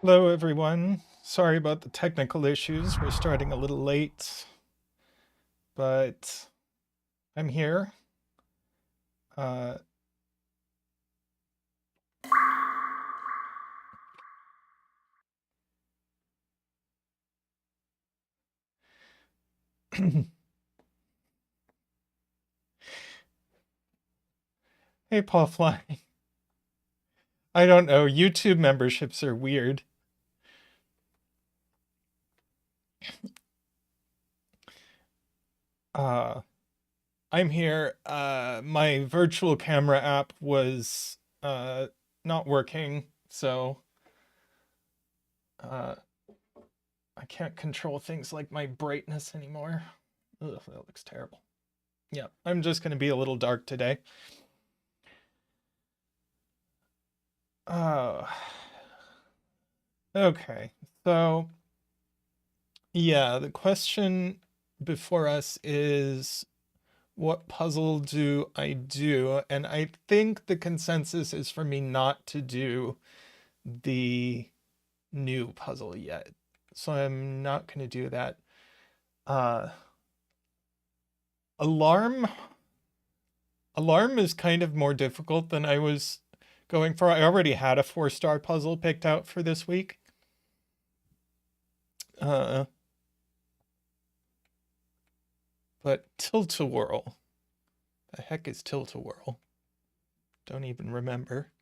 Hello, everyone. Sorry about the technical issues. We're starting a little late, but I'm here. Hey, Paul Fly. I don't know. YouTube memberships are weird. I'm here. My virtual camera app was not working, so I can't control things like my brightness anymore. Ugh, that looks terrible. Yeah, I'm just going to be a little dark today. Okay, so yeah, the question before us is, what puzzle do I do? And I think the consensus is for me not to do the new puzzle yet. So I'm not going to do that. Alarm is kind of more difficult than I was going for. I already had a 4-star puzzle picked out for this week. But Tilt-A-Whirl. The heck is Tilt-A-Whirl? Don't even remember.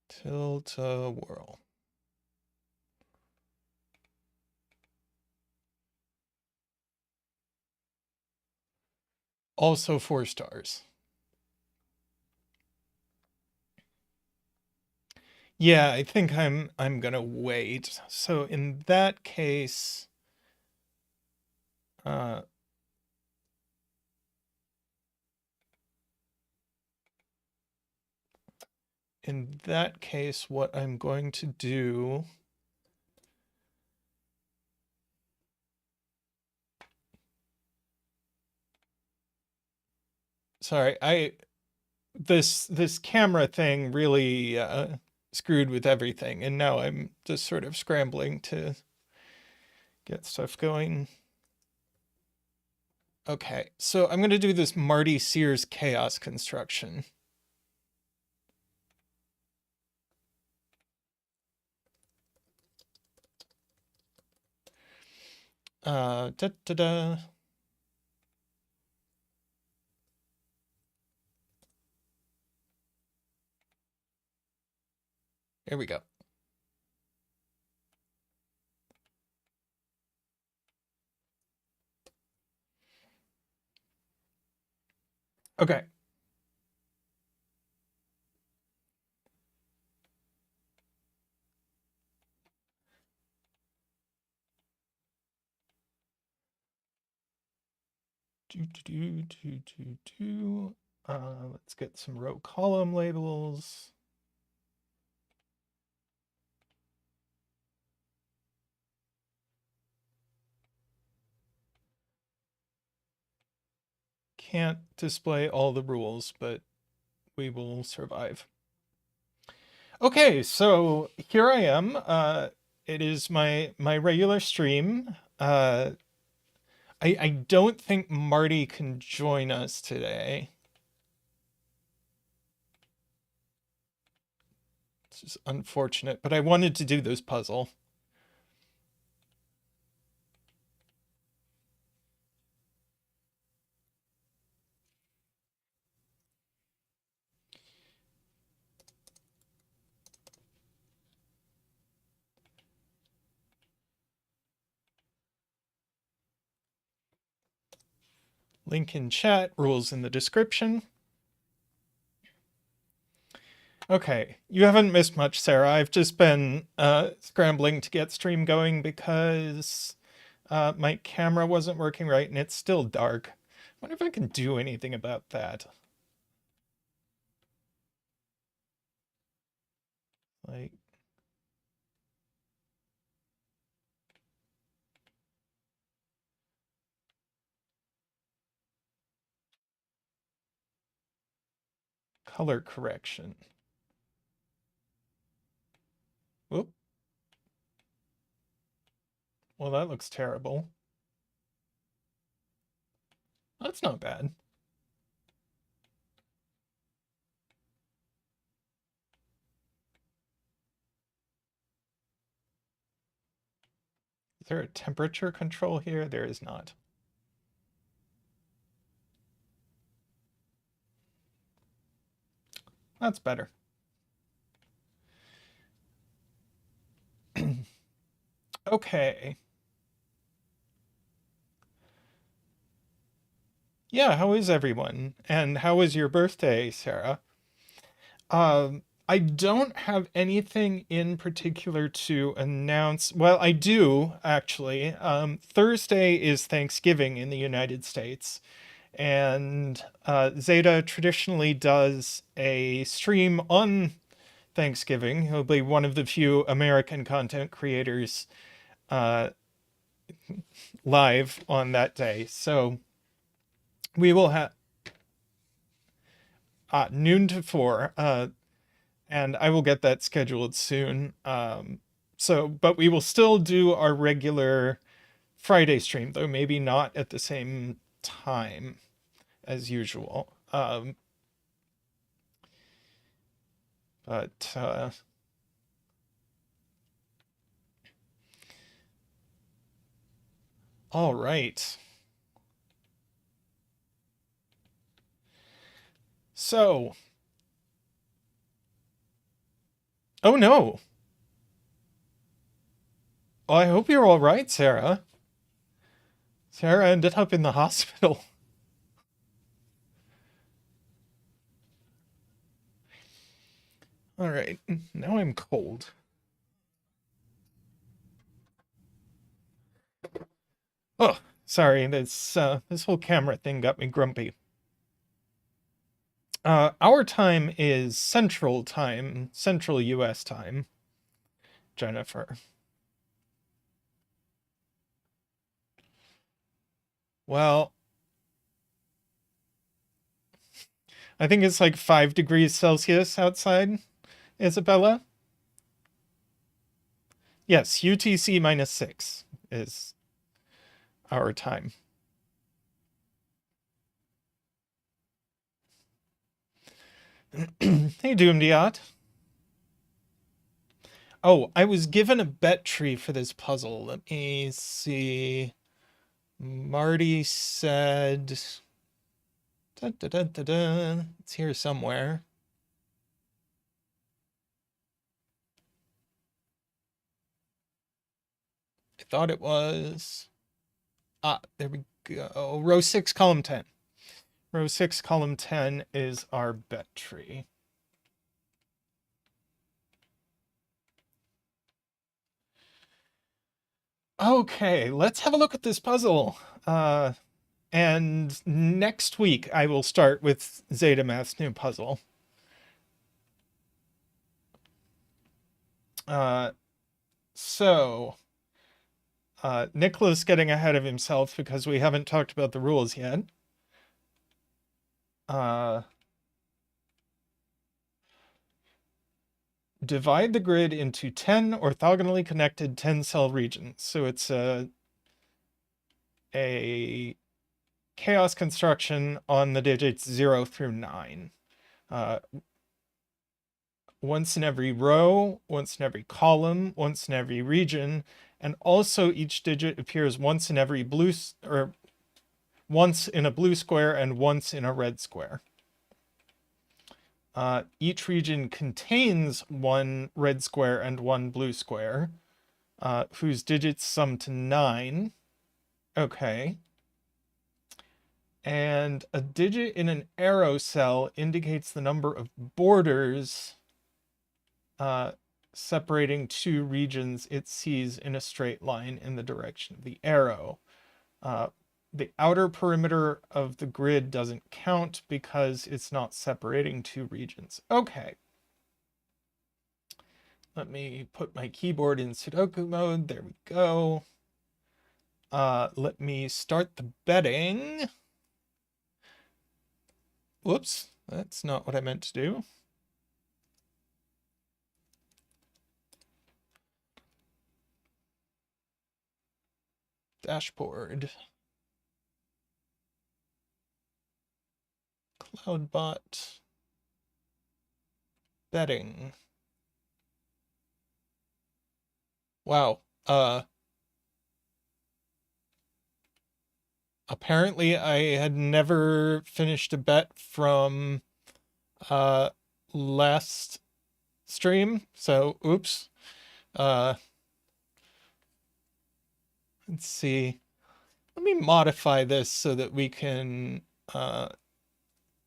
Tilt-A-Whirl. Also 4 stars. Yeah, I think I'm gonna wait. So in that case, what I'm going to do sorry, this camera thing really screwed with everything, and now I'm just sort of scrambling to get stuff going. Okay, so I'm going to do this Marty Sears chaos construction. Da, da, da. Here we go. Okay. Let's get some row column labels. Can't display all the rules, but we will survive. Okay, so here I am. It is my regular stream. I don't think Marty can join us today. This is unfortunate, but I wanted to do this puzzle. Link in chat, rules in the description. Okay, you haven't missed much, Sarah. I've just been scrambling to get stream going because my camera wasn't working right and it's still dark. I wonder if I can do anything about that. Like, color correction. Whoop. Well, that looks terrible. That's not bad. Is there a temperature control here? There is not. That's better. Okay. Yeah, how is everyone? And how was your birthday, Sarah? I don't have anything in particular to announce. Well, I do actually. Thursday is Thanksgiving in the United States, and Zeta traditionally does a stream on Thanksgiving. He'll be one of the few American content creators uh, live on that day. So we will have noon to 4, and I will get that scheduled soon. But we will still do our regular Friday stream, though maybe not at the same time as usual. But all right. So, oh no. Well, I hope you're all right, Sarah. Sarah ended up in the hospital. All right, now I'm cold. Oh, sorry, this whole camera thing got me grumpy. Our time is Central Time, Central U.S. time, Jennifer. Well, I think it's like 5 degrees Celsius outside, Isabella. Yes, UTC -6 is our time. Hey, Doomdiot. Oh, I was given a bet tree for this puzzle. Let me see. Marty said, dun, dun, dun, dun, dun. It's here somewhere. I thought it was, there we go. Row 6, column 10. Row 6, column 10 is our bet tree. Okay, let's have a look at this puzzle. And next week I will start with Zeta Math's new puzzle. So Nicholas getting ahead of himself because we haven't talked about the rules yet. Divide the grid into 10 orthogonally connected 10-cell regions. So it's a chaos construction on the digits 0 through 9. Once in every row, once in every column, once in every region, and also each digit appears once in every blue, or once in a blue square and once in a red square. Each region contains one red square and one blue square, whose digits sum to 9. Okay. And a digit in an arrow cell indicates the number of borders separating two regions it sees in a straight line in the direction of the arrow. The outer perimeter of the grid doesn't count because it's not separating two regions. Okay. Let me put my keyboard in sudoku mode. There we go. Let me start the betting. Whoops, that's not what I meant to do. Dashboard. Cloudbot. Betting. Wow. Apparently I had never finished a bet from last stream, so oops. Let's see. Let me modify this so that we can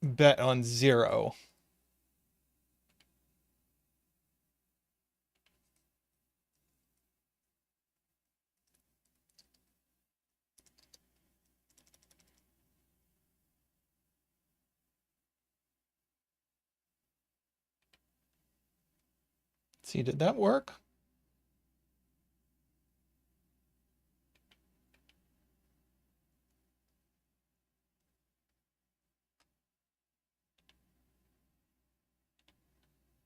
bet on 0. Let's see, did that work?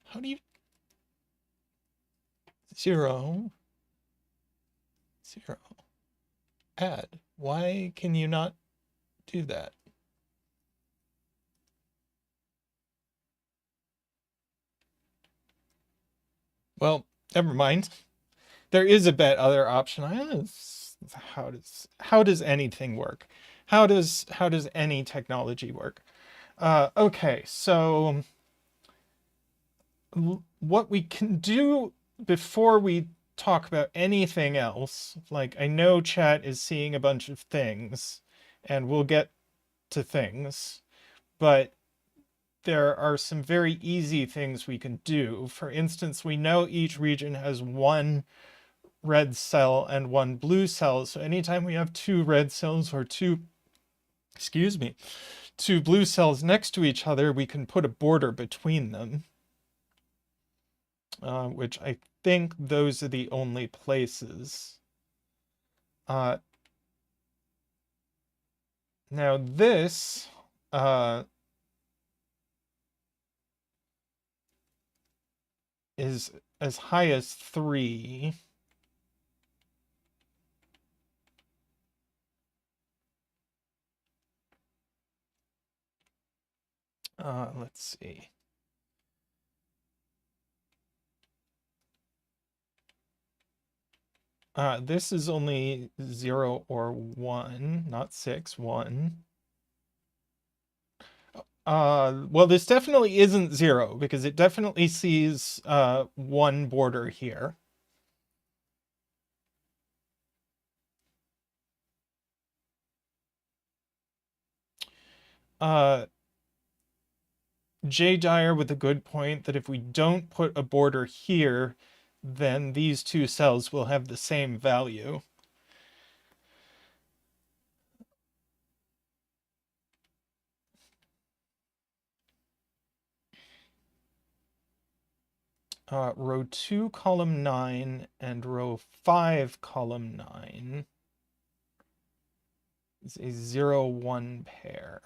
How do you 0 0 add? Why can you not do that? Well, never mind. There is a bet other option. How does anything work? How does any technology work? Okay, so what we can do before we talk about anything else, like I know chat is seeing a bunch of things, and we'll get to things, but there are some very easy things we can do. For instance, we know each region has one red cell and one blue cell. So anytime we have two red cells or two blue cells next to each other, we can put a border between them. Which I think those are the only places. Now this is as high as 3. Let's see. This is only 0 or 1, not 6, 1. Well, this definitely isn't 0 because it definitely sees one border here. J. Dyer with a good point that if we don't put a border here, then these two cells will have the same value. Row 2, column 9, and row 5, column 9 is a 0, 1 pair.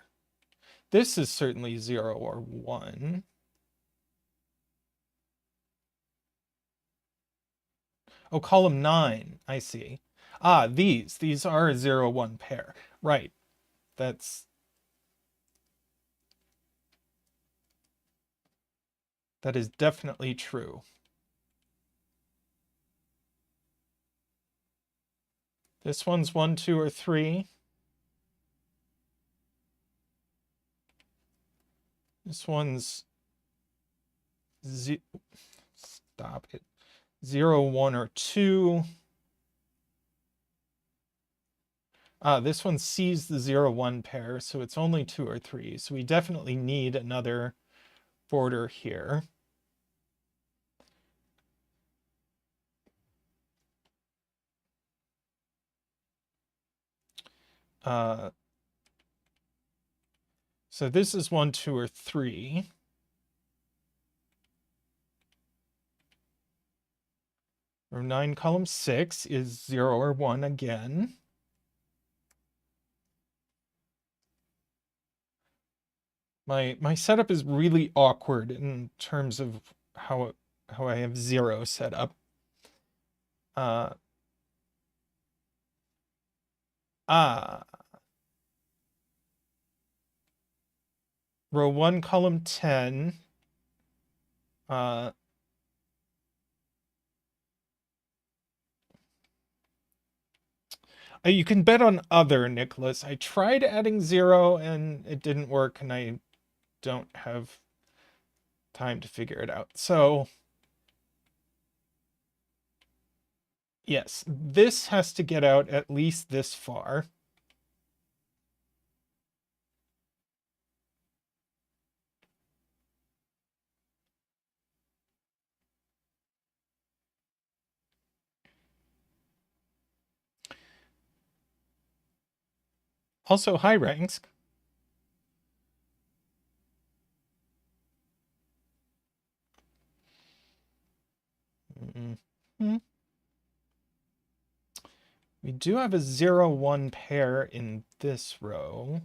This is certainly 0 or 1. Oh, column 9, I see. These are a 0, 1 pair. Right. That is definitely true. This one's 1, 2, or 3. This one's stop it. 0, 1, or 2. This one sees the 0, 1 pair, so it's only 2 or 3. So we definitely need another border here. So this is 1, 2, or 3. Row 9, column 6 is 0 or 1 again. My setup is really awkward in terms of how I have 0 set up. Row 1, column 10. You can bet on other, Nicholas. I tried adding 0 and it didn't work, and I don't have time to figure it out. So, yes, this has to get out at least this far. Also, high ranks. Mm-hmm. We do have a 0, 1 pair in this row.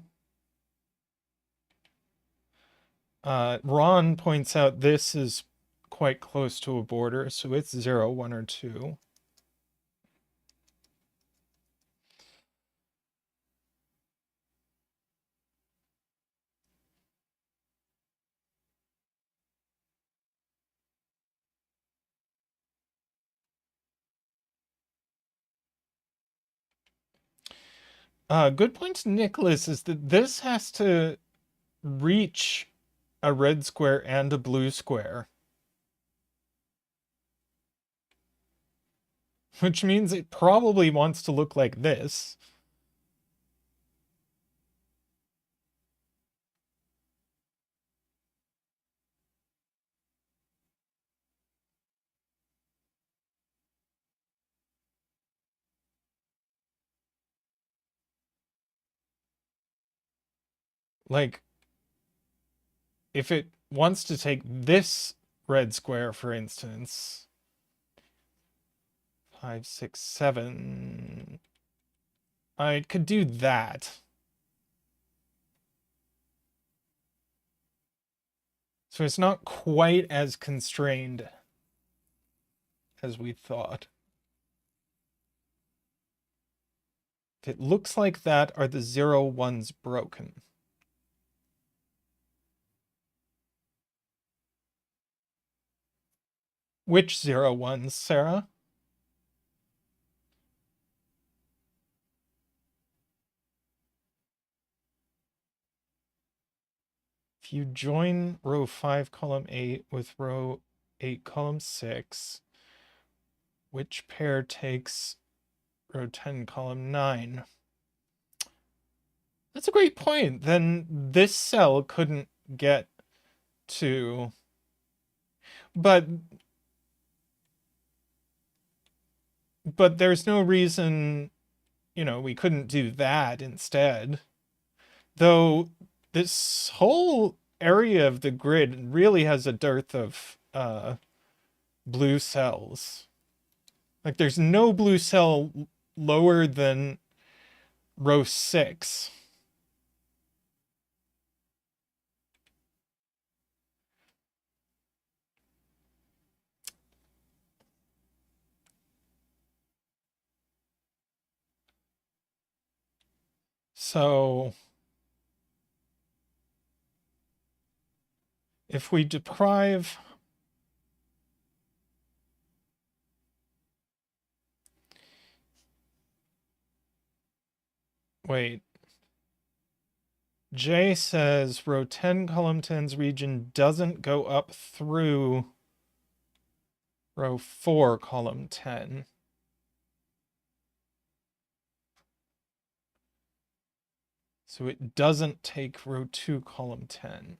Ron points out this is quite close to a border, so it's 0, 1, or 2. Good point, Nicholas, is that this has to reach a red square and a blue square. Which means it probably wants to look like this. Like, if it wants to take this red square, for instance, 5, 6, 7, I could do that. So it's not quite as constrained as we thought. It looks like that are the 0, 1s broken. Which 0, 1s, Sarah? if you join row 5, column 8 with row 8, column 6, which pair takes row 10, column 9? That's a great point. Then this cell couldn't get to, but there's no reason, we couldn't do that instead. Though this whole area of the grid really has a dearth of blue cells. Like there's no blue cell lower than row 6. So if we deprive wait, J says row 10, column 10's region doesn't go up through row 4, column 10. So it doesn't take row 2, column 10.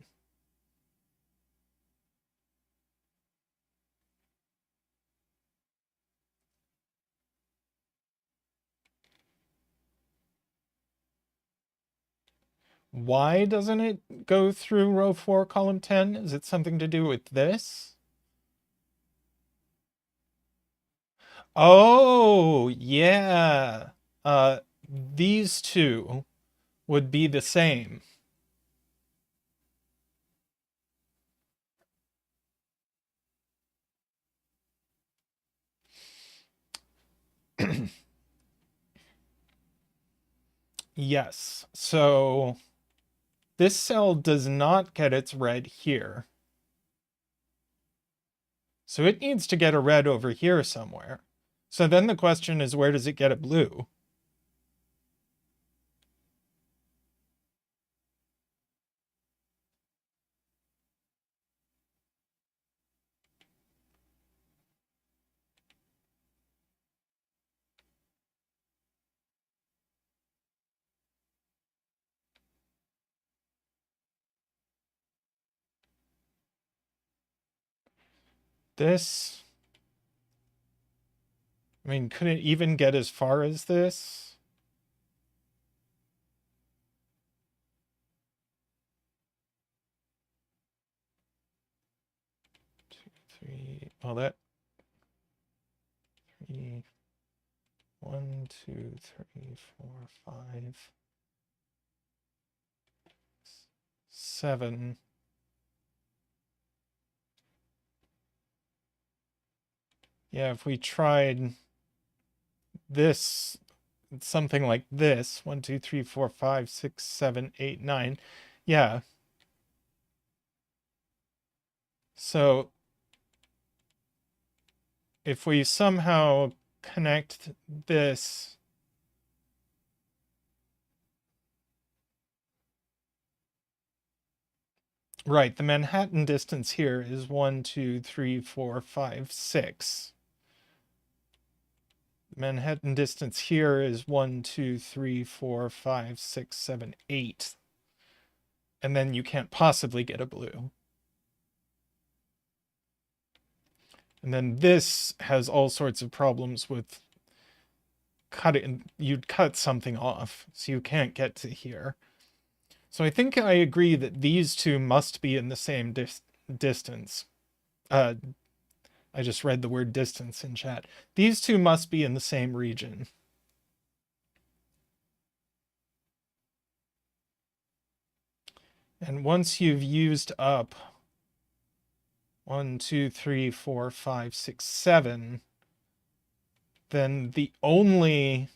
Why doesn't it go through row 4, column 10? Is it something to do with this? Oh, yeah. These two would be the same. Yes. So this cell does not get its red here. So it needs to get a red over here somewhere. So then the question is, where does it get a blue? This, I mean, could it even get as far as this? Two, three, well, that, 3, 1, 2, 3, 4, 5, 7. Yeah, if we tried this, something like this, 1, 2, 3, 4, 5, 6, 7, 8, 9. Yeah. So if we somehow connect this, right, the Manhattan distance here is 1, 2, 3, 4, 5, 6. The Manhattan distance here is 1, 2, 3, 4, 5, 6, 7, 8. And then you can't possibly get a blue. And then this has all sorts of problems with cutting. You'd cut something off, so you can't get to here. So I think I agree that these two must be in the same distance. I just read the word distance in chat. These two must be in the same region. And once you've used up 1, 2, 3, 4, 5, 6, 7, then the only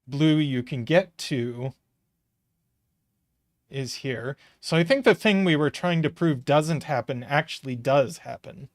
blue you can get to is here. So I think the thing we were trying to prove doesn't happen actually does happen.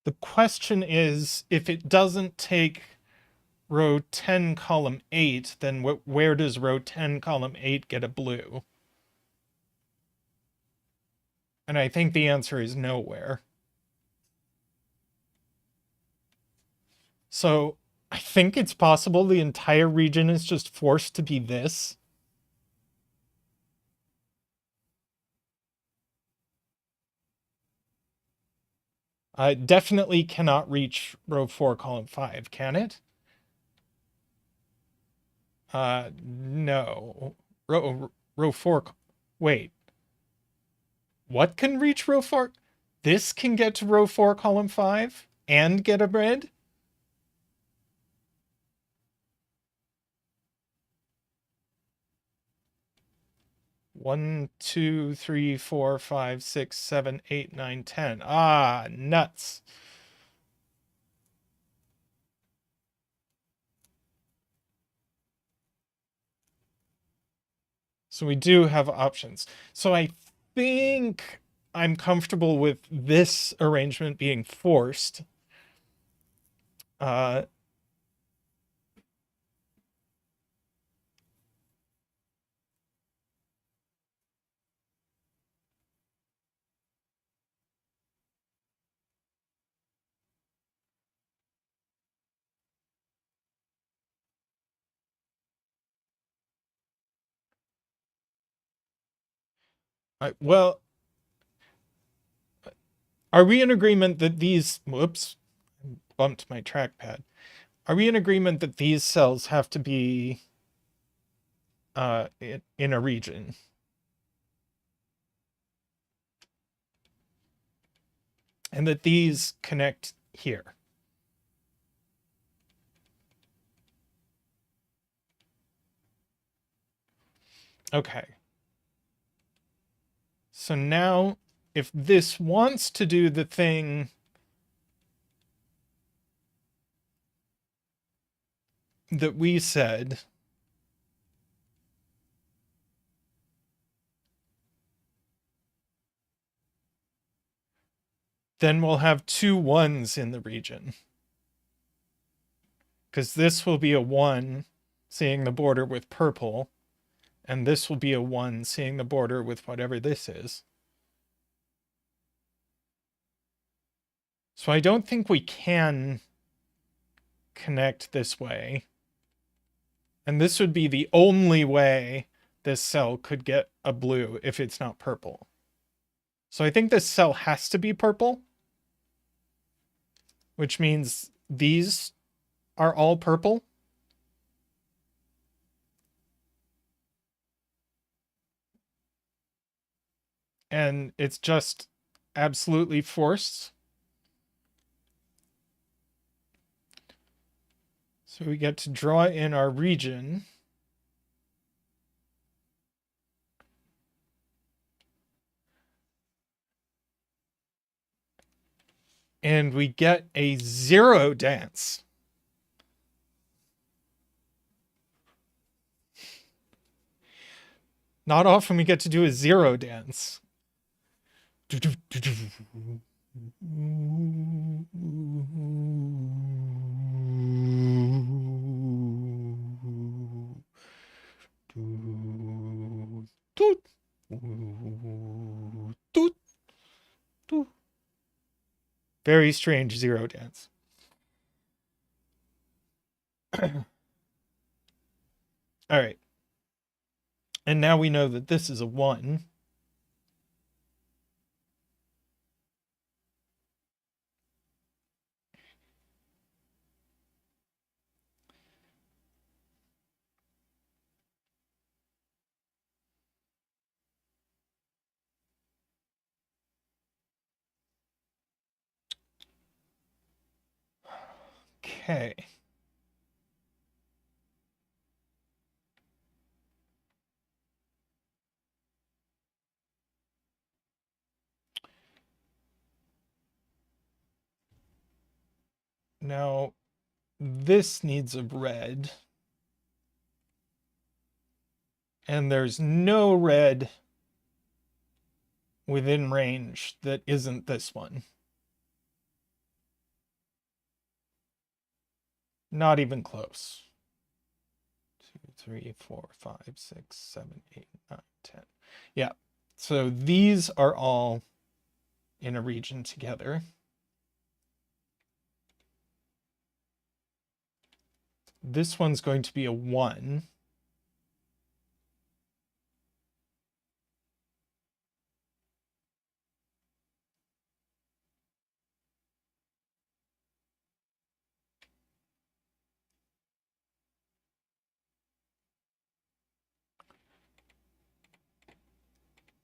The question is, if it doesn't take row 10, column 8, then where does row 10, column 8 get a blue? And I think the answer is nowhere. So I think it's possible the entire region is just forced to be this. Definitely cannot reach row 4, column 5, can it? No. Row 4. Wait. What can reach row 4? This can get to row 4, column 5 and get a red? One, two, three, four, five, six, 7, 8, 9, 10. Ah, nuts. So we do have options. So I think I'm comfortable with this arrangement being forced. Well, are we in agreement that these, whoops, bumped my trackpad. Are we in agreement that these cells have to be in a region? And that these connect here? Okay. So now, if this wants to do the thing that we said, then we'll have 2 1s in the region. Because this will be a 1 seeing the border with purple, and this will be a 1 seeing the border with whatever this is. So I don't think we can connect this way. And this would be the only way this cell could get a blue if it's not purple. So I think this cell has to be purple, which means these are all purple. And it's just absolutely forced. So we get to draw in our region. And we get a 0 dance. Not often we get to do a 0 dance. Very strange 0 dance. All right. And now we know that this is a 1. Okay. Now, this needs a red. And there's no red within range that isn't this one. Not even close. 2, 3, 4, 5, 6, 7, 8, 9, 10. Yeah. So these are all in a region together. This one's going to be a 1.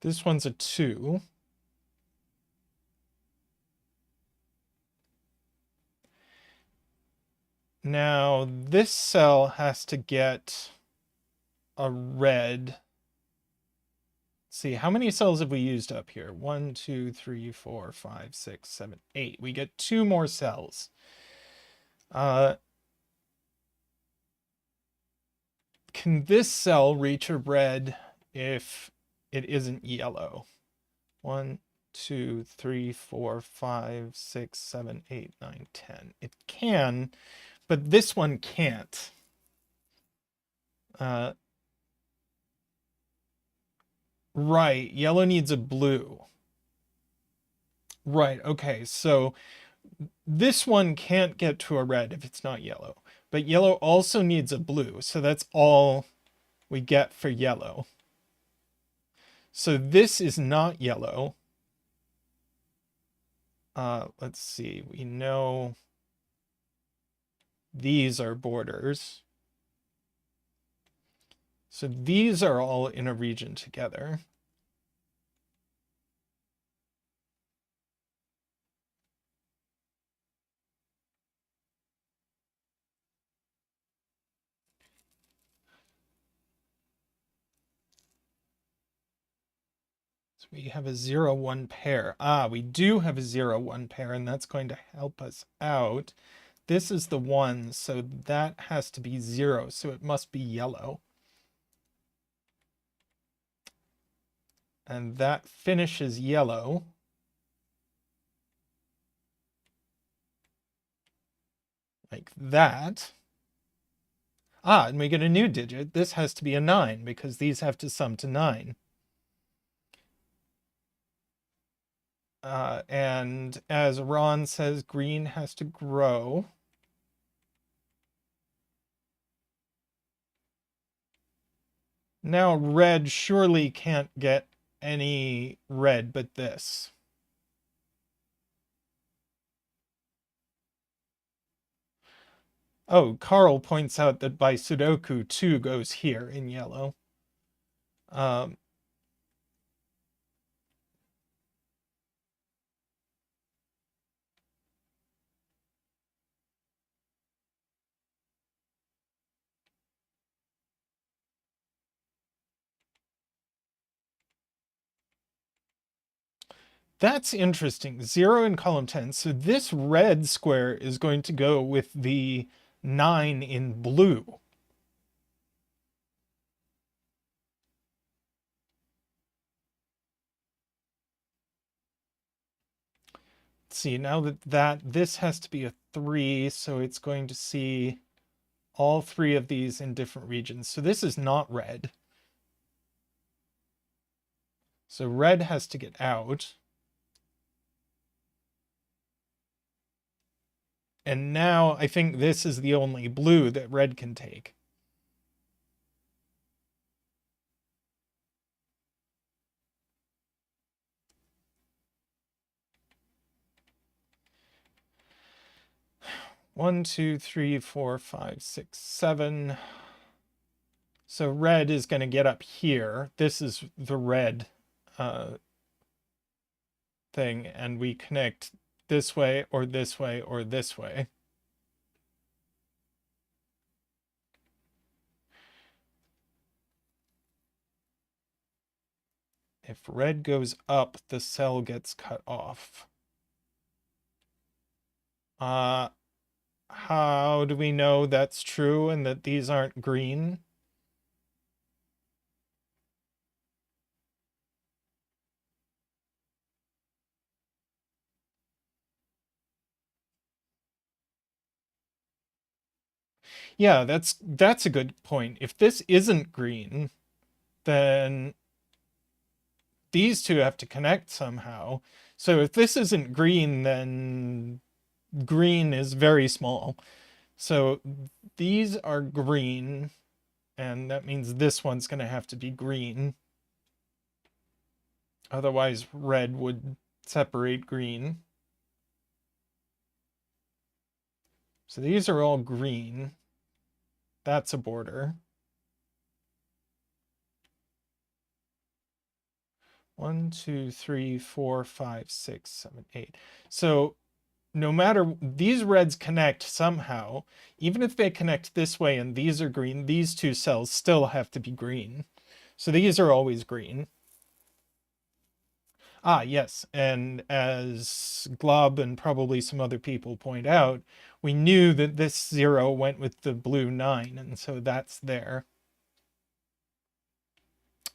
This one's a 2. Now, this cell has to get a red. Let's see, how many cells have we used up here? 1, 2, 3, 4, 5, 6, 7, 8. We get 2 more cells. Can this cell reach a red if it isn't yellow? 1, 2, 3, 4, 5, 6, 7, 8, 9, 10. It can, but this one can't. Right, yellow needs a blue. Right, okay, so this one can't get to a red if it's not yellow, but yellow also needs a blue, so that's all we get for yellow. So this is not yellow. Let's see, we know these are borders. So these are all in a region together. So we have a 0, 1 pair. We do have a 0, 1 pair, and that's going to help us out. This is the 1, so that has to be 0, so it must be yellow. And that finishes yellow. Like that. And we get a new digit. This has to be a 9 because these have to sum to 9. And as Ron says, green has to grow. Now red surely can't get any red but this. Oh, Carl points out that by sudoku 2 goes here in yellow. That's interesting. 0 in column 10. So this red square is going to go with the 9 in blue. Let's see, now that this has to be a 3, so it's going to see all 3 of these in different regions. So this is not red. So red has to get out. And now I think this is the only blue that red can take. One, two, three, four, five, six, 7. So red is going to get up here. This is the red thing, and we connect this way or this way or this way. If red goes up, the cell gets cut off. How do we know that's true and that these aren't green? Yeah, that's a good point. If this isn't green, then these two have to connect somehow. So if this isn't green, then green is very small. So these are green, and that means this one's going to have to be green. Otherwise, red would separate green. So these are all green. That's a border. 1, 2, 3, 4, 5, 6, 7, 8. So no matter, these reds connect somehow. Even if they connect this way and these are green, these two cells still have to be green. So these are always green. Ah, yes, and as Glob and probably some other people point out, we knew that this 0 went with the blue 9, and so that's there.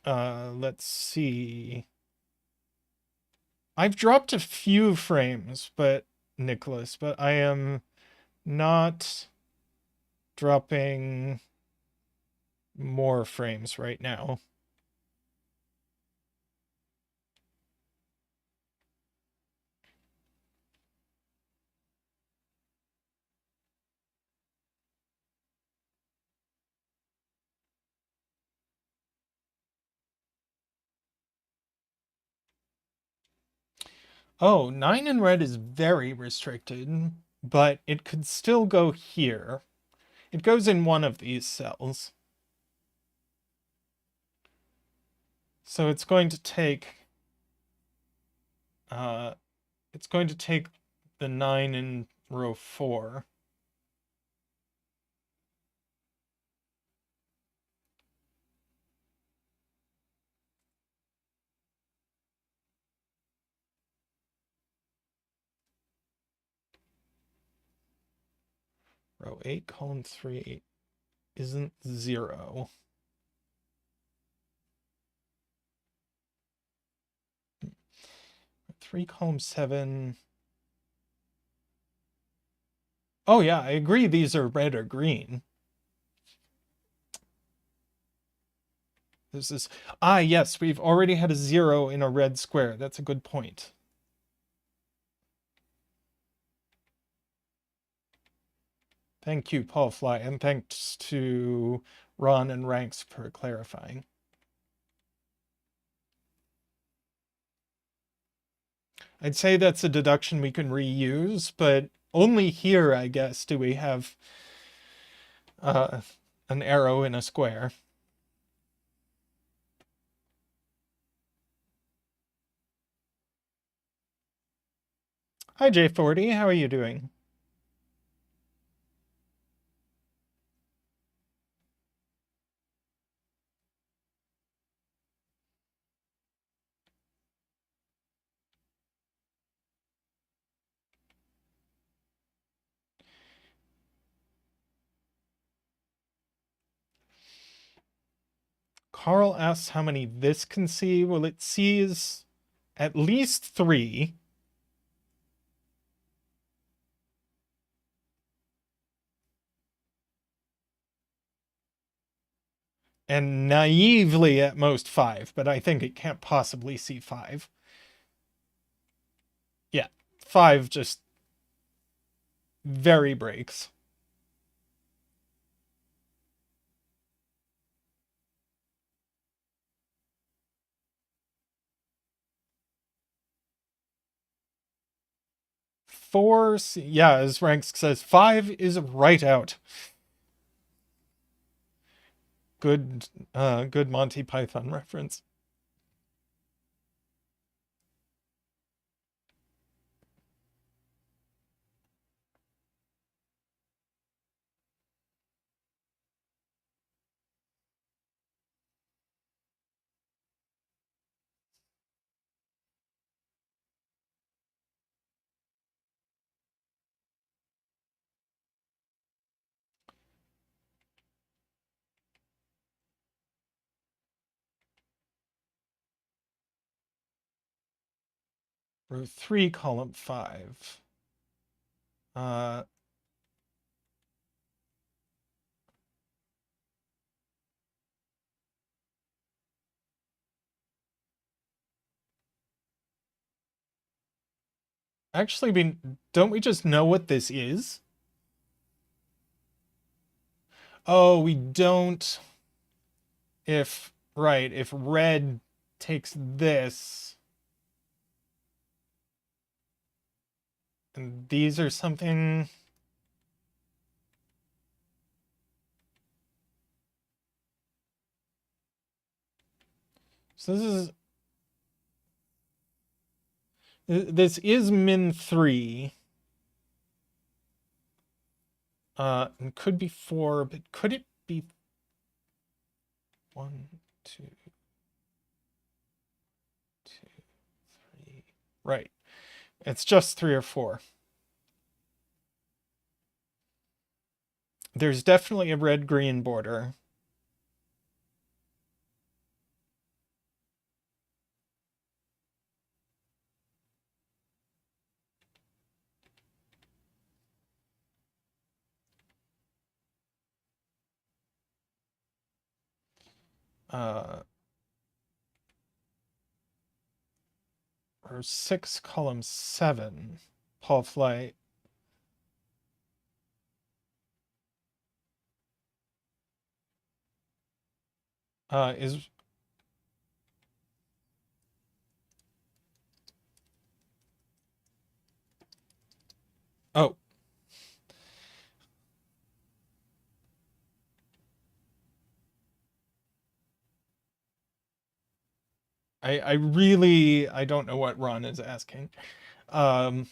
Let's see. I've dropped a few frames, Nicholas, but I am not dropping more frames right now. Oh, 9 in red is very restricted, but it could still go here. It goes in one of these cells. So it's going to take uh it's going to take the 9 in row 4. Row 8, column 3 isn't 0. 3, column 7. Oh yeah, I agree these are red or green. This is, yes, we've already had a 0 in a red square. That's a good point. Thank you, Paul Fly, and thanks to Ron and Ranks for clarifying. I'd say that's a deduction we can reuse, but only here, I guess, do we have an arrow in a square. Hi, J40. How are you doing? Carl asks how many this can see. Well, it sees at least 3. And naively at most 5, but I think it can't possibly see 5. Yeah, 5 just very breaks. Four, yeah, as Ranks says, 5 is right out. Good, good Monty Python reference. Row 3, column 5. Actually, don't we just know what this is? Oh, we don't. If red takes this, and these are something. So this is min 3. And could be 4, but could it be 1, 2, 2, 3? Right. It's just 3 or 4. There's definitely a red-green border. Or 6, column 7. Paul Flight. Is oh I don't know what Ron is asking. Um,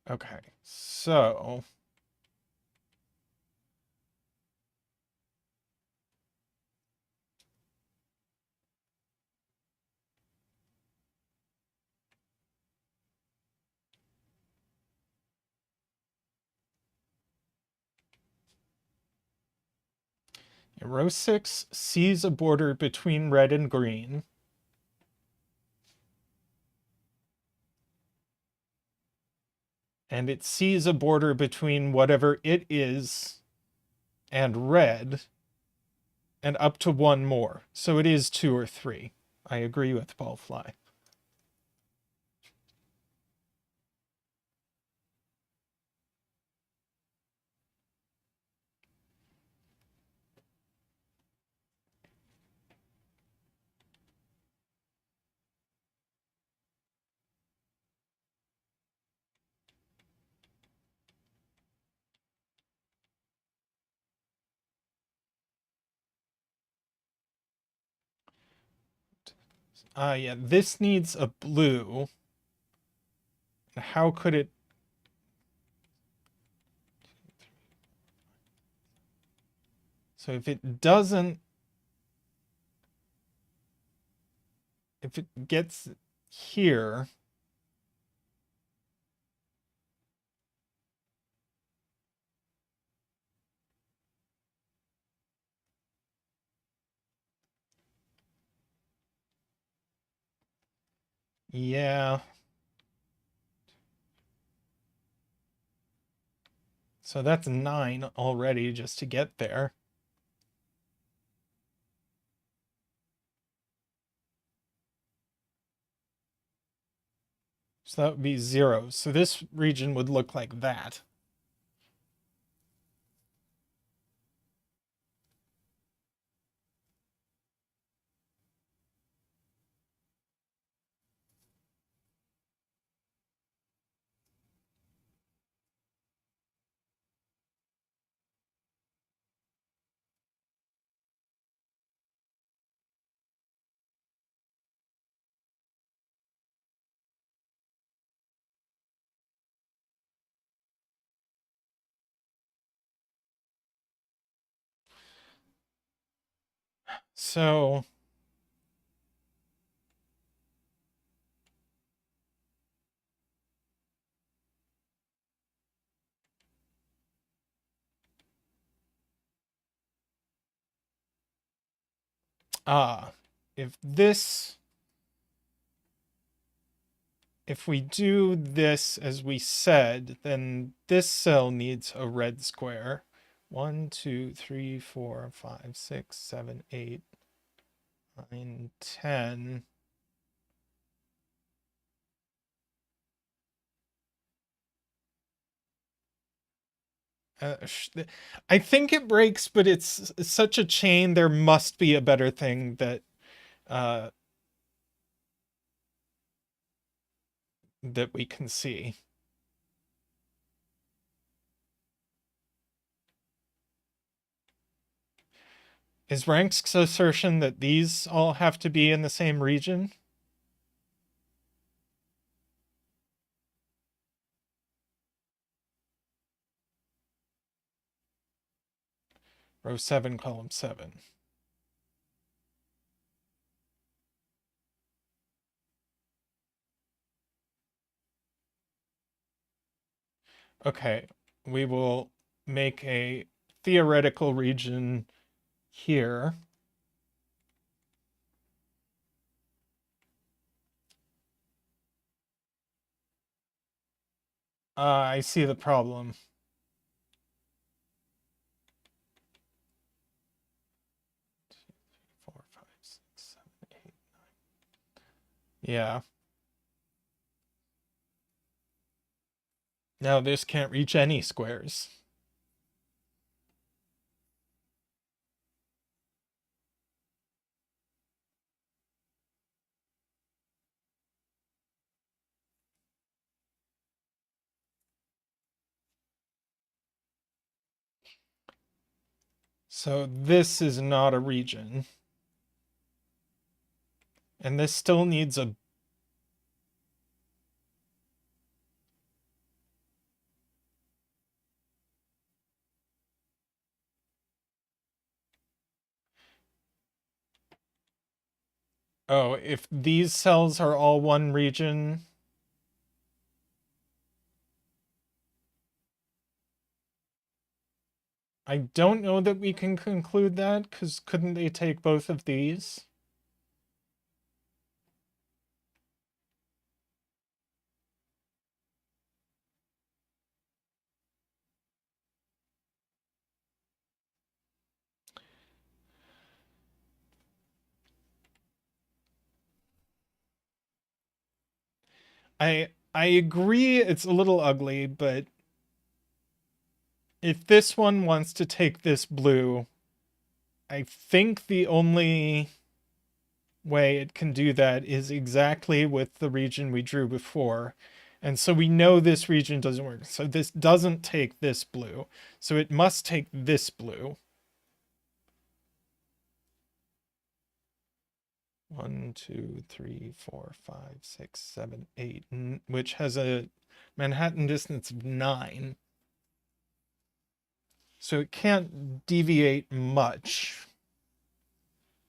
okay, so row 6 sees a border between red and green. And it sees a border between whatever it is and red, and up to one more. So it is 2 or 3. I agree with Paul Fly. Yeah, this needs a blue. How could it? So if it doesn't, if it gets here, yeah. So that's 9 already just to get there. So that would be 0. So this region would look like that. So if this if we do this as we said, then this cell needs a red square. 1, 2, 3, 4, 5, 6, 7, 8, 9, 10. I think it breaks, but it's such a chain. There must be a better thing that uh, that we can see. Is Ransk's assertion that these all have to be in the same region? Row 7, column 7. Okay, we will make a theoretical region here. I see the problem. Four, five, six, seven, eight, nine. Yeah. Now this can't reach any squares. So this is not a region. And this still needs a... Oh, if these cells are all one region... I don't know that we can conclude that, because couldn't they take both of these? I agree it's a little ugly, but if this one wants to take this blue, I think the only way it can do that is exactly with the region we drew before. And so we know this region doesn't work. So this doesn't take this blue. So it must take this blue. 1, 2, 3, 4, 5, 6, 7, 8, which has a Manhattan distance of 9. So it can't deviate much.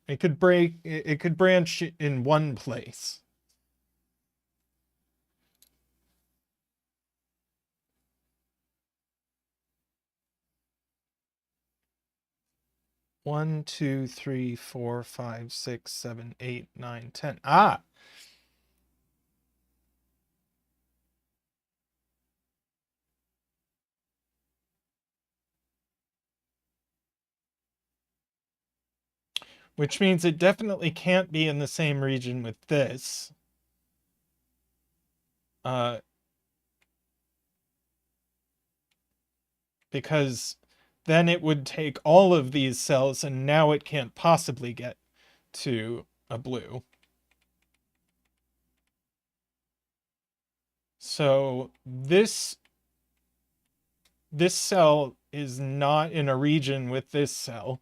It could branch in one place. One, two, three, 4, 5, 6, 7, 8, 9, 10. Ah! Which means it definitely can't be in the same region with this. Because then it would take all of these cells, and now it can't possibly get to a blue. So this cell is not in a region with this cell.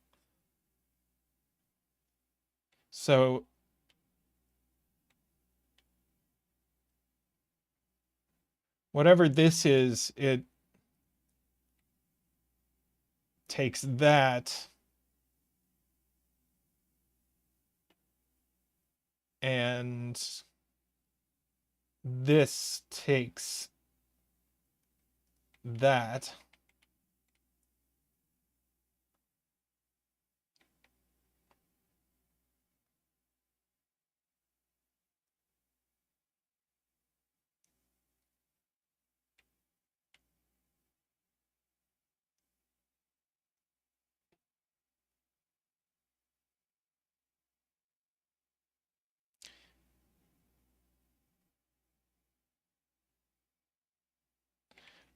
So whatever this is, it takes that and this takes that.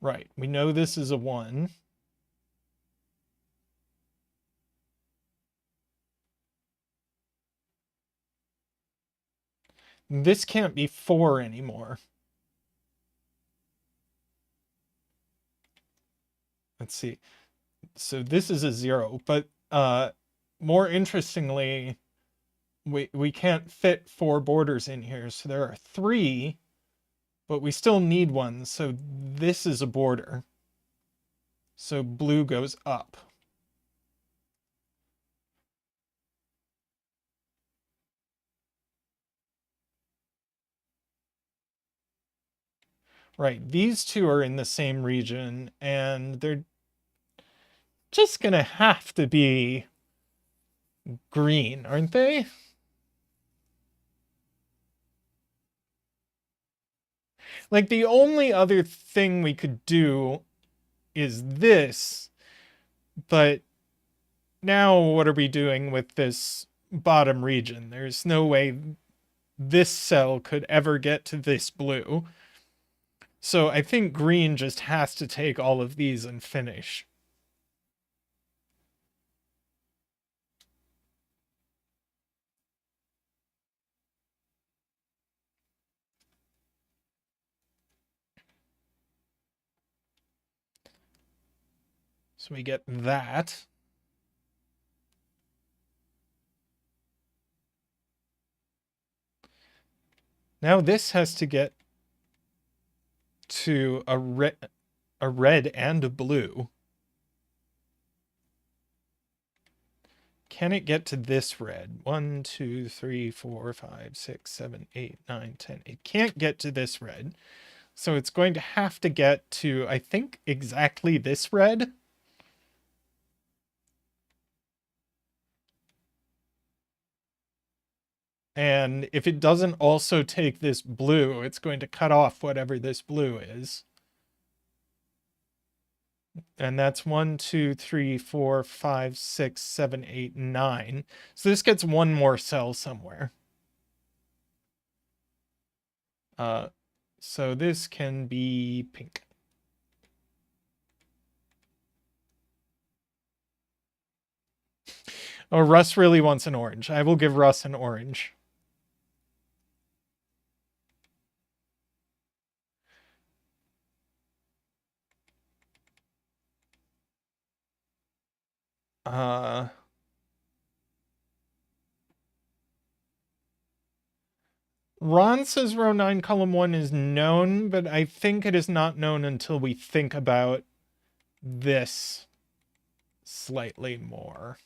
Right. We know this is a 1. This can't be 4 anymore. Let's see. So this is a 0, but more interestingly, we can't fit 4 borders in here. So there are 3, but we still need 1. So this is a border. So blue goes up. Right, these two are in the same region, and they're just gonna have to be green, aren't they? Like, the only other thing we could do is this, but now what are we doing with this bottom region? There's no way this cell could ever get to this blue. So I think green just has to take all of these and finish. So we get that. Now this has to get to a red and a blue. Can it get to this red? 1, 2, 3, 4, 5, 6, 7, 8, 9, 10. It can't get to this red. So it's going to have to get to, I think, exactly this red. And if it doesn't also take this blue, it's going to cut off whatever this blue is. And that's 1, 2, 3, 4, 5, 6, 7, 8, 9. So this gets one more cell somewhere. So this can be pink. Oh, Russ really wants an orange. I will give Russ an orange. Ron says row 9, column 1 is known, but I think it is not known until we think about this slightly more.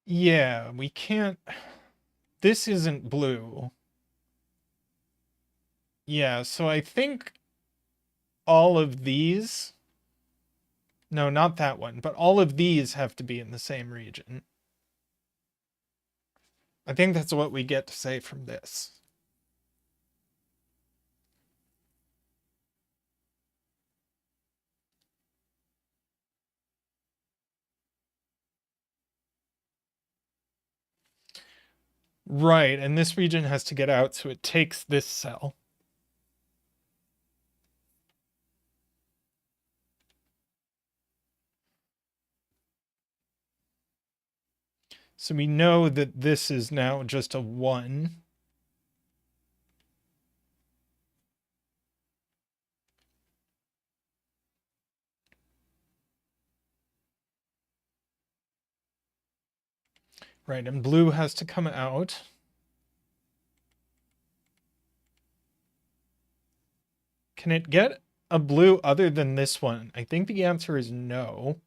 Yeah, we can't. This isn't blue. Yeah, so I think all of these. No, not that one, but all of these have to be in the same region. I think that's what we get to say from this. Right, and this region has to get out, so it takes this cell. So we know that this is now just a 1. Right, and blue has to come out. Can it get a blue other than this one? I think the answer is no.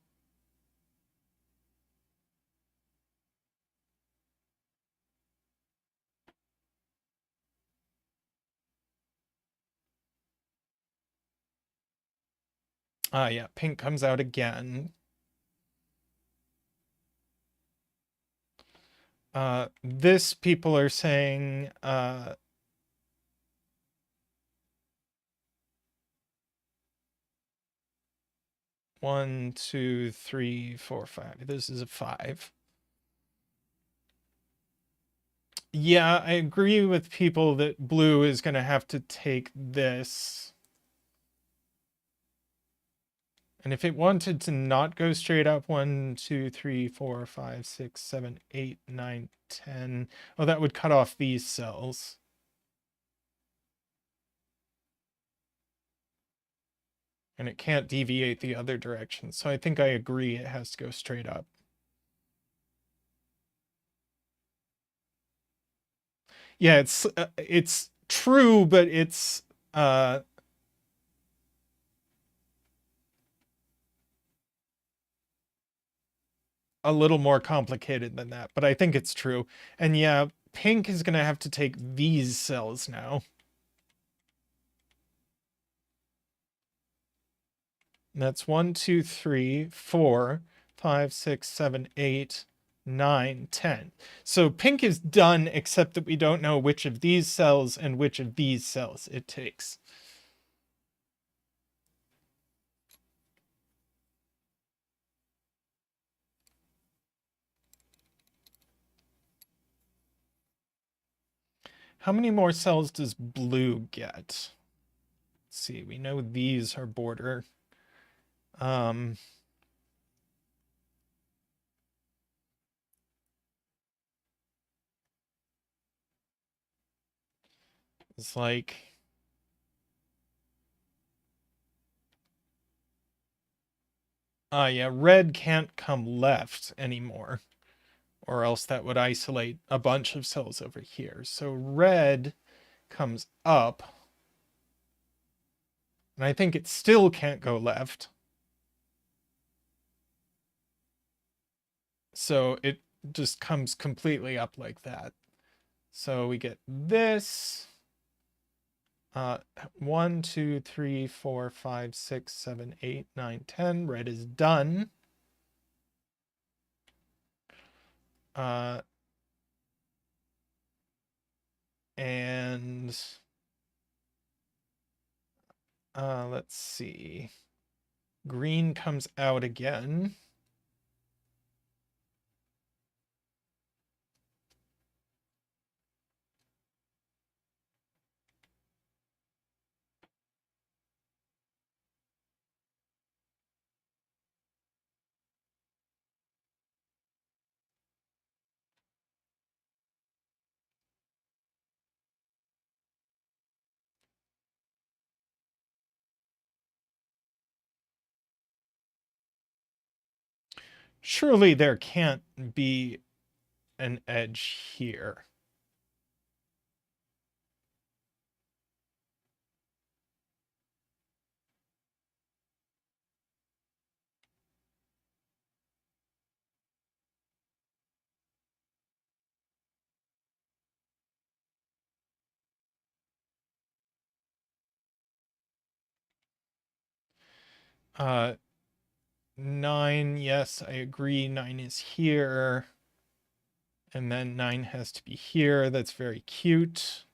Ah, yeah, pink comes out again. This people are saying 1, 2, 3, 4, 5. This is a 5. Yeah, I agree with people that blue is going to have to take this. And if it wanted to not go straight up, 1, 2, 3, 4, 5, 6, 7, 8, 9, 10. Oh, that would cut off these cells. And it can't deviate the other direction. So I think I agree it has to go straight up. Yeah, it's true, but it's a little more complicated than that, but I think it's true. And yeah, pink is going to have to take these cells now. And that's 1, 2, 3, 4, 5, 6, 7, 8, 9, 10. So pink is done, except that we don't know which of these cells and which of these cells it takes. How many more cells does blue get? Let's see, we know these are border. It's like, yeah, red can't come left anymore, or else that would isolate a bunch of cells over here. So red comes up, and I think it still can't go left. So it just comes completely up like that. So we get this. 1, 2, 3, 4, 5, 6, 7, 8, 9, 10. Red is done. And let's see. Green comes out again. Surely there can't be an edge here. Uh, 9, yes, I agree. 9 is here. And then 9 has to be here. That's very cute.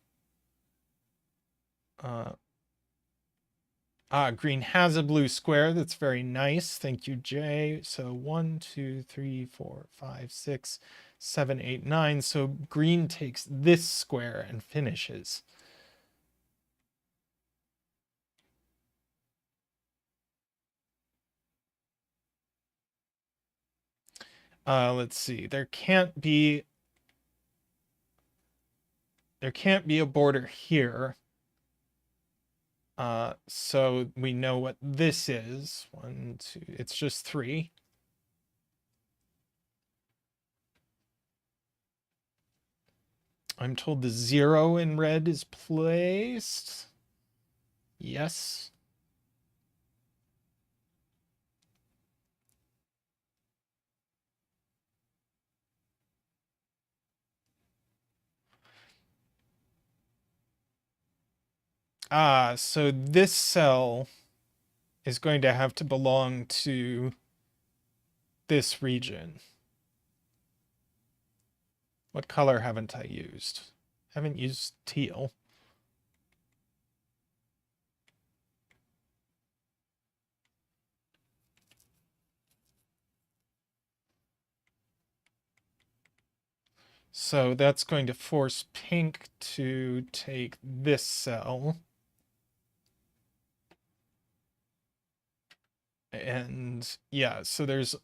Green has a blue square. That's very nice. Thank you, Jay. So 1, 2, 3, 4, 5, 6, 7, 8, 9. So green takes this square and finishes. Let's see. There can't be a border here. So we know what this is. 1, 2, it's just 3. I'm told the 0 in red is placed. Yes. So this cell is going to have to belong to this region. What color haven't I used? Haven't used teal. So that's going to force pink to take this cell. And yeah, so there's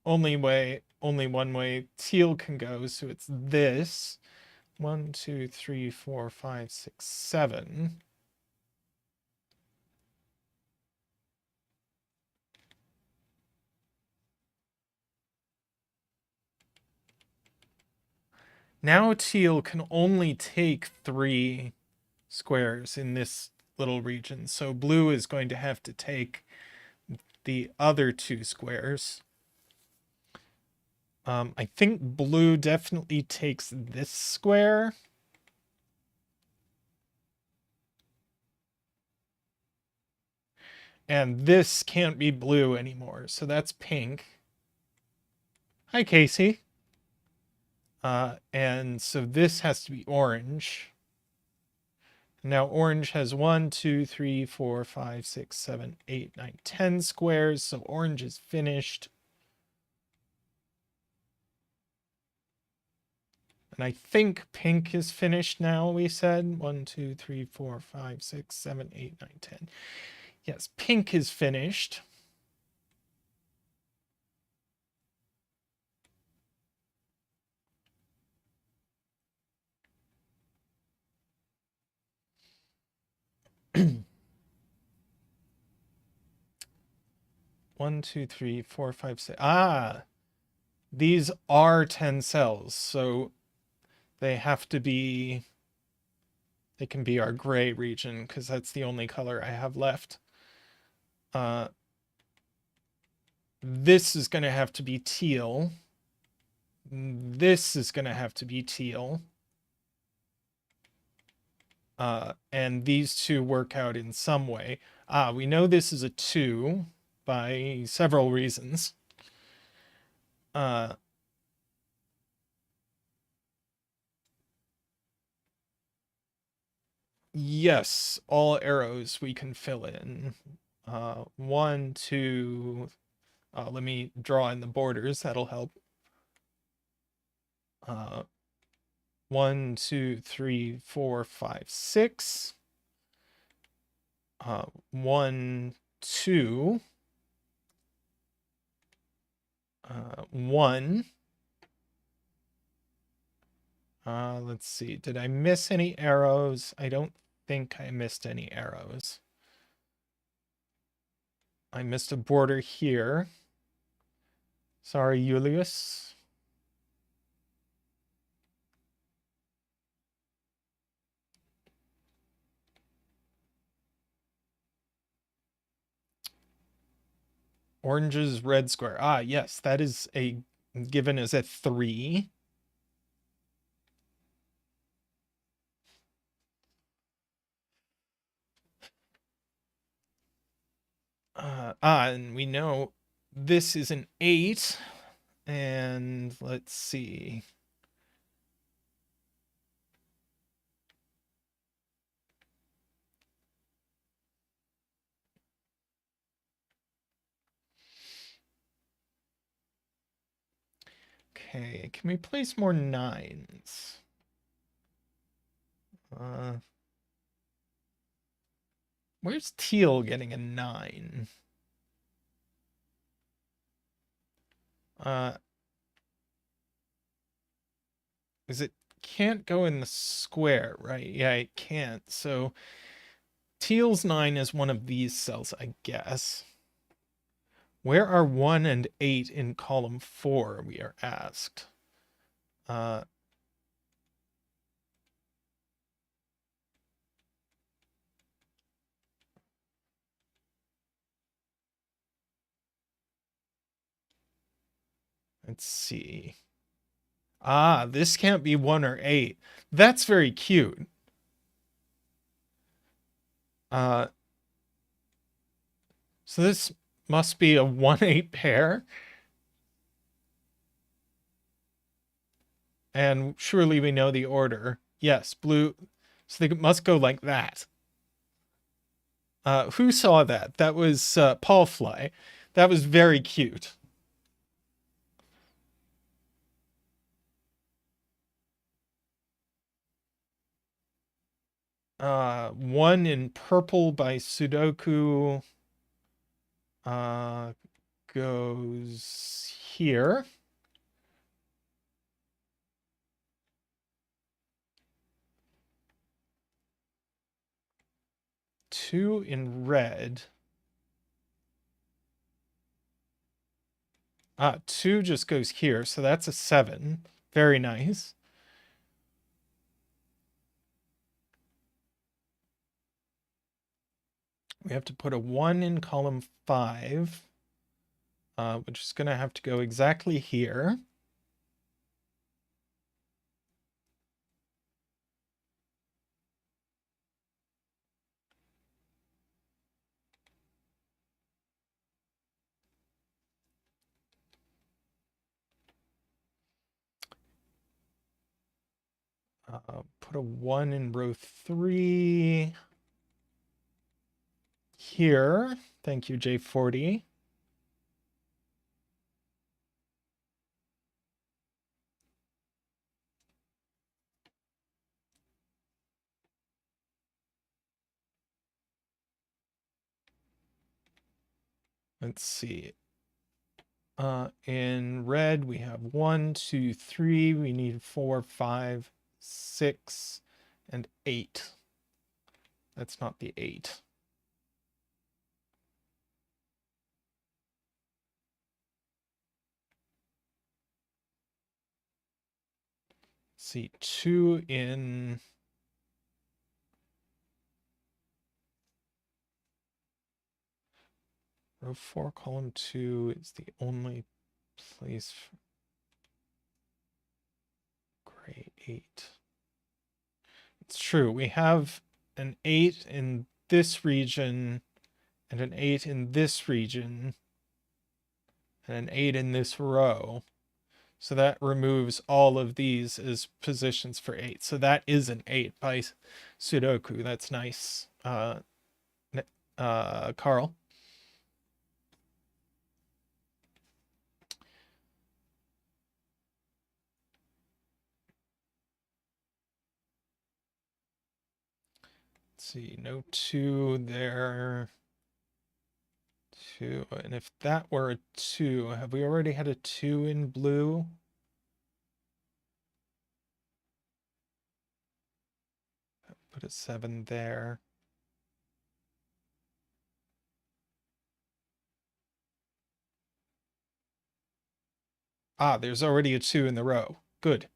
only one way teal can go. So it's this. 1, 2, 3, 4, 5, 6, 7. Now teal can only take 3 squares in this little region. So blue is going to have to take the other 2 squares. I think blue definitely takes this square. And this can't be blue anymore, so that's pink. Hi, Casey. And so this has to be orange. Now orange has 1, 2, 3, 4, 5, 6, 7, 8, 9, 10 squares, so orange is finished. And I think pink is finished now, we said. 1, 2, 3, 4, 5, 6, 7, 8, 9, 10. Yes, pink is finished. One, two, three, four, five, six. Ah, these are 10 cells, so they have to be, they can be our gray region because that's the only color I have left. This is going to have to be teal. This is going to have to be teal. And these two work out in some way. We know this is a 2 by several reasons. Yes, all arrows we can fill in. 1, 2. Let me draw in the borders. That'll help. 1, 2, 3, 4, 5, 6. 1, 2. 1. Let's see. Did I miss any arrows? I don't think I missed any arrows. I missed a border here. Sorry, Julius. Orange's red square. Yes, that is a given as a 3. And we know this is an 8. And let's see. Okay, can we place more 9s? Where's teal getting a 9? Is it can't go in the square, right? Yeah, it can't. So teal's 9 is one of these cells, I guess. Where are 1 and 8 in column 4, we are asked. Let's see. This can't be 1 or 8. That's very cute. So this must be a 1-8 pair. And surely we know the order. Yes, blue. So they must go like that. Who saw that? That was Paul Fly. That was very cute. 1 in purple by sudoku goes here. Two in red. 2 just goes here, so that's a 7. Very nice. We have to put a 1 in column 5, which is going to have to go exactly here. Put a 1 in row 3 here. Thank you, J40. Let's see. In red, we have 1, 2, 3. We need 4, 5, 6, and 8. That's not the 8. Let's see, 2 in row 4, column 2 is the only place for gray 8. It's true. We have an 8 in this region and an 8 in this region and an 8 in this row. So that removes all of these as positions for 8. So that is an 8 by sudoku. That's nice. Carl. Let's see, no 2 there. 2. And if that were a 2, have we already had a 2 in blue? Put a 7 there. There's already a 2 in the row. Good.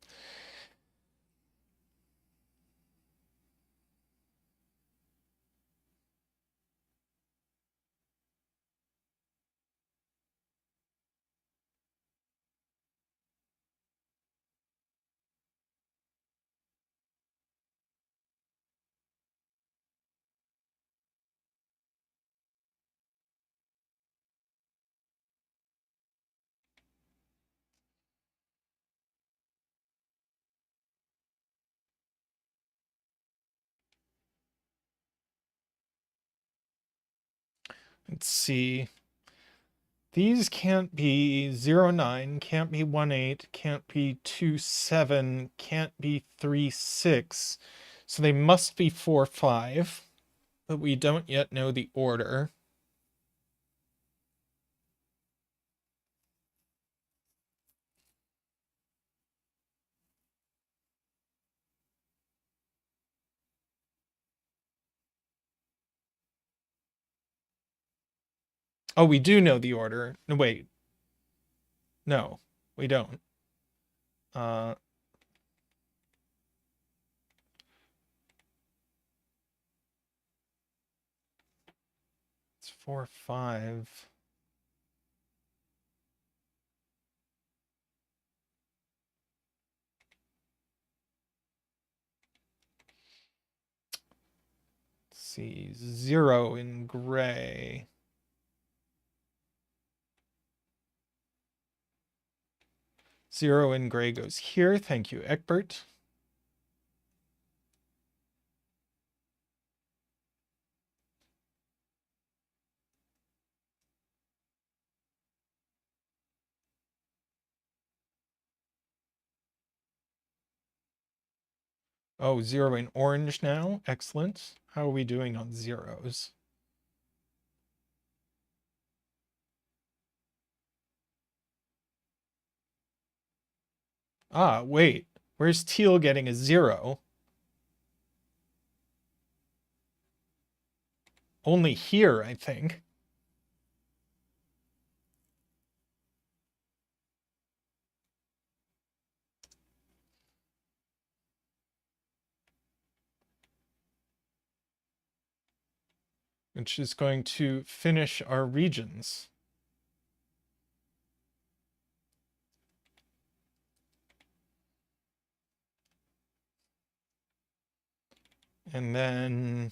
Let's see. These can't be 0, 9, can't be 1, 8, can't be 2, 7, can't be 3, 6. So they must be 4, 5, but we don't yet know the order. Oh, we do know the order. No, wait. No, we don't. It's 4, 5. Let's see, 0 in gray. Zero in gray goes here. Thank you, Egbert. Oh, 0 in orange now. Excellent. How are we doing on zeros? Ah, wait. Where's teal getting a 0? Only here, I think. Which is going to finish our regions. And then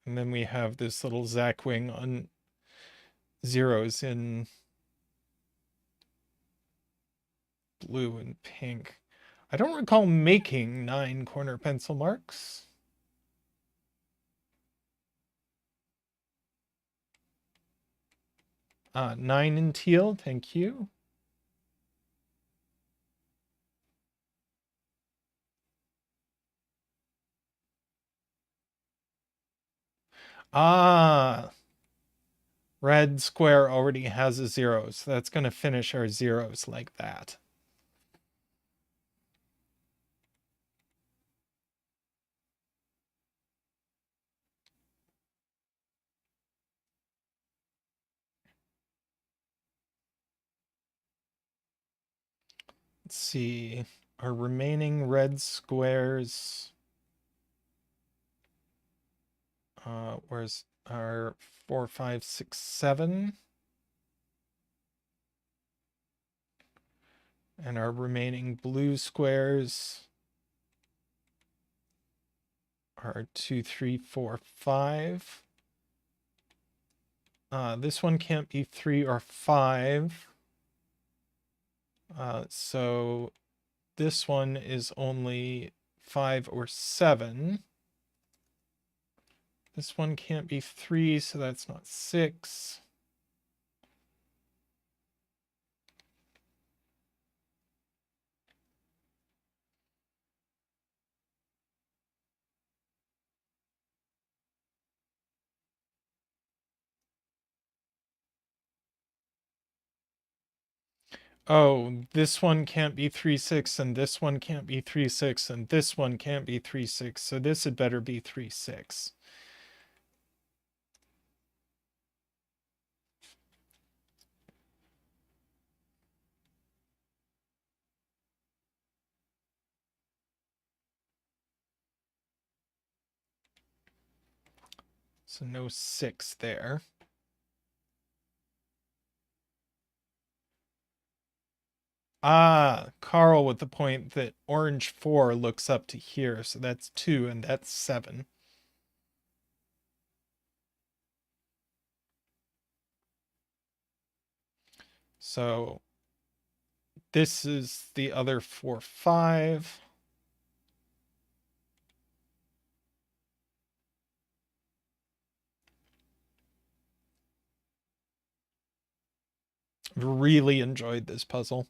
we have this little Zackwing on zeros in blue and pink. I don't recall making 9 corner pencil marks. Ah, 9 in teal, thank you. Ah, red square already has a 0, so that's going to finish our zeros like that. Let's see, our remaining red squares. Where's our 4, 5, 6, 7? And our remaining blue squares are 2, 3, 4, 5. This one can't be 3 or 5. So this one is only 5 or 7. This one can't be 3, so that's not 6. Oh, this one can't be 3, 6, and this one can't be 3, 6, and this one can't be 3, 6, so this had better be 3, 6. So no 6 there. Ah, Carl with the point that orange 4 looks up to here, so that's 2 and that's 7. So this is the other 4, 5. Really enjoyed this puzzle.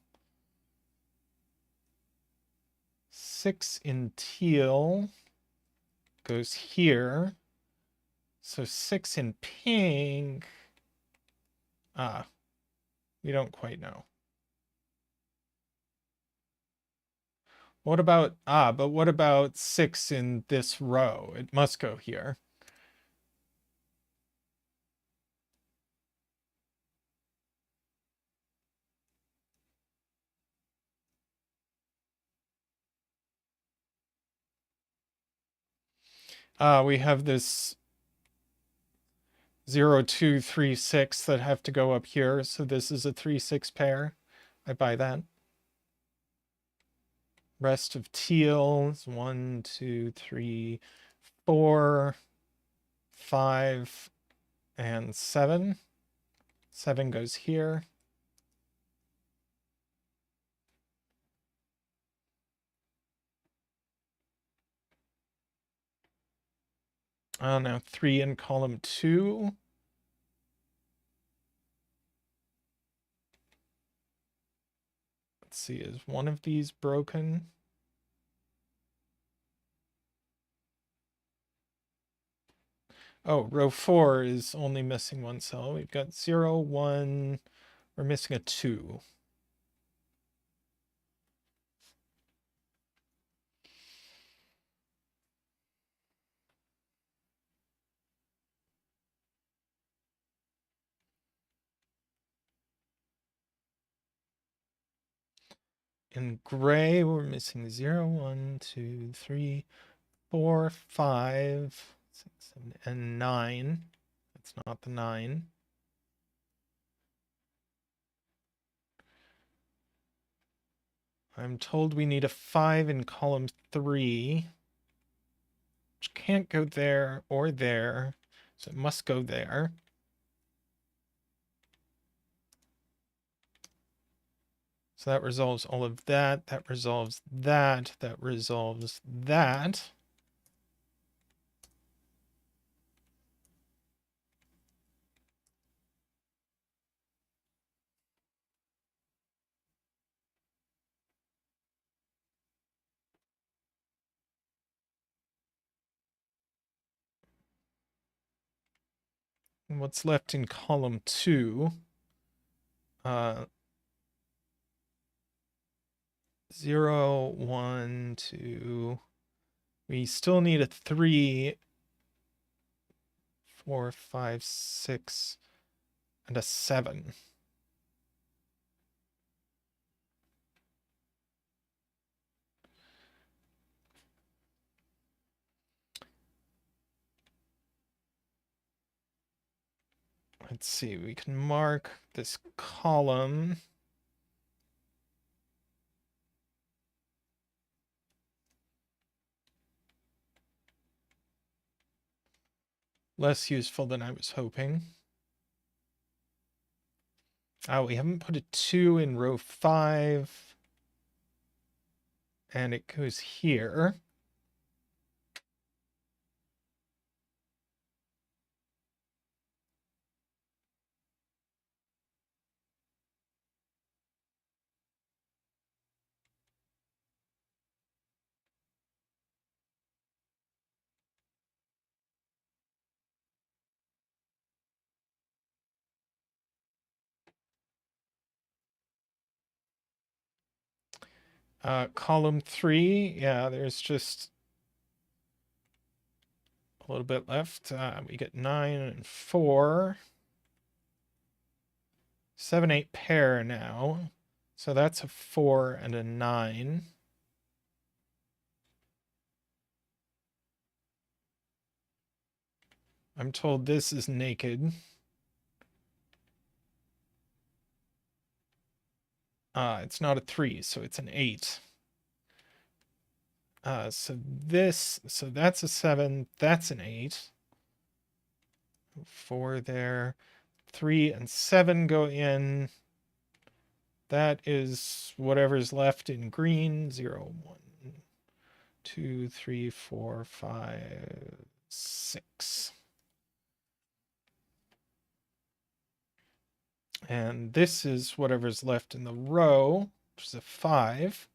6 in teal goes here. So 6 in pink. We don't quite know. What about, but what about 6 in this row? It must go here. We have this 0, 2, 3, 6 that have to go up here. So this is a 3, 6 pair. I buy that. Rest of teal is 1, 2, 3, 4, 5, and 7. 7 goes here. Now 3 in column 2. Let's see, is one of these broken? Oh, row 4 is only missing one cell. We've got 0, 1. We're missing a 2. In gray, we're missing 0, 1, 2, 3, 4, 5, 6, 7, and 9. That's not the 9. I'm told we need a 5 in column 3, which can't go there or there, so it must go there. So that resolves all of that. That resolves that. That resolves that. And what's left in column 2? 0, 1, 2. We still need a 3, 4, 5, 6, and a 7. Let's see, we can mark this column. Less useful than I was hoping. Oh, we haven't put a 2 in row 5. And it goes here. Column 3, yeah, there's just a little bit left. We get 9 and 4. 7, 8 pair now. So that's a 4 and a 9. I'm told this is naked. It's not a 3, so it's an 8. So that's a 7, that's an 8. 4 there. 3 and 7 go in. That is whatever's left in green. 0, 1, 2, 3, 4, 5, 6. And this is whatever's left in the row, which is a 5.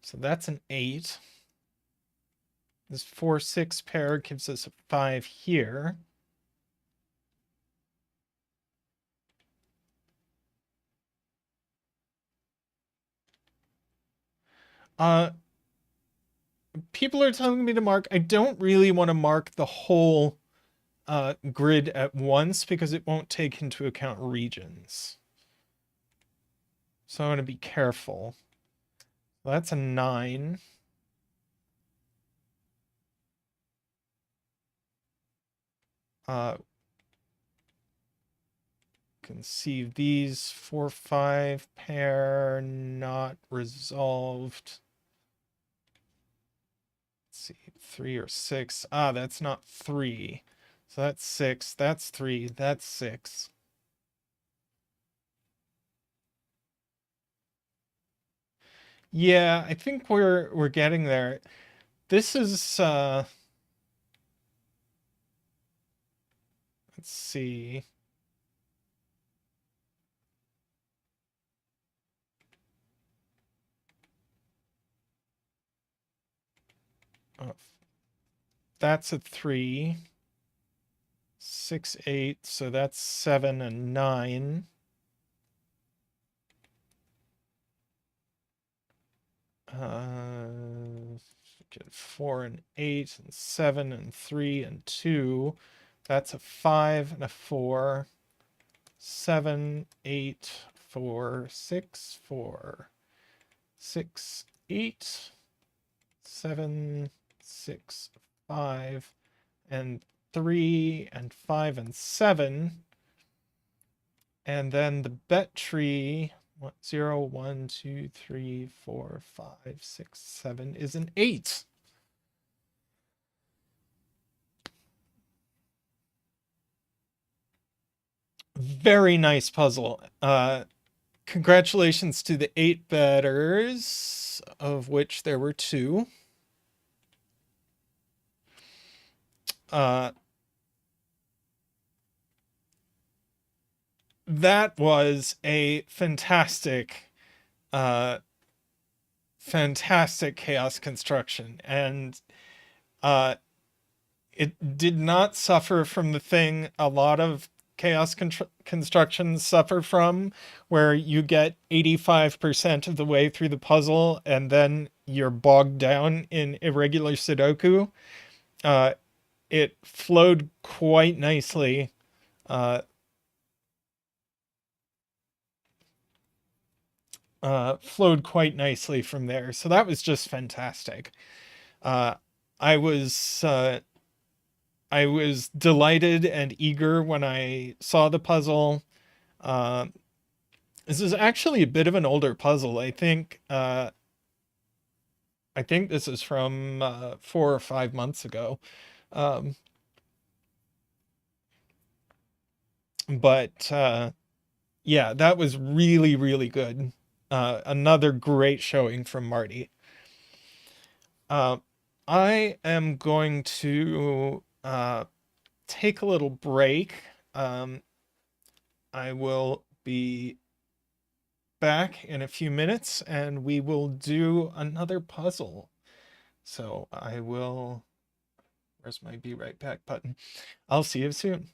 So that's an 8. This 4, 6 pair gives us a 5 here. People are telling me to mark. I don't really want to mark the whole grid at once because it won't take into account regions. So I want to be careful. That's a 9. Can see these 4, 5 pair not resolved. Let's see, 3 or 6. That's not 3. So that's 6. That's 3. That's 6. Yeah, I think we're getting there. This is let's see. That's a 3. 6, 8. So that's 7 and 9. Get 4 and 8 and 7 and 3 and 2. That's a 5 and a 4. 7, 8, 4, 6, 4, 6, 8, 7, 6, 5, and 3, and 5, and 7. And then the bet tree, 0, 1, 2, 3, 4, 5, 6, 7 is an 8. Very nice puzzle. Congratulations to the 8 betters, of which there were 2. That was a fantastic chaos construction, and it did not suffer from the thing a lot of chaos constructions suffer from, where you get 85% of the way through the puzzle and then you're bogged down in irregular sudoku. It flowed quite nicely. Flowed quite nicely from there. So that was just fantastic. I was delighted and eager when I saw the puzzle. This is actually a bit of an older puzzle. I think this is from 4 or 5 months ago. But yeah, that was really, really good. Another great showing from Marty. I am going to take a little break. I will be back in a few minutes and we will do another puzzle. So I will, where's my be right back button? I'll see you soon.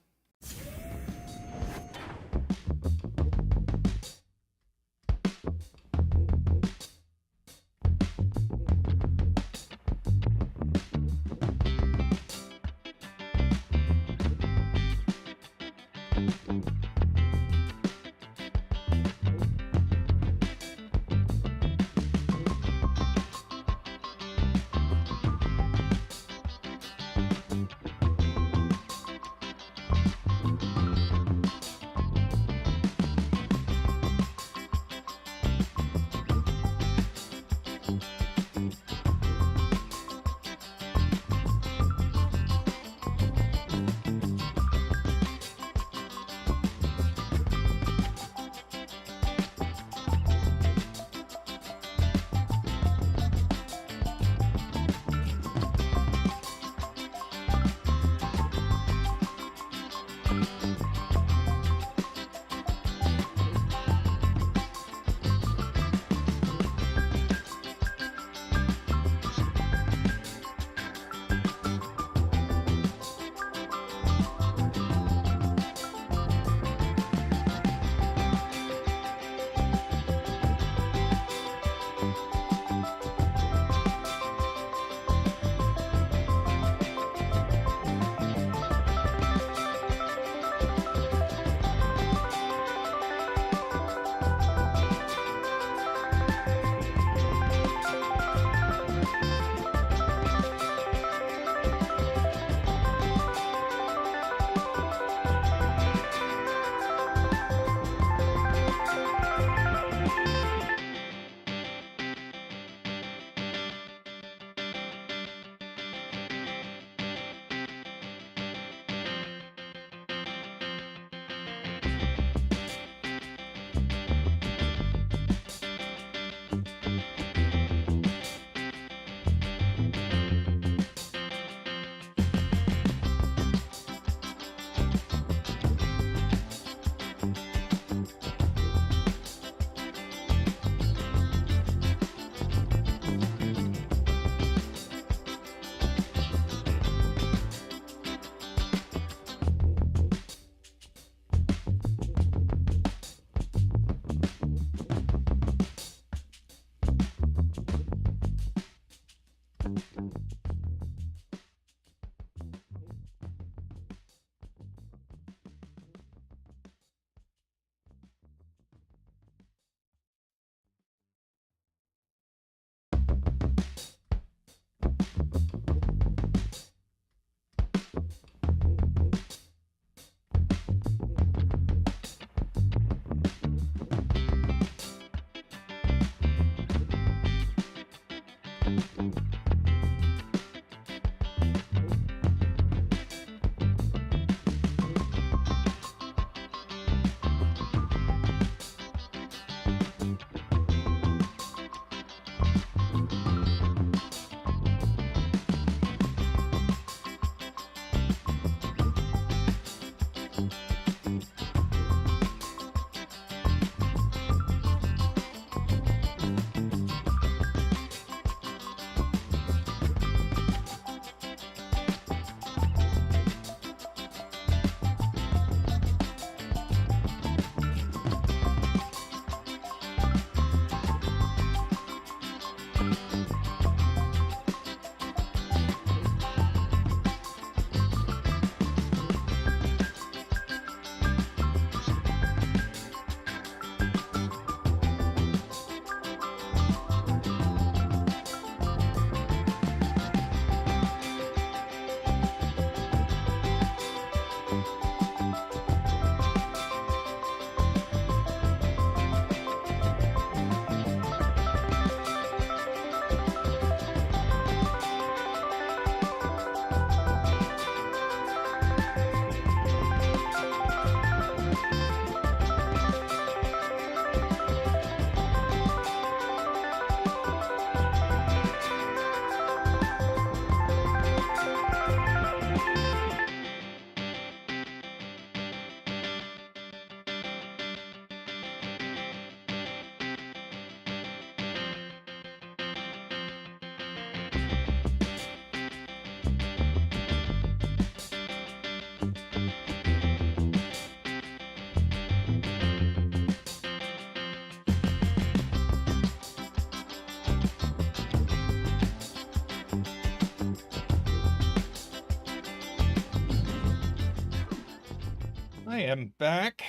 I am back.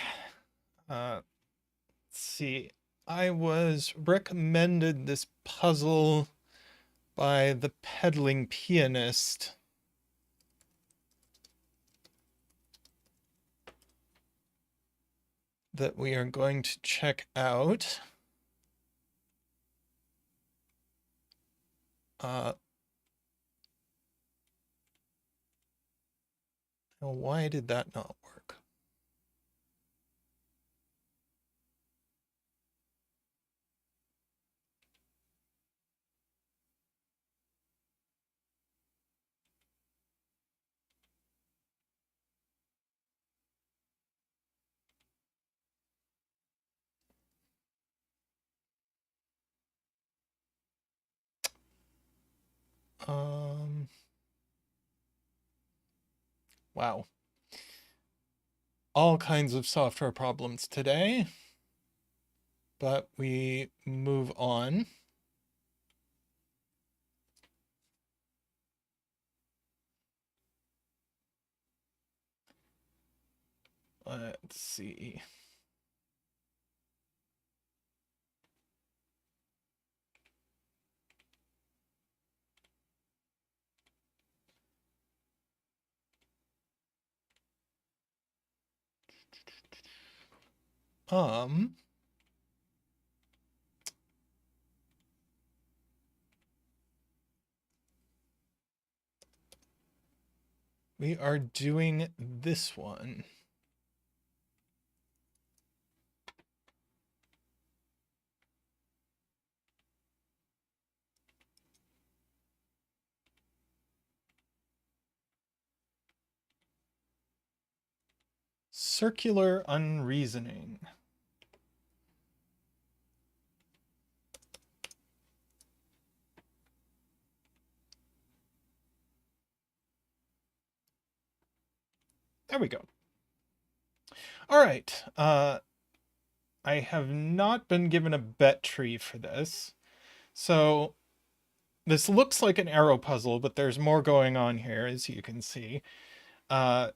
Let's see. I was recommended this puzzle by the peddling pianist. That we are going to check out. Why did that not work? Wow. All kinds of software problems today, but we move on. Let's see. We are doing this one. Circular unreasoning. There we go. All right. I have not been given a bet tree for this. So this looks like an arrow puzzle, but there's more going on here, as you can see. I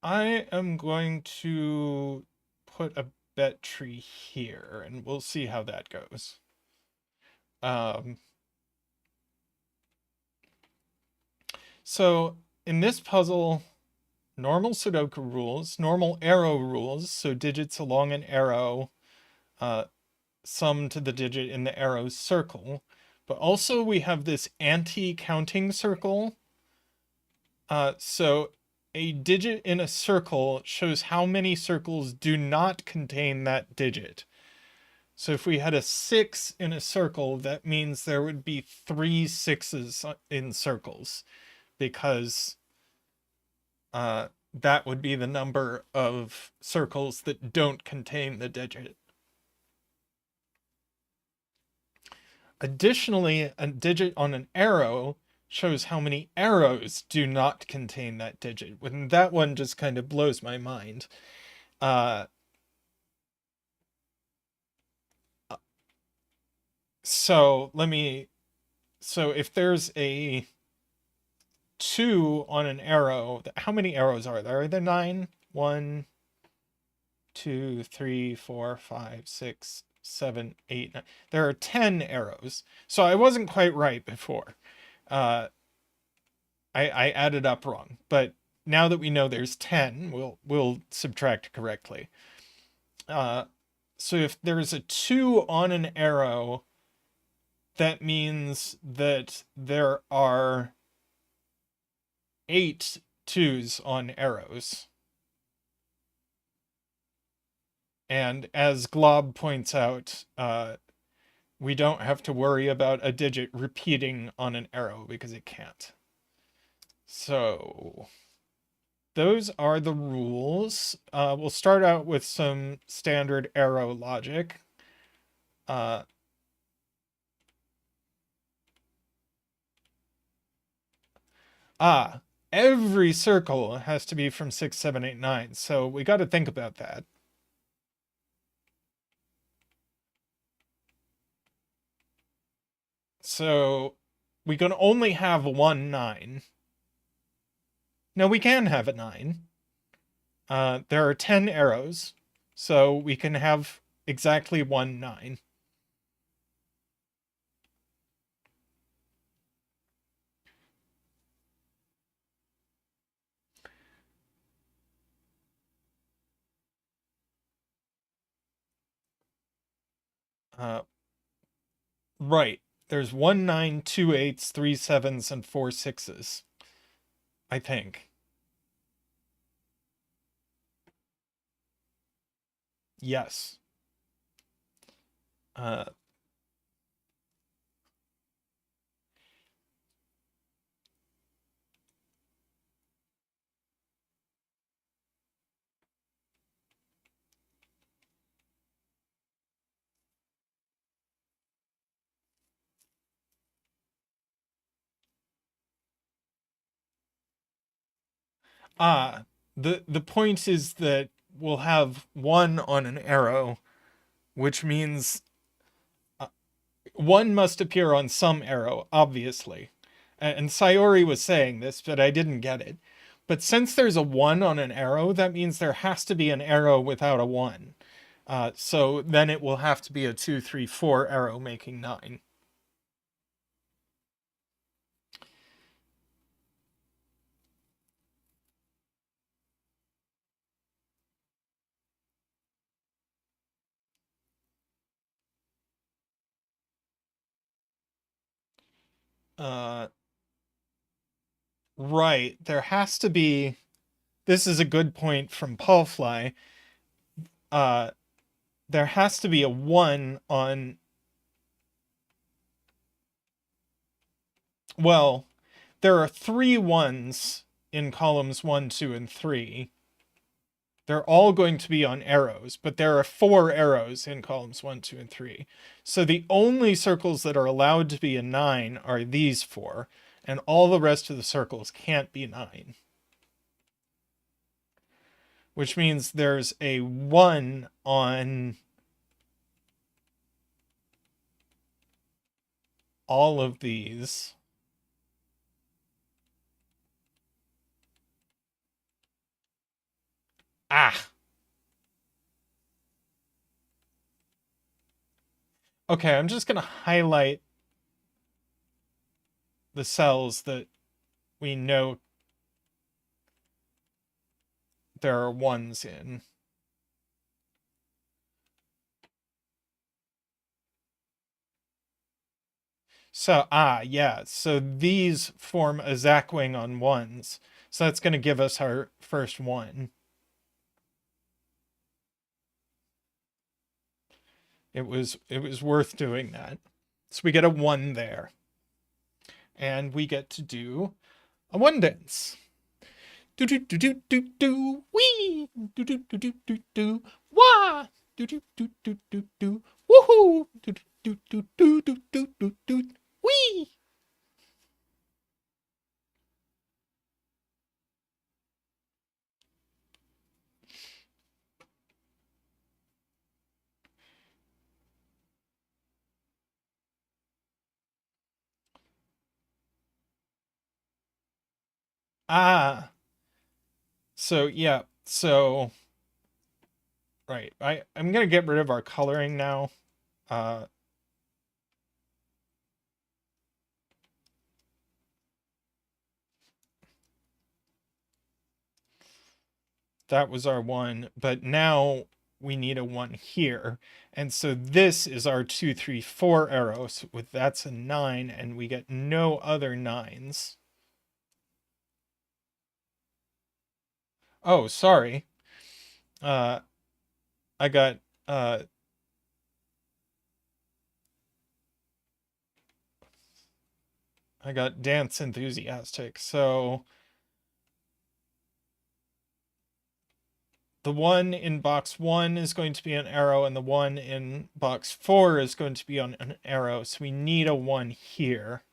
am going to put a bet tree here, and we'll see how that goes. So in this puzzle, normal sudoku rules, normal arrow rules, so digits along an arrow sum to the digit in the arrow's circle, But also we have this anti-counting circle. So a digit in a circle shows how many circles do not contain that digit. So if we had a 6 in a circle, that means there would be 3 6s in circles, because that would be the number of circles that don't contain the digit. Additionally, a digit on an arrow shows how many arrows do not contain that digit. And that one just kind of blows my mind. So if there's a 2 on an arrow, how many arrows are there? Are there 9? 1, 2, 3, 4, 5, 6, 7, 8, 9. There are 10 arrows. So I wasn't quite right before. I added up wrong, but now that we know there's 10, we'll subtract correctly. So if there's a 2 on an arrow, that means that there are 8 2s on arrows. And as Glob points out, we don't have to worry about a digit repeating on an arrow because it can't. So those are the rules. We'll start out with some standard arrow logic. Every circle has to be from 6, 7, 8, 9. So we got to think about that. So we can only have one 9. No, we can have a 9. There are 10 arrows, so we can have exactly one 9. Right. There's 1 9, 2 8s, 3 7s, and 4 6s. I think. Yes. The point is that we'll have 1 on an arrow, which means 1 must appear on some arrow, obviously. And Sayori was saying this, but I didn't get it. But since there's a 1 on an arrow, that means there has to be an arrow without a 1. So then it will have to be a 2, 3, 4 arrow making 9. Right. There has to be. This is a good point from Paul Fly. There has to be a 1 on. Well, there are 3 1s in columns 1, 2, and 3. They're all going to be on arrows, but there are 4 arrows in columns 1, 2, and 3. So the only circles that are allowed to be a 9 are these 4, and all the rest of the circles can't be 9. Which means there's a 1 on all of these. Okay, I'm just going to highlight the cells that we know there are 1s in. So, yeah. So these form a zackwing on ones. So that's going to give us our first one. It was worth doing that. So we get a one there. And we get to do a one dance. Do do do do do do wee do do do do do do wah do do do do do do woohoo do do do do do do do do wee. Ah, so yeah, so right. I'm gonna get rid of our coloring now. Uh, that was our one, but now we need a one here. And so this is our 2, 3, 4 arrow. So with that's a 9, and we get no other 9s. Oh, sorry. Uh, I got uh I got dance enthusiastic. So the one in box 1 is going to be an arrow, and the one in box 4 is going to be on an arrow. So we need a 1 here.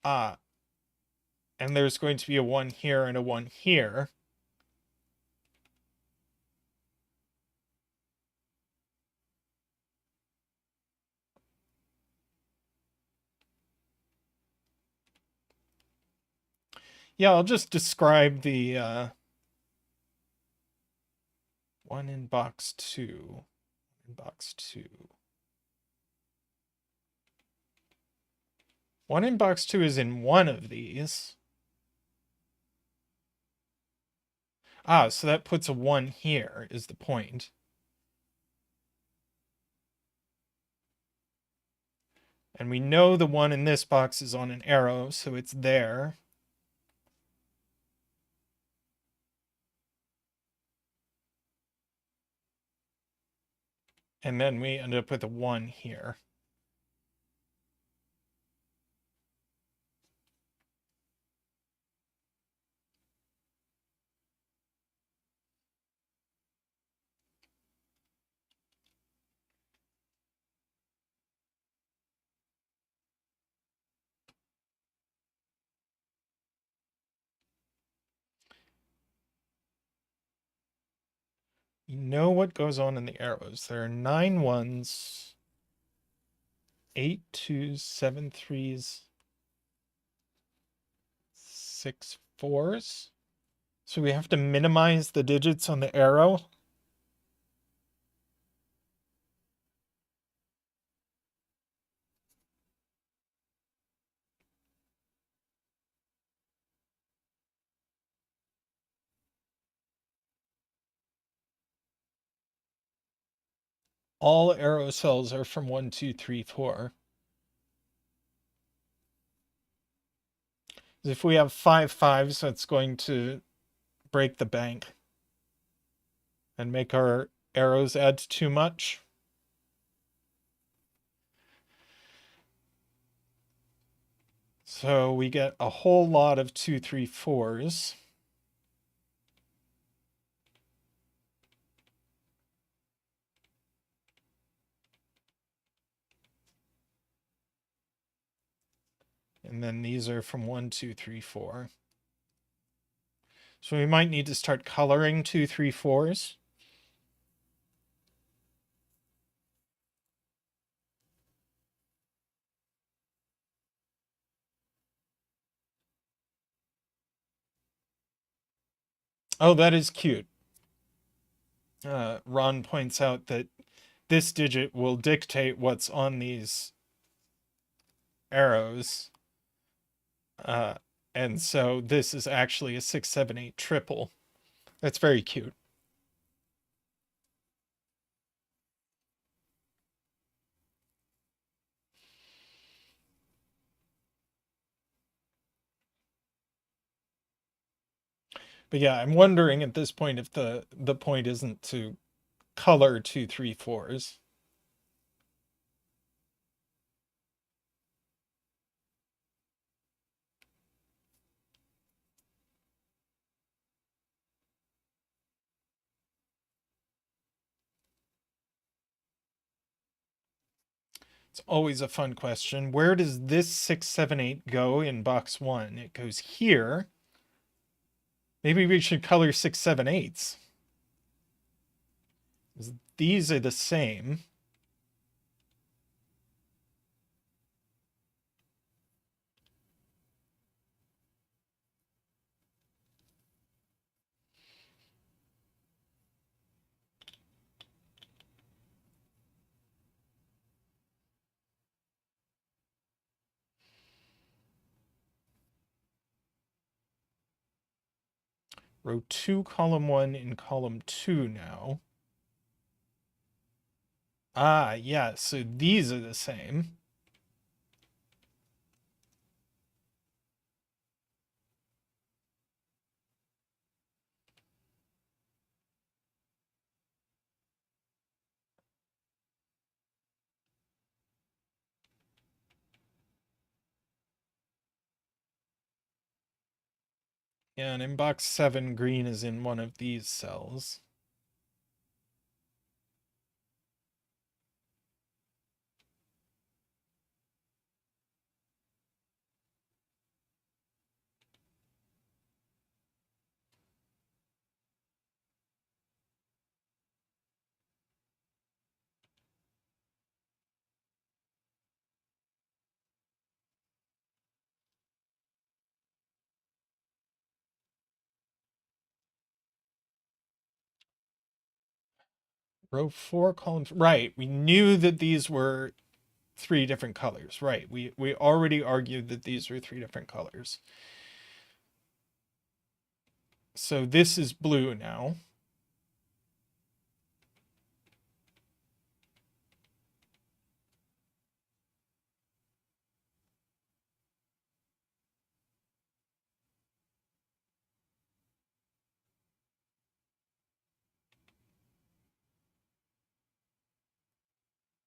Ah, and there's going to be a 1 here and a 1 here. Yeah, I'll just describe the one in box 2. In box 2. One in box 2 is in one of these. Ah, so that puts a 1 here, is the point. And we know the one in this box is on an arrow, so it's there. And then we end up with a 1 here. You know what goes on in the arrows. There are 9 ones, 8 twos, 7 threes, 6 fours. So we have to minimize the digits on the arrow. All arrow cells are from 1, 2, 3, 4. If we have 5 5s, that's going to break the bank and make our arrows add too much. So we get a whole lot of 2, 3, 4s. And then these are from 1, 2, 3, 4. So we might need to start coloring 2, 3, 4s. Oh, that is cute. Ron points out that this digit will dictate what's on these arrows. And so this is actually a 6, 7, 8 triple. That's very cute. But yeah, I'm wondering at this point if the point isn't to color 2, 3, 4s. It's always a fun question. Where does this 6, 7, 8 go in box 1? It goes here. Maybe we should color 6, 7, 8s. These are the same. Row 2, column 1 in column 2 now. Ah, yeah, so these are the same. Yeah, and in box 7, green is in one of these cells. Row 4, column... Right, we knew that these were 3 different colors. Right, we already argued that these were 3 different colors. So this is blue now.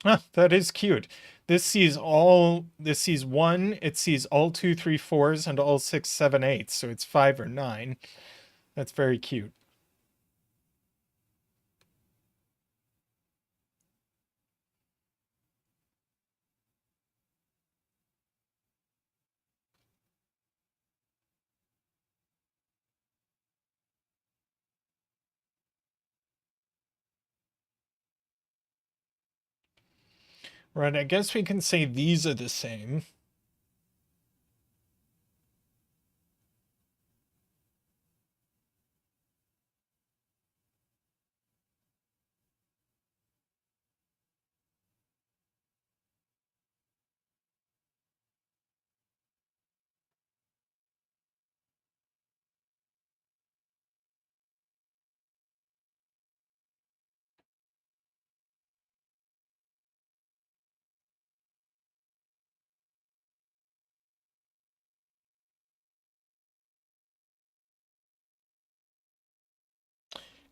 Ah, that is cute. This sees 1, it sees all 2, 3, 4s and all 6, 7, 8s. So it's 5 or 9. That's very cute. Right, I guess we can say these are the same.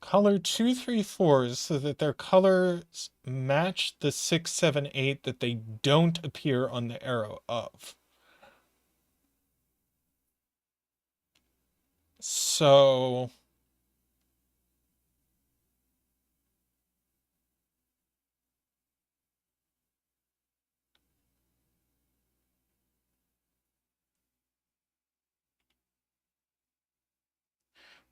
Color 2, 3, 4s so that their colors match the 6, 7, 8 that they don't appear on the arrow of. So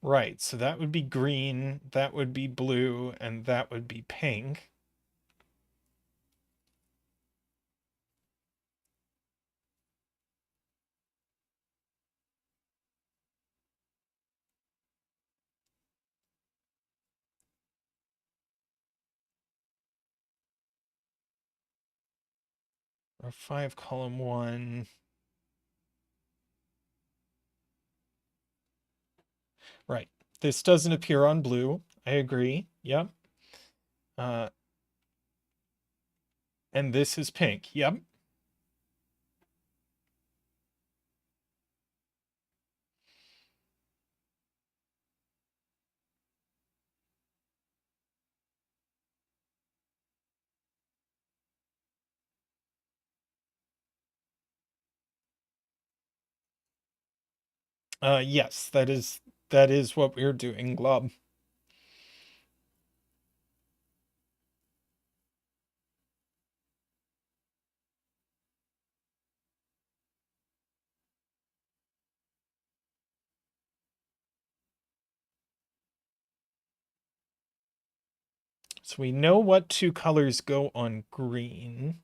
right, so that would be green, that would be blue, and that would be pink. Row 5, column 1. Right. This doesn't appear on blue. I agree. Yep. Uh, and this is pink. Yep. Yes, that is what we're doing, Glob. So we know what two colors go on green.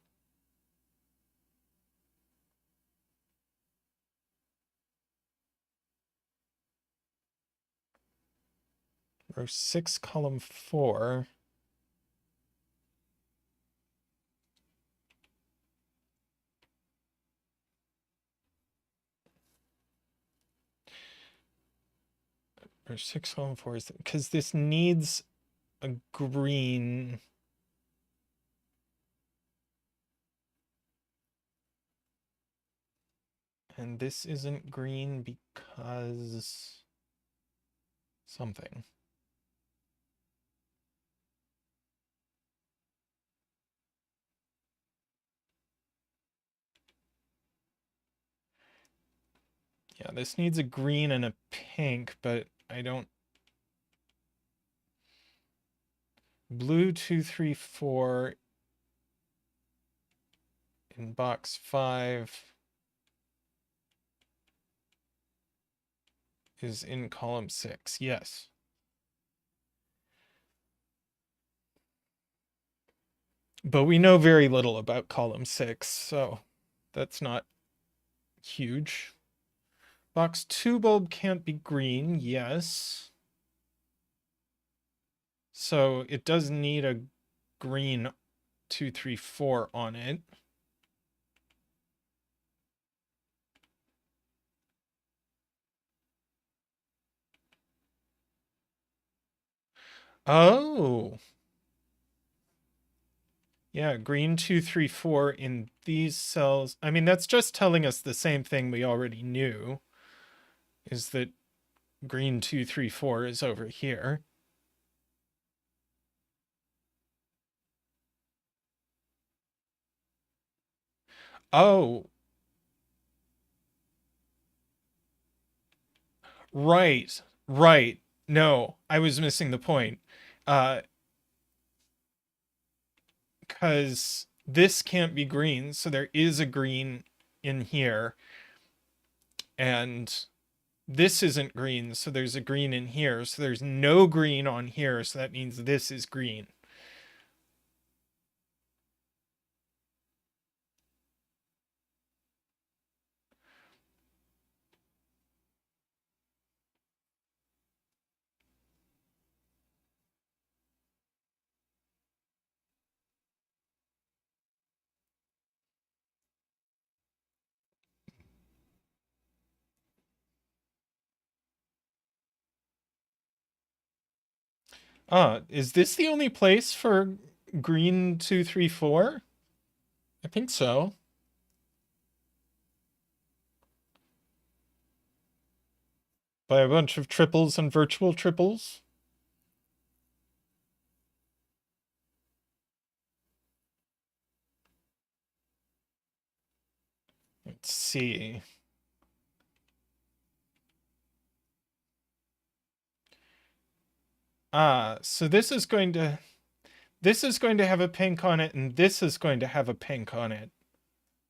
Row 6, column 4. Row 6, column 4 is because this needs a green. And this isn't green because something. Yeah, this needs a green and a pink, but I don't. Blue 2, 3, 4 in box 5 is in column 6. Yes. But we know very little about column 6, so that's not huge. Box 2 bulb can't be green. Yes. So it does need a green 2, 3, 4 on it. Oh. Yeah, green 2, 3, 4 in these cells. I mean, that's just telling us the same thing we already knew, is that green 2, 3, 4 is over here. Oh, right, right. No, I was missing the point. Because this can't be green, so there is a green in here, and this isn't green, so there's a green in here, so there's no green on here, so that means this is green. Is this the only place for green 2, 3, 4? I think so. By a bunch of triples and virtual triples. Let's see. So this is going to have a pink on it, and this is going to have a pink on it.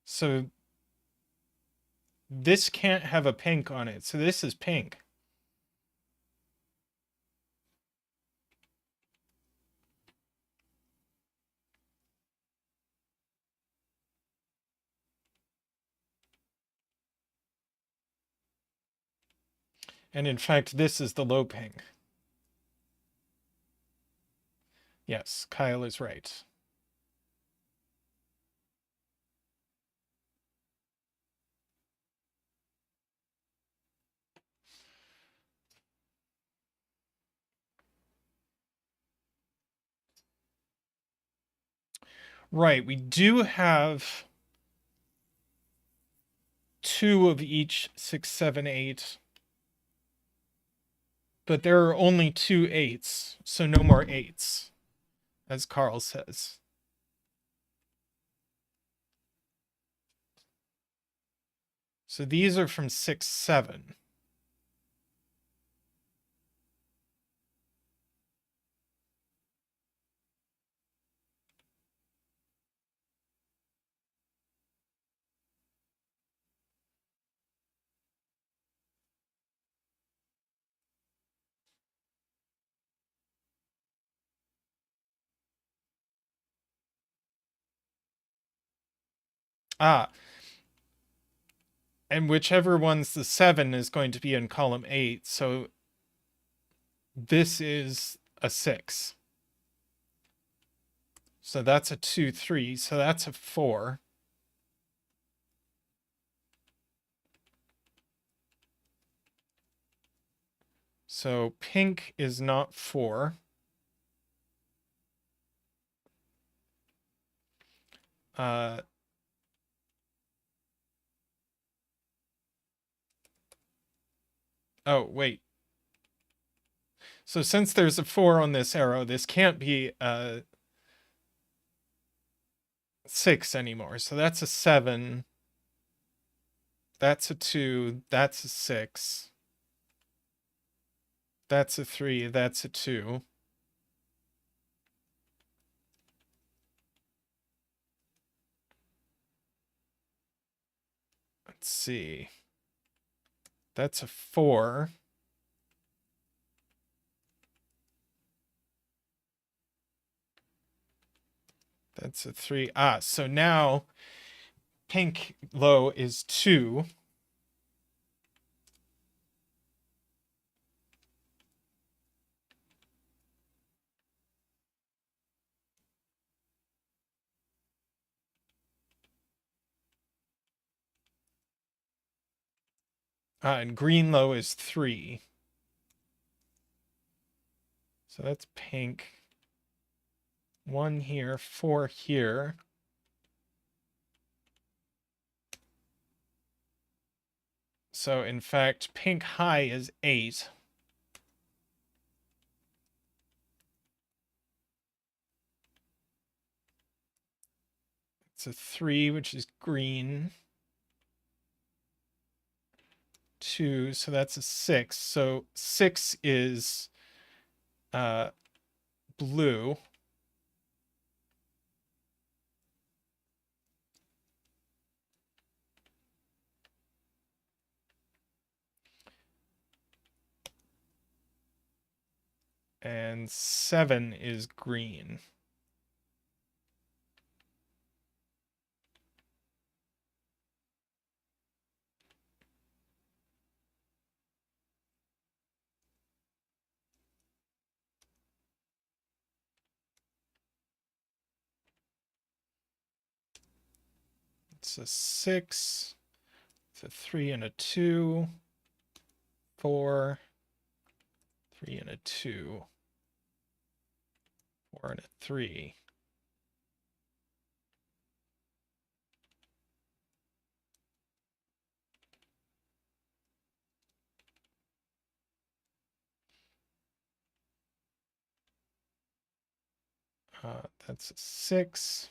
So this can't have a pink on it. So this is pink. And in fact, this is the low pink. Yes, Kyle is right. Right, we do have 2 of each 6, 7, 8. But there are only 2 8s, so no more 8s, as Carl says. So these are from 6, 7. Ah, and whichever one's the 7 is going to be in column 8. So this is a 6. So that's a 2, 3. So that's a 4. So pink is not 4. Oh, wait. So since there's a 4 on this arrow, this can't be a 6 anymore. So that's a 7. That's a 2. That's a 6. That's a 3. That's a 2. Let's see. That's a 4. That's a 3. Ah, so now pink low is 2. And green low is 3. So that's pink. 1 here, 4 here. So in fact, pink high is 8. It's a 3, which is green. 2, so that's a 6. So 6 is blue. And 7 is green. It's a 6. It's a 3 and a 2. 4. 3 and a 2. 4 and a 3. That's a 6.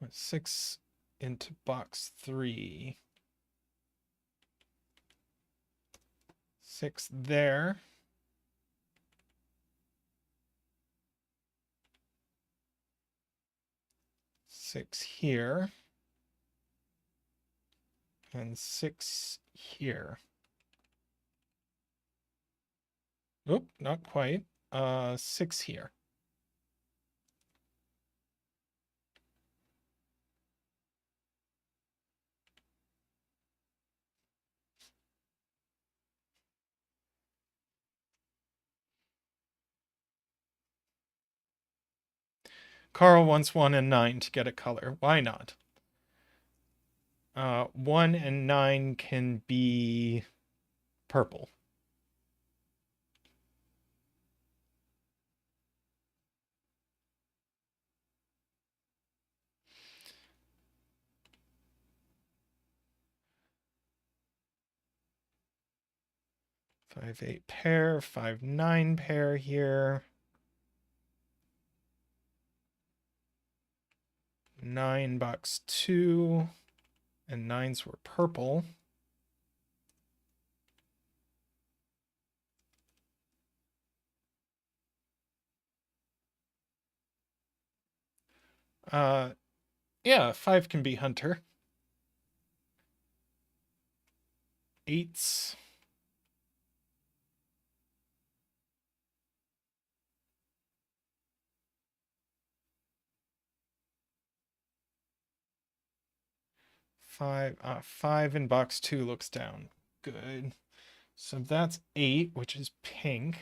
A 6 into box 3. 6 there. Six here. And 6 here. Oop, not quite. 6 here. Carl wants 1 and 9 to get a color. Why not? 1 and 9 can be purple. Five, 8 pair, 5, 9 pair here. 9 box 2. And 9s were purple. Yeah, 5 can be hunter. 8s. 5 in box 2 looks down. Good. So that's 8, which is pink.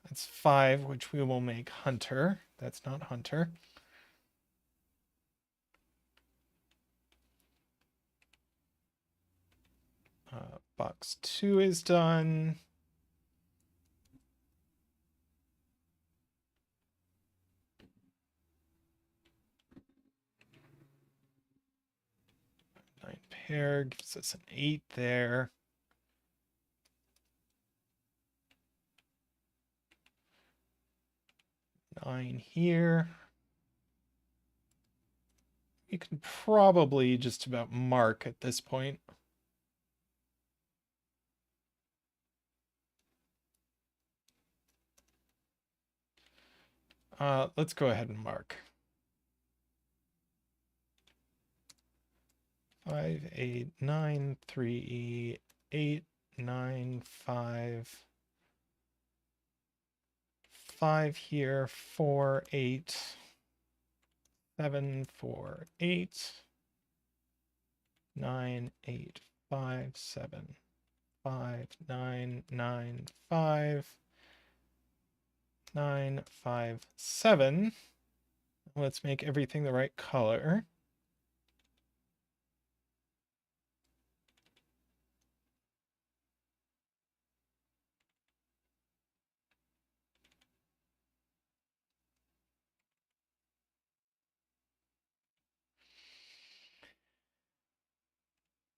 That's 5, which we will make hunter. That's not hunter. Box 2 is done. Nine pair gives us an 8 there. Nine here. You can probably just about mark at this point. Let's go ahead and mark. 5, 8, 9, 3, 8, 9, 5. 5 here, 4, 8, 7, 4, 8, 9, 8, 5, 7, 5, 9, 9, 5, 9, 5, 7. Let's make everything the right color.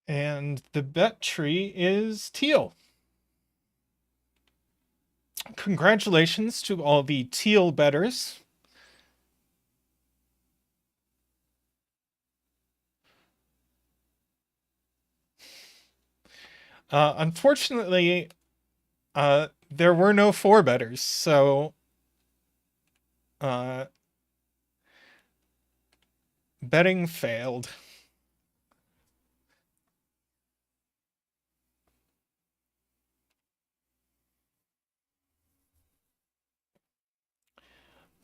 And the bet tree is teal. Congratulations to all the teal bettors. Unfortunately, there were no 4 bettors, so betting failed.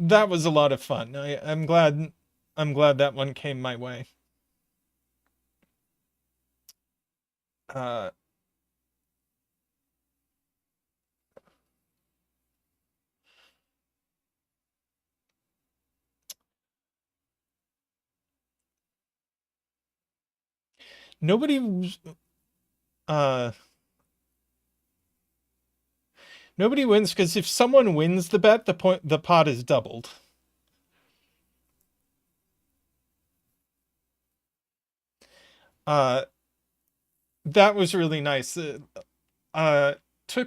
That was a lot of fun. I'm glad that one came my way. Nobody wins because if someone wins the bet, the pot is doubled. That was really nice. Took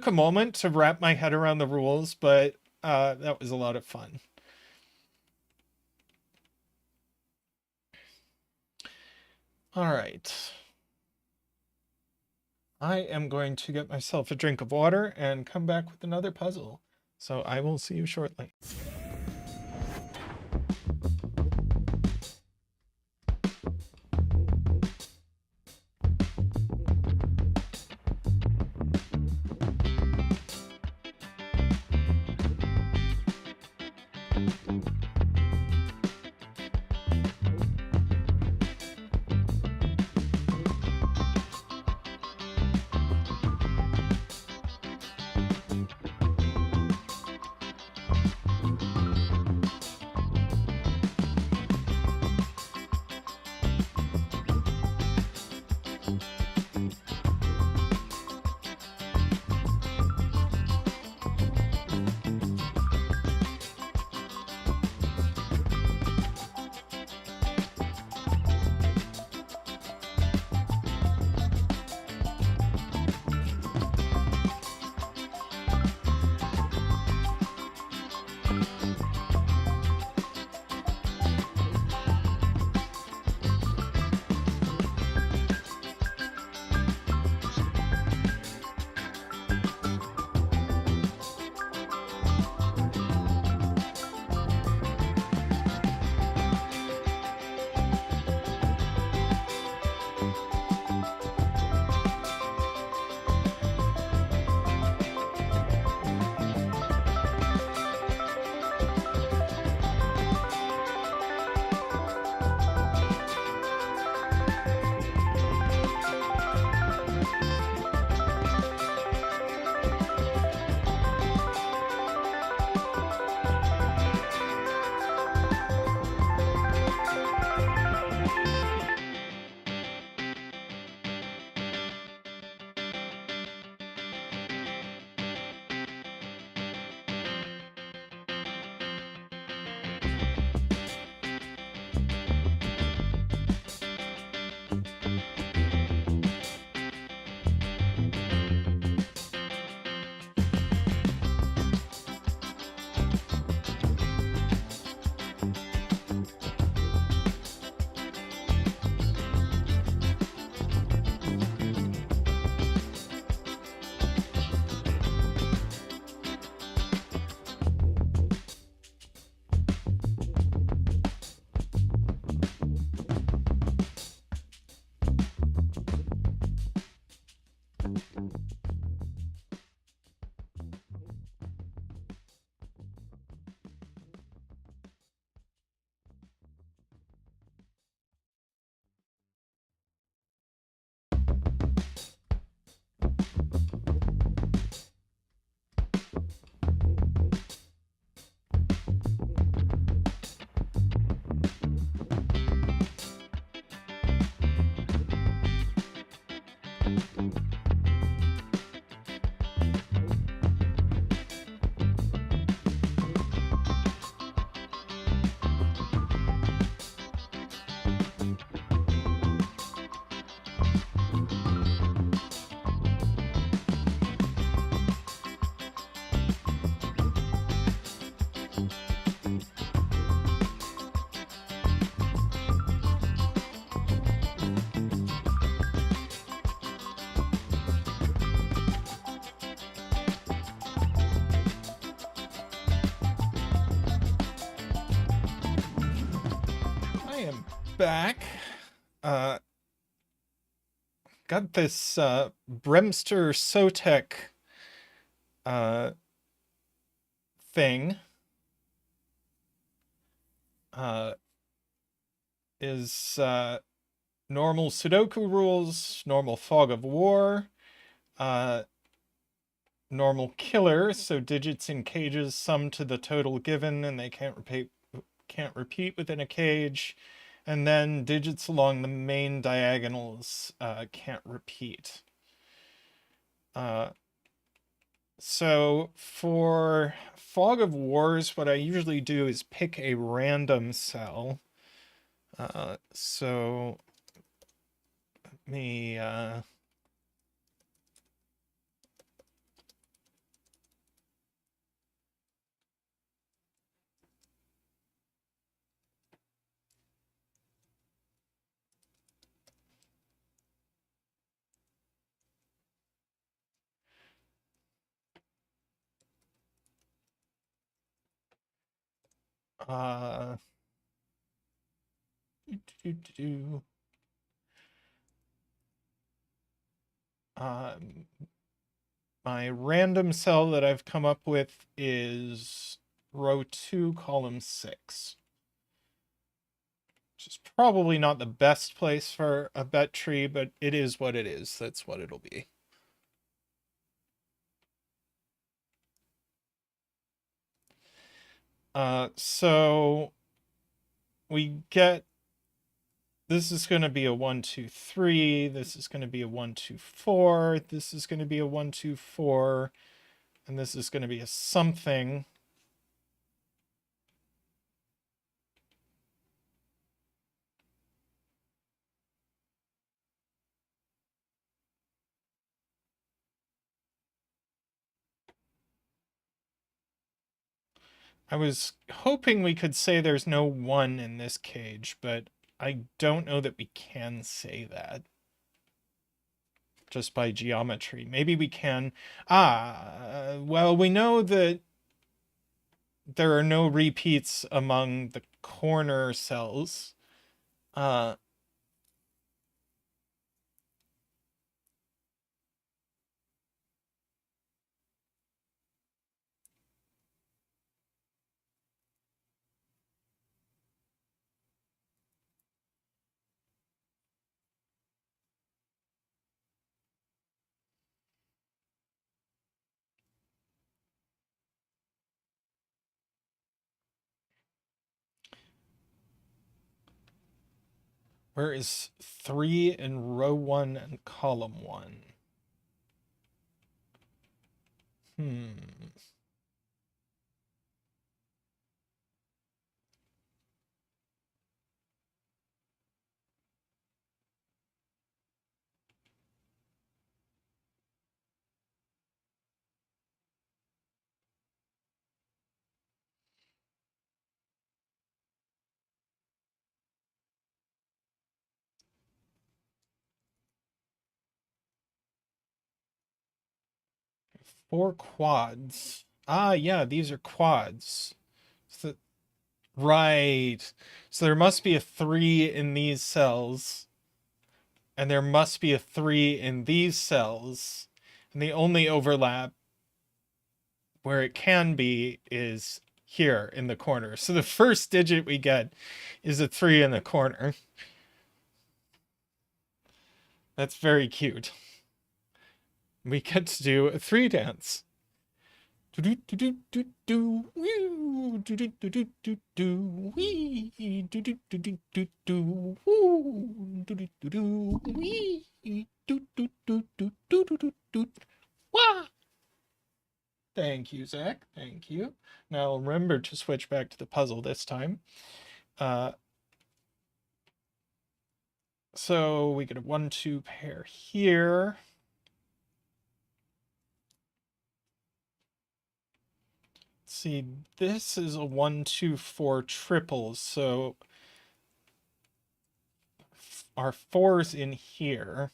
a moment to wrap my head around the rules, but that was a lot of fun. All right. I am going to get myself a drink of water and come back with another puzzle. So I will see you shortly. am back. Got this Bremster Sotek thing. Is normal sudoku rules, normal fog of war, normal killer, so digits in cages sum to the total given and they can't repeat within a cage, and then digits along the main diagonals can't repeat. So for Fog of Wars, what I usually do is pick a random cell. So let me my random cell that I've come up with is row 2, column 6. Which is probably not the best place for a bet tree, but it is what it is. That's what it'll be. So we get, this is going to be a 1, 2, 3. This is going to be a 1, 2, 4. This is going to be a 1, 2, 4. And this is going to be a something. I was hoping we could say there's no 1 in this cage, but I don't know that we can say that just by geometry. Maybe we can. Well, we know that there are no repeats among the corner cells. Where is 3 in row 1 and column 1? Hmm. 4 quads. Yeah, these are quads. So, right. So there must be a 3 in these cells. And there must be a 3 in these cells. And the only overlap where it can be is here in the corner. So the first digit we get is a 3 in the corner. That's very cute. We get to do a 3 dance. Thank you, Zach. Thank you. Now remember to switch back to the puzzle this time. So we get a 1, 2 pair here. Let's see, this is a 1, 2, 4 triples. So our 4's in here.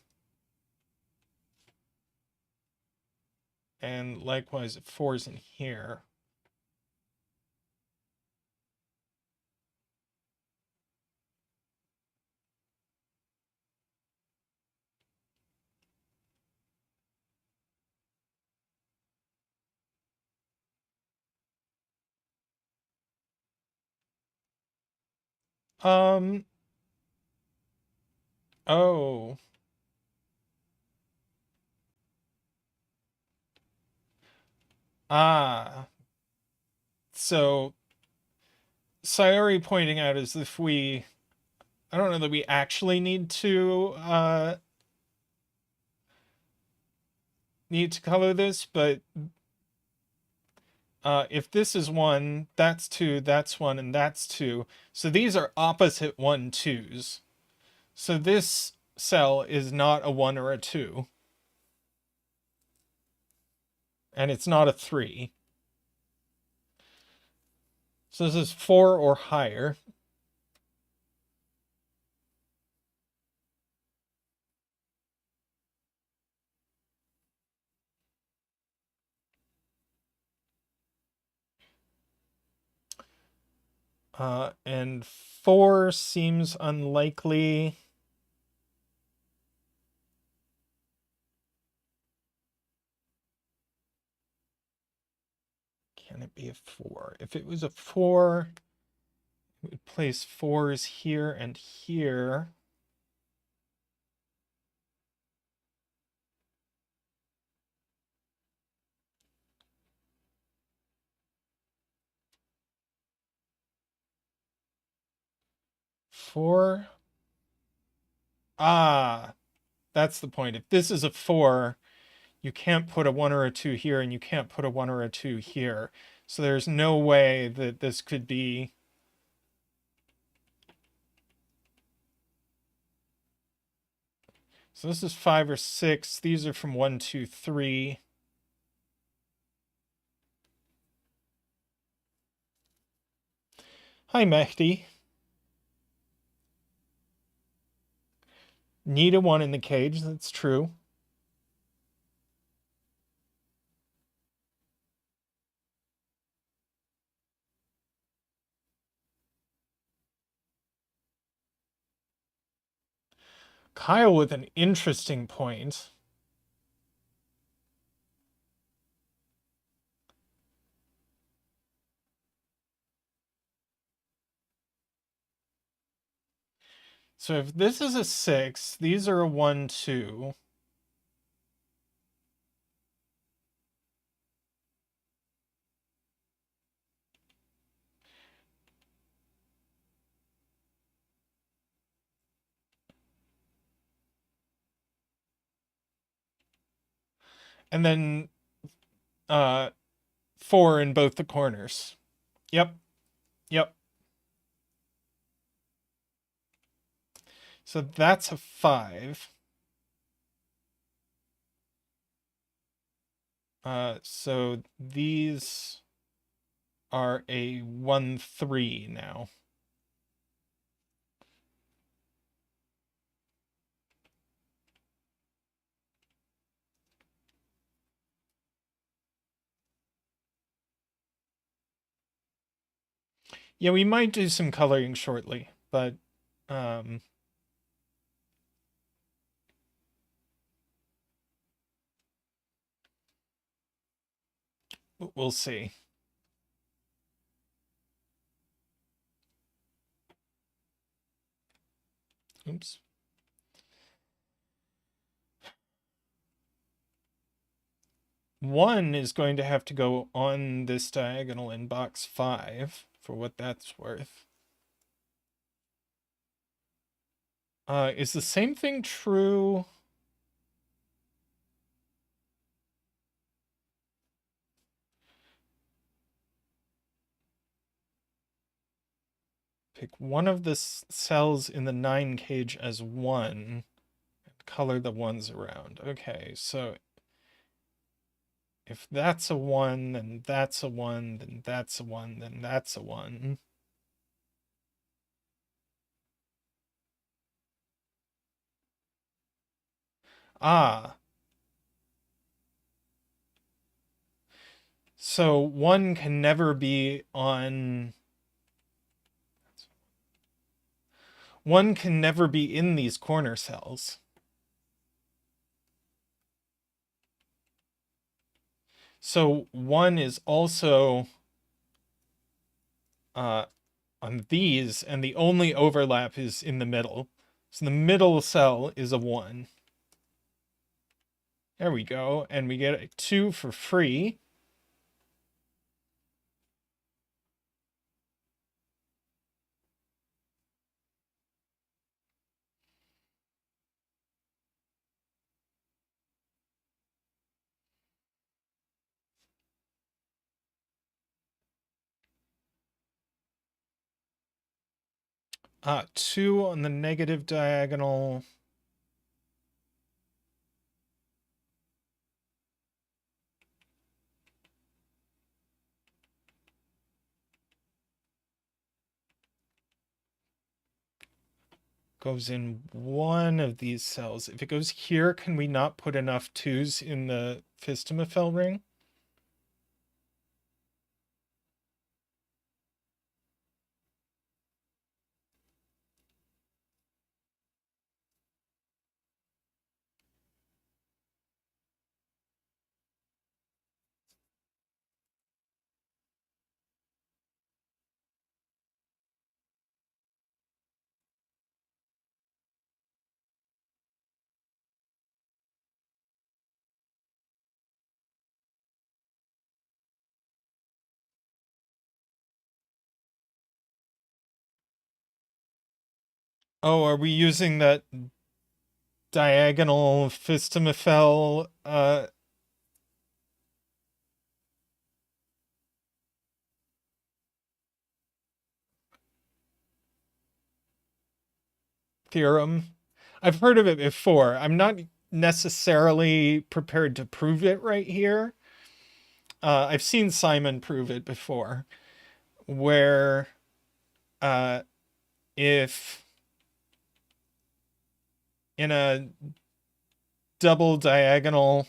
And likewise, 4's in here. Um, oh. Ah. So Sayori pointing out as if I don't know that we actually need to color this, but if this is one, that's two, that's one, and that's two. So these are opposite 1, 2s. So this cell is not a 1 or a 2. And it's not a 3. So this is 4 or higher. And 4 seems unlikely. Can it be a 4? If it was a 4, it would place 4s here and here. Four. Ah, that's the point. If this is a 4, you can't put a 1 or a 2 here, and you can't put a 1 or a 2 here. So there's no way that this could be. So this is 5 or 6. These are from 1, 2, 3. Hi, Mehdi. Need a 1 in the cage. That's true. Kyle with an interesting point. So if this is a 6, these are a 1, 2. And then 4 in both the corners. Yep. Yep. So that's a 5. So these are a 1, 3 now. Yeah, we might do some coloring shortly, but um, we'll see. Oops. One is going to have to go on this diagonal in box 5 for what that's worth. Is the same thing true? Pick one of the cells in the 9 cage as 1 and color the ones around. Okay, so if that's a 1, then that's a 1, then that's a 1, then that's a 1. Ah. So 1 can never be on. 1 can never be in these corner cells. So 1 is also on these, and the only overlap is in the middle. So the middle cell is a 1. There we go. And we get a 2 for free. Two on the negative diagonal. Goes in one of these cells. If it goes here, can we not put enough 2s in the Fistemafell ring? Oh, are we using that diagonal Fistemafell theorem? I've heard of it before. I'm not necessarily prepared to prove it right here. I've seen Simon prove it before, where if in a double diagonal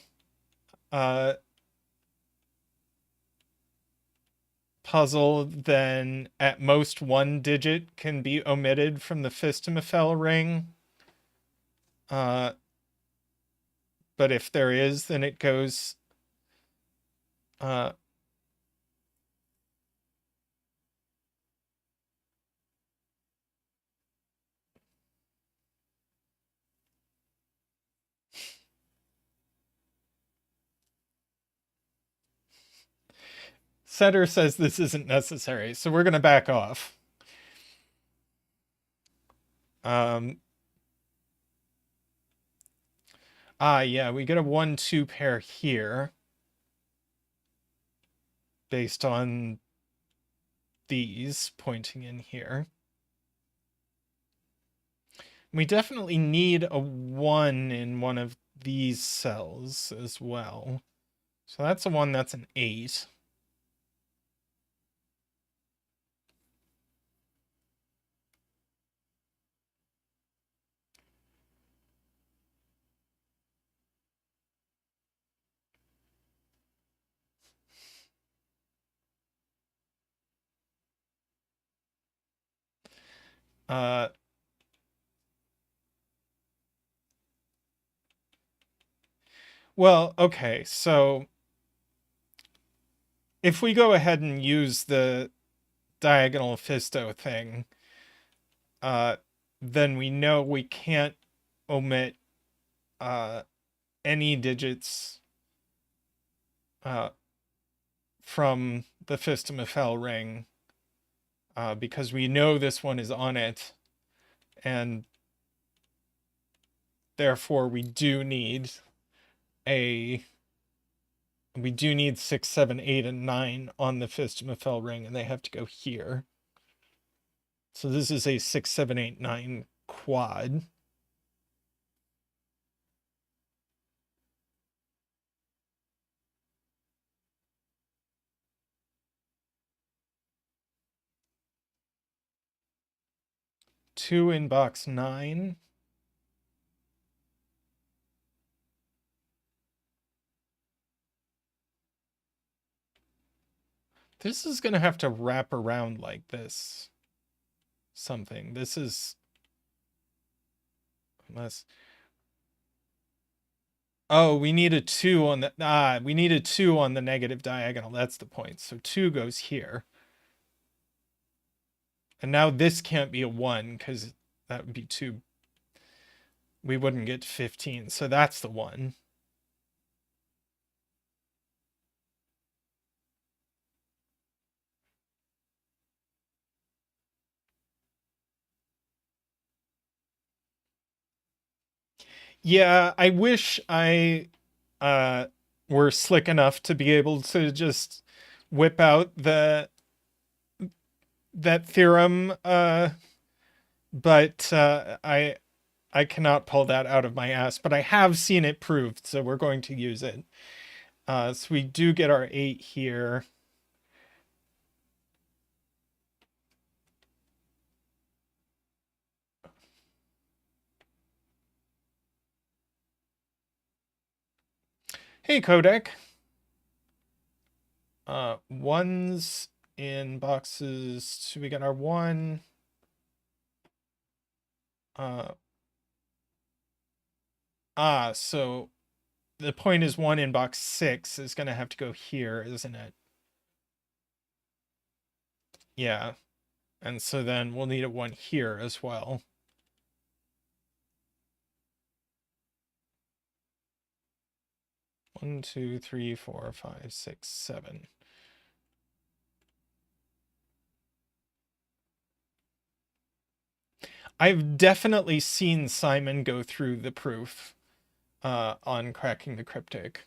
puzzle, then at most 1 digit can be omitted from the Fistemafell ring. But if there is, then it goes Setter says this isn't necessary, so we're going to back off. Yeah, we get a 1-2 pair here based on these pointing in here. We definitely need a 1 in one of these cells as well. So that's a 1, that's an 8. Well, okay, so if we go ahead and use the diagonal Fisto thing, then we know we can't omit any digits from the Fistemafell ring, because we know this one is on it, and therefore we do need 6, 7, 8, and 9 on the Fistemafell ring, and they have to go here. So this is a 6, 7, 8, 9 quad. Two in box 9. This is going to have to wrap around like this. Something. This is... Unless... Oh, we need a 2 on the... we need a 2 on the negative diagonal. That's the point. So 2 goes here. And now this can't be a 1 because that would be too, we wouldn't get 15. So that's the 1. Yeah, I wish I were slick enough to be able to just whip out that theorem, but I cannot pull that out of my ass. But I have seen it proved, so we're going to use it. So we do get our 8 here. Hey, Codec. Ones in boxes. So we got our 1. So the point is 1 in box 6 is going to have to go here, isn't it? Yeah. And so then we'll need a 1 here as well. One, two, three, four, five, six, 7. I've definitely seen Simon go through the proof on cracking the cryptic.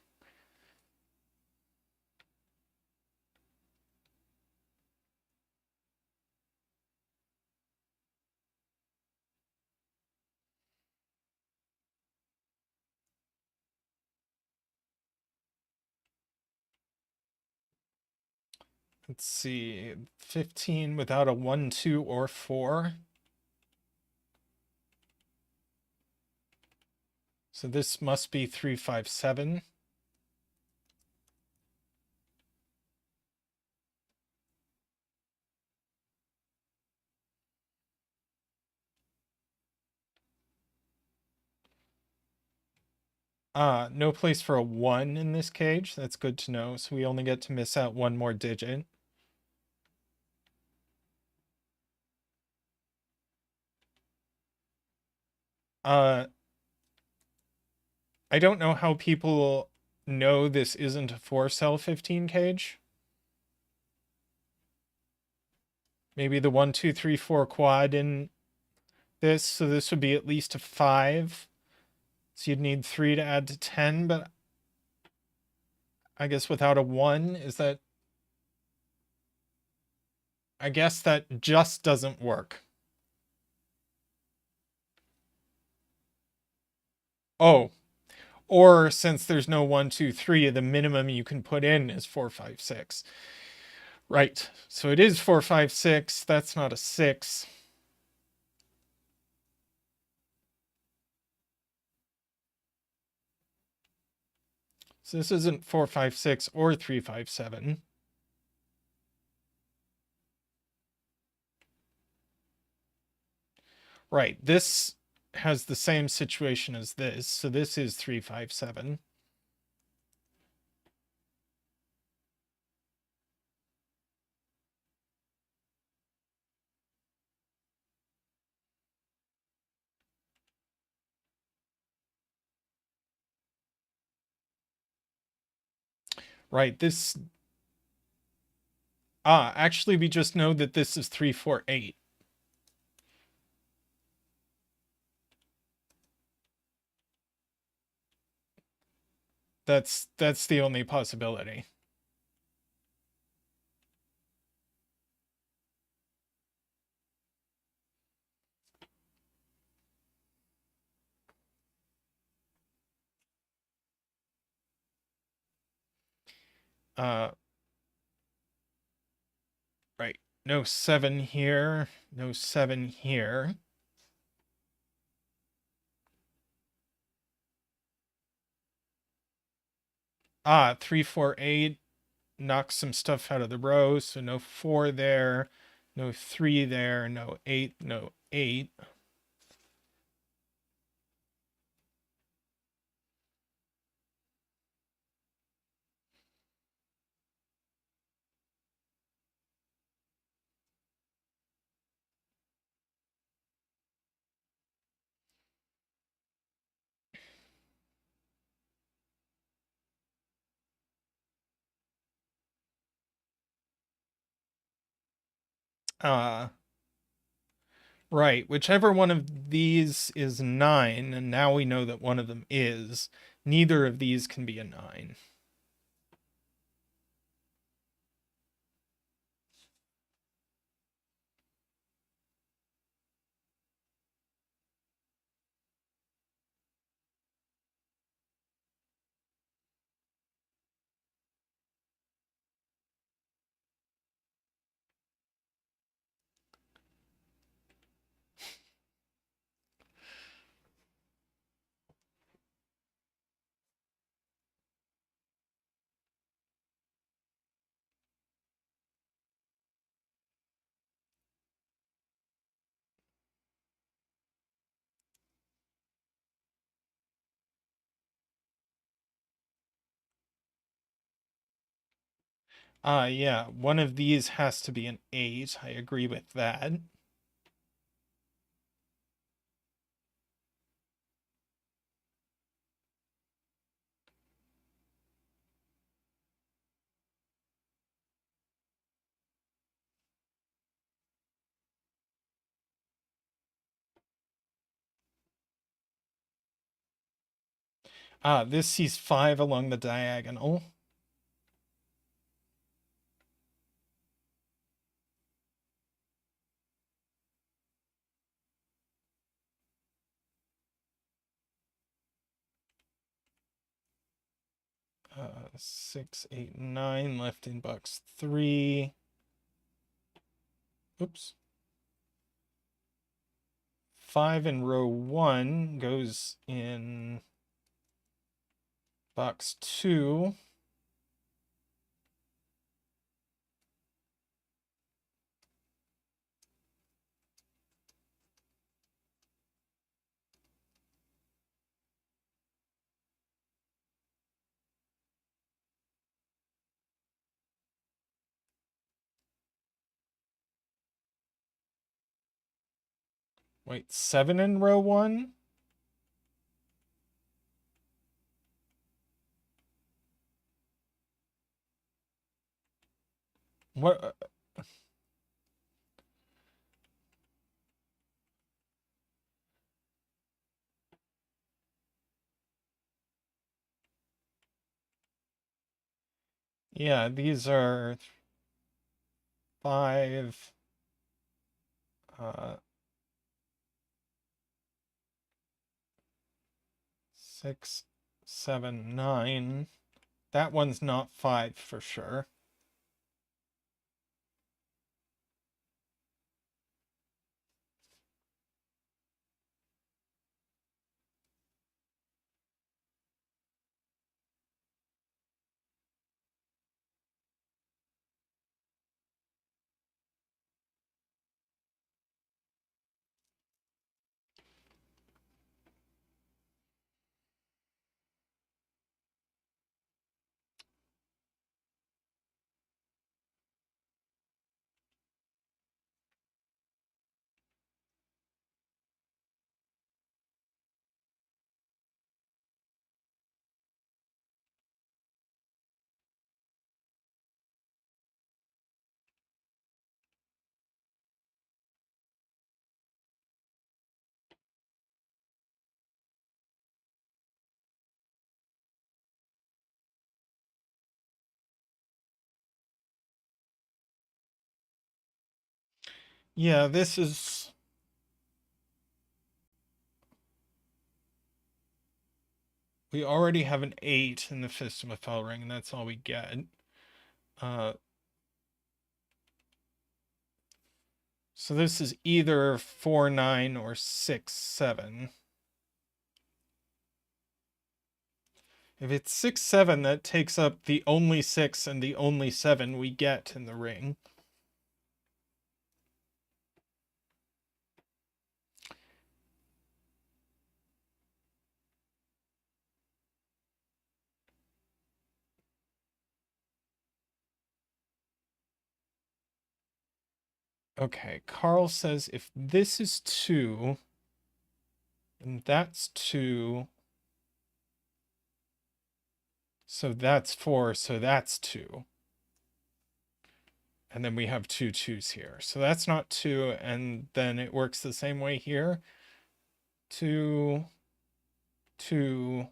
Let's see, 15 without a 1, 2, or 4. So this must be 3, 5, 7. No place for a 1 in this cage. That's good to know. So we only get to miss out 1 more digit. I don't know how people know this isn't a 4-cell 15 cage. Maybe the 1, 2, 3, 4 quad in this. So this would be at least a 5. So you'd need 3 to add to 10, but I guess without a 1, is that... I guess that just doesn't work. Oh, or since there's no 1, 2, 3, the minimum you can put in is 4, 5, 6. Right. So it is 4, 5, 6. That's not a 6. So this isn't 4, 5, 6 or 3, 5, 7. Right. This has the same situation as this. So this is 3, 5, 7. Right. This... actually we just know that this is 3, 4, 8. That's the only possibility. Right. No 7 here. No 7 here. 3, 4, 8 knocks some stuff out of the row. So no 4 there. No 3 there. No 8. No 8. Right, whichever one of these is 9, and now we know that one of them is, neither of these can be a 9. Yeah, one of these has to be an 8. I agree with that. This sees 5 along the diagonal. Uh, 6, 8, 9 left in box 3. Oops. 5 in row 1 goes in box 2. Wait, 7 in row 1? What? Yeah, these are 5, 6, 7, 9. That one's not 5 for sure. Yeah, this is... We already have an 8 in the fist of a fell ring, and that's all we get. Uh, so this is either 4, 9 or 6, 7. If it's 6, 7, that takes up the only 6 and the only 7 we get in the ring. Okay, Carl says if this is 2, and that's 2, so that's 4, so that's 2. And then we have 2 2s here. So that's not 2. And then it works the same way here. 2, 2,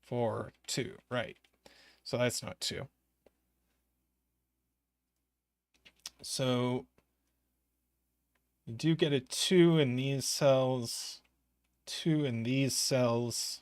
4, 2. Right. So that's not 2. So you do get a 2 in these cells, 2 in these cells.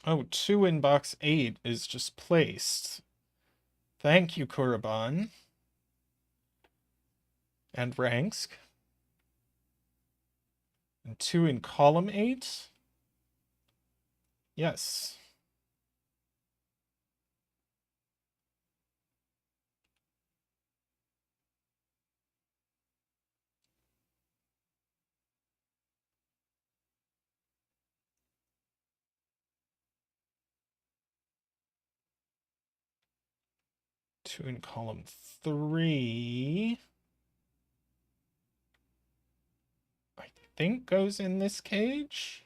Oh, 2 in box 8 is just placed. Thank you, Kuraban. And Rangsk. And 2 in column 8? Yes. Two in column 3. I think goes in this cage.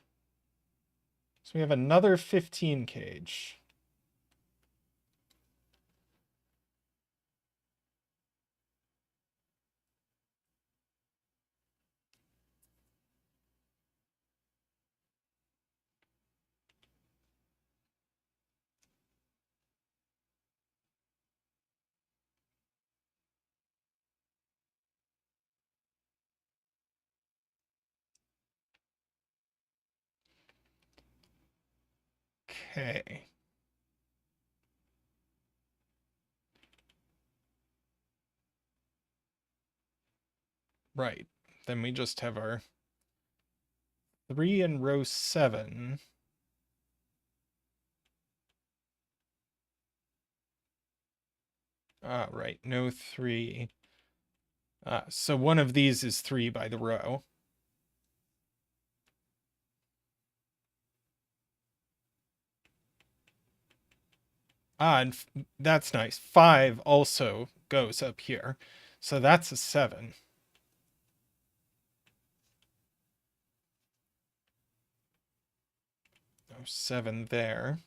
So we have another 15 cage. Okay. Right. Then we just have our 3 in row 7. Ah, right. No 3. So one of these is 3 by the row. And that's nice. 5 also goes up here. So that's a 7. No 7 there.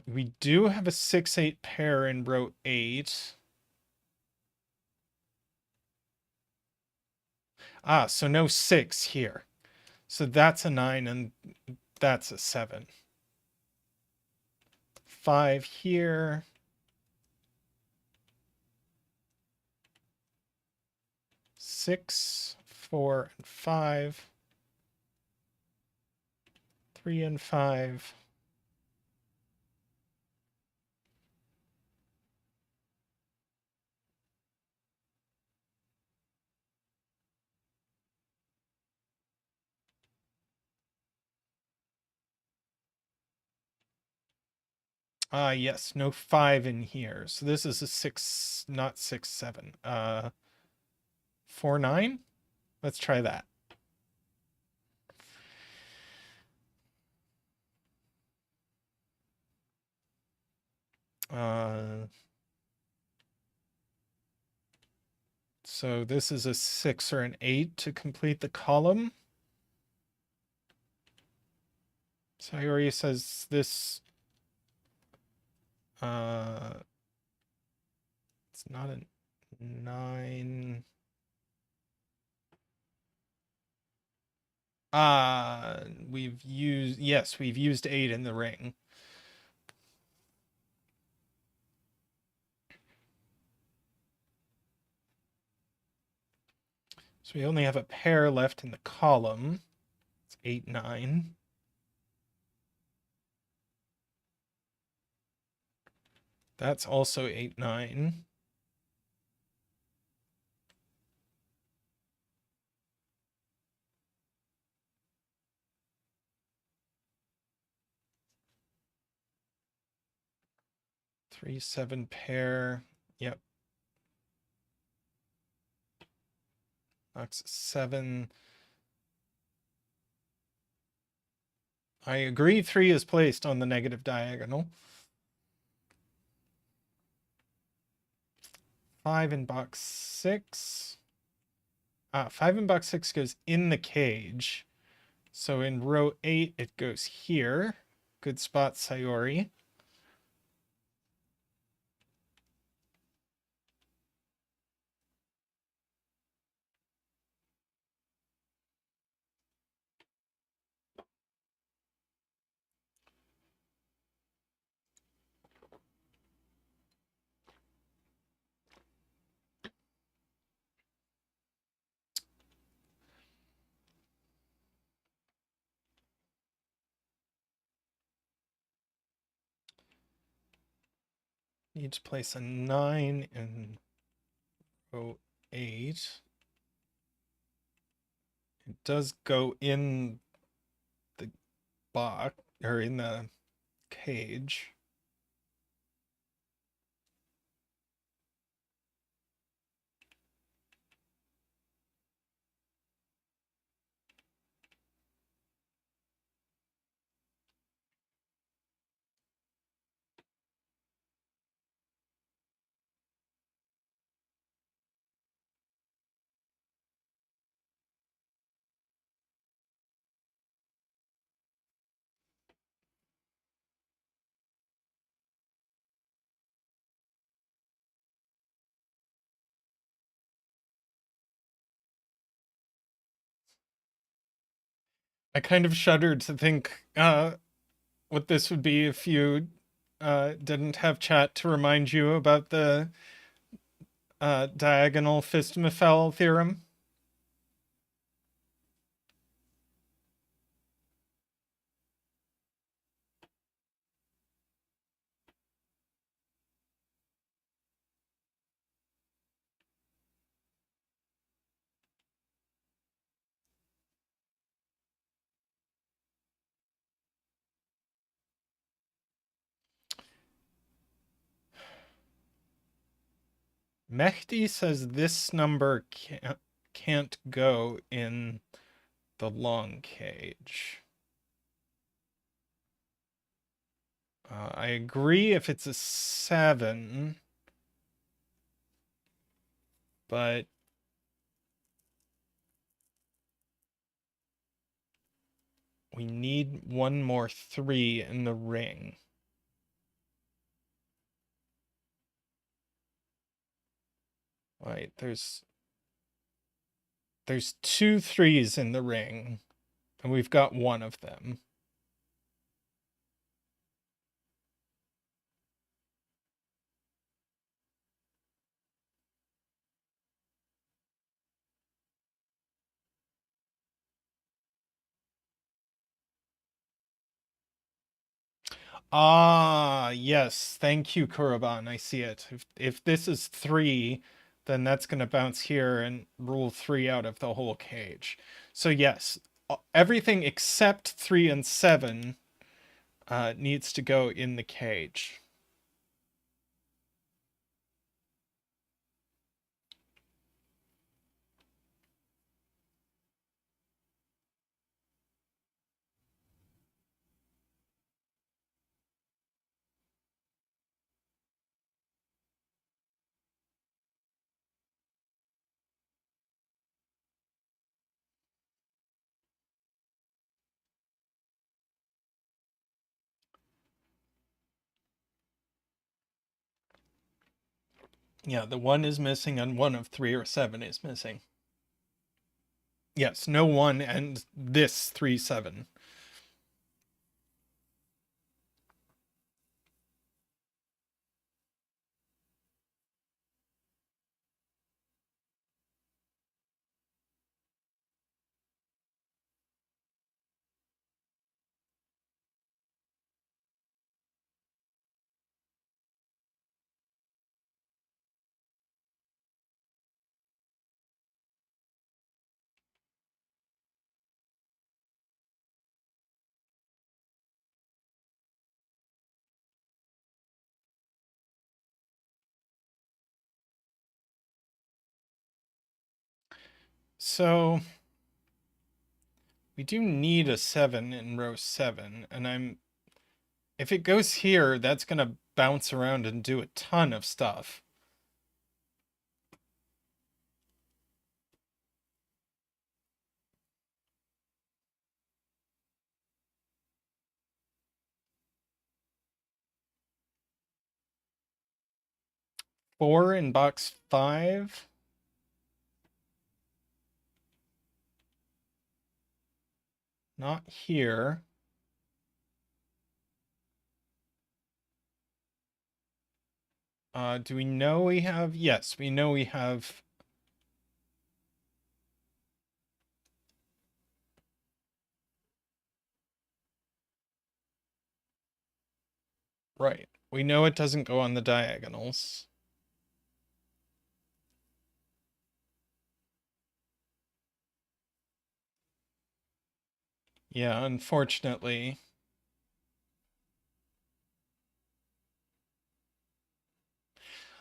We do have a 6-8 pair in row 8. So no 6 here. So that's a 9 and that's a 7. 5 here. 6, 4, and 5. 3 and 5. Yes, no 5 in here. So this is a 6, not 6, 7. 4, 9? Let's try that. So this is a 6 or an 8 to complete the column. Sayori says this it's not a 9. We've used 8 in the ring. So we only have a pair left in the column. It's 8, 9. That's also 8, 9. Three, 7 pair. Yep. Box 7. I agree 3 is placed on the negative diagonal. 5 in box 6. 5 in box 6 goes in the cage. So in row 8, it goes here. Good spot, Sayori. Need to place a 9 in row 8. It does go in the box, or in the cage. I kind of shuddered to think what this would be if you didn't have chat to remind you about the diagonal Fistmefel theorem. Mehdi says this number can't go in the long cage. I agree if it's a 7, but we need one more 3 in the ring. Right, there's 2 3s in the ring, and we've got one of them. Ah, yes. Thank you, Kuraban. I see it. If this is 3, then that's going to bounce here and rule 3 out of the whole cage. So yes, everything except 3 and 7 needs to go in the cage. Yeah, the 1 is missing and 1 of 3 or 7 is missing. Yes, no 1 and this 3, 7. So we do need a 7 in row 7, and if it goes here, that's going to bounce around and do a ton of stuff. Four in box 5. Not here. Do we know we have? Yes, we know we have. Right. We know it doesn't go on the diagonals. Yeah, unfortunately.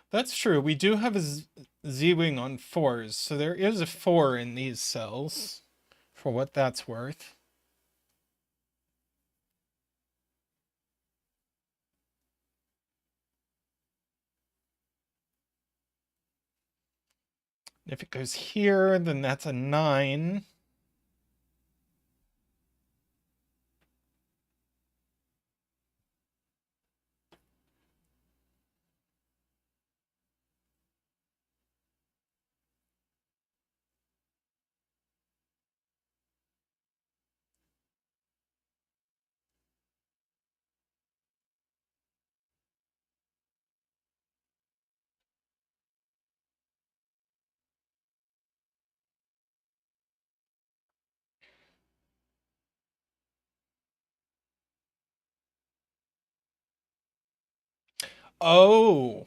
That's true. We do have a Z-wing on 4s, so there is a 4 in these cells, for what that's worth. If it goes here, then that's a 9. Oh,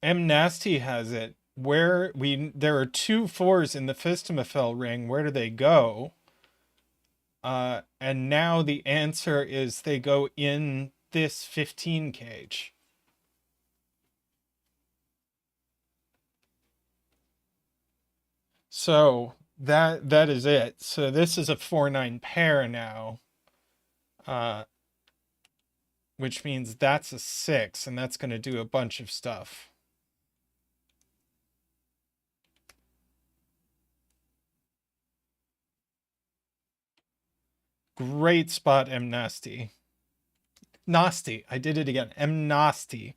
M Nasty has it. There are 2 4s in the Fistamafel ring. Where do they go? And now the answer is they go in this 15 cage. So that is it. So this is a 4-9 pair now. Which means that's a 6, and that's going to do a bunch of stuff. Great spot, M Nasty. Nasty. I did it again. M Nasty.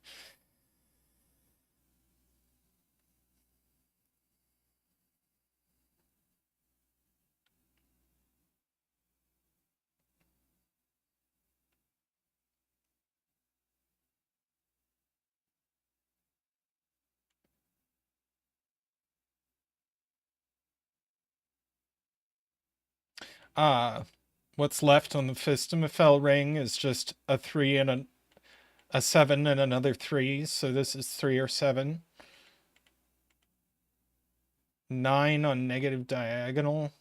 What's left on the Fistamafel ring is just a 3 and a 7 and another 3. So this is 3 or 7. 9 on negative diagonal.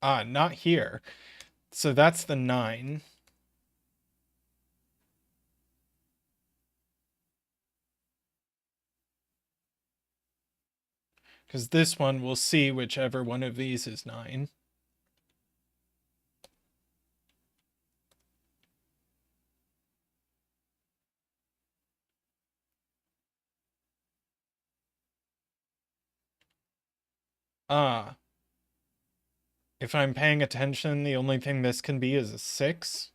Not here. So that's the 9. Because this one will see whichever one of these is 9. If I'm paying attention, the only thing this can be is a 6.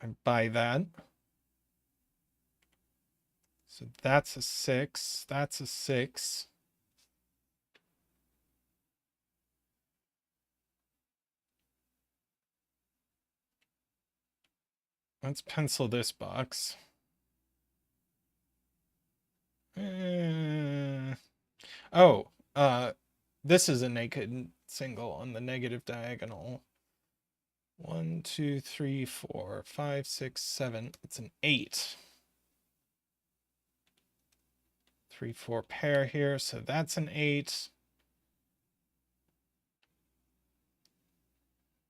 I buy that. So that's a 6. That's a 6. Let's pencil this box. This is a naked single on the negative diagonal. 1, 2, 3, 4, 5, 6, 7. It's an 8. 3, 4 pair here, so that's an 8.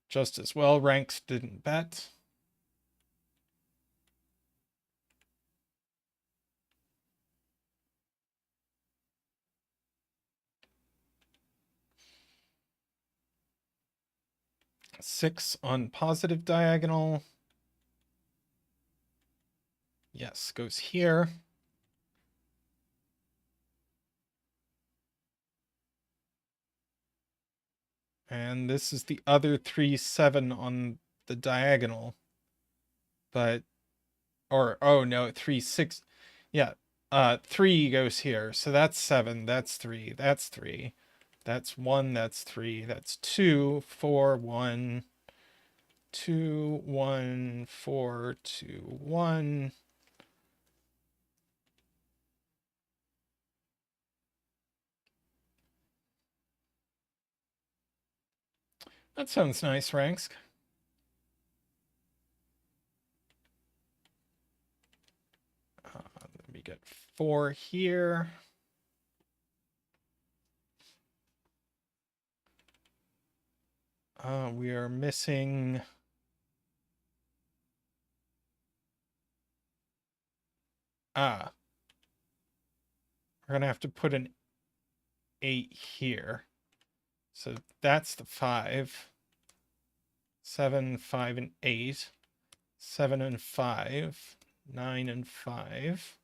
Just as well, ranks didn't bet. Six on positive diagonal. Yes, goes here. And this is the other 3, 7 on the diagonal. But, or, oh no, 3, 6. Yeah, 3 goes here. So that's 7, that's 3, that's 3. That's 1, that's 3, that's 2, 4, 1, 2, 1, 4, 2, 1. That sounds nice, Ranks. Let me get 4 here. We are missing... we're going to have to put an 8 here. So that's the 5. 7, 5, and 8. 7 and 5. 9 and 5.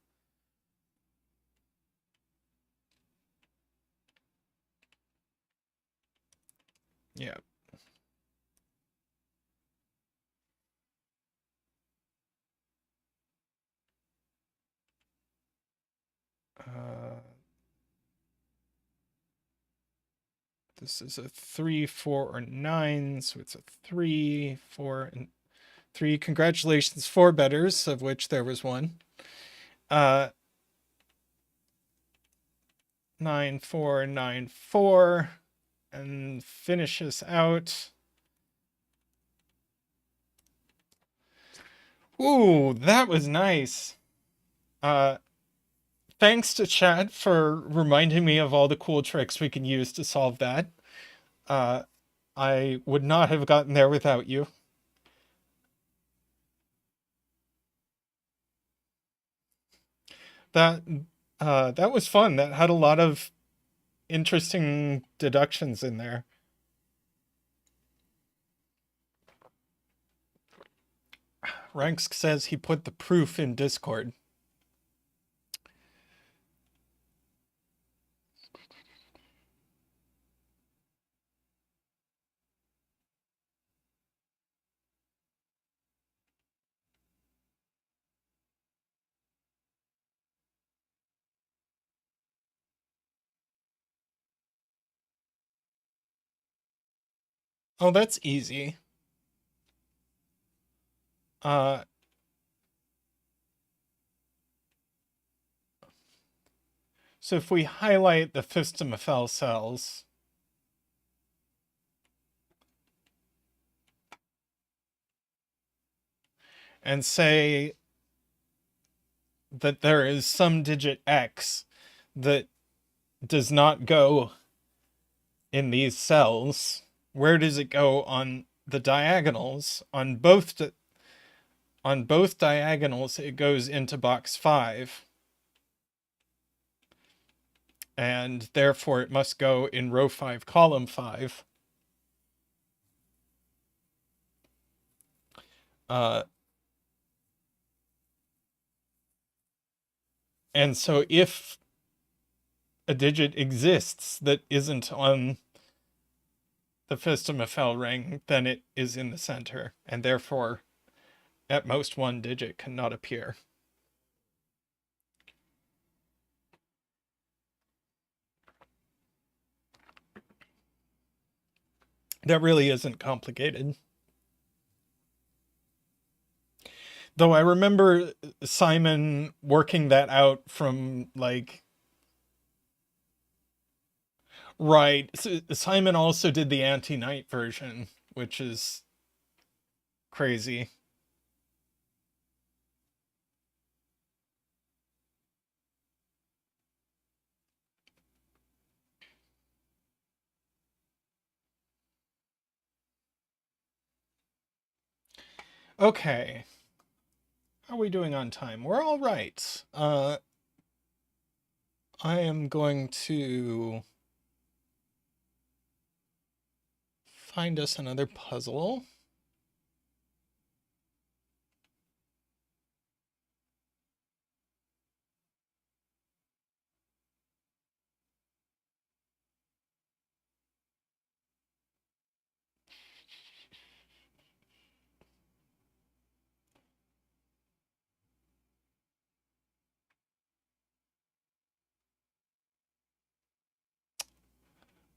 Yeah. This is a 3, 4, or 9, so it's a 3, 4, and 3. Congratulations, 4 betters, of which there was one. 9, 4, 9, 4, and finish us out. Ooh, that was nice. Thanks to chat for reminding me of all the cool tricks we can use to solve that. I would not have gotten there without you. That was fun. That had a lot of interesting deductions in there. Ranks says he put the proof in Discord. Oh, that's easy. So if we highlight the Fistamafel cells, and say that there is some digit x that does not go in these cells, where does it go on the diagonals? On both diagonals, it goes into box 5. And therefore it must go in row 5, column 5. And so if a digit exists that isn't on the Fistamafel ring, then it is in the center, and therefore at most one digit cannot appear. That really isn't complicated. Though I remember Simon working that out from like... Right. So Simon also did the anti-knight version, which is crazy. Okay. How are we doing on time? We're all right. I am going to find us another puzzle.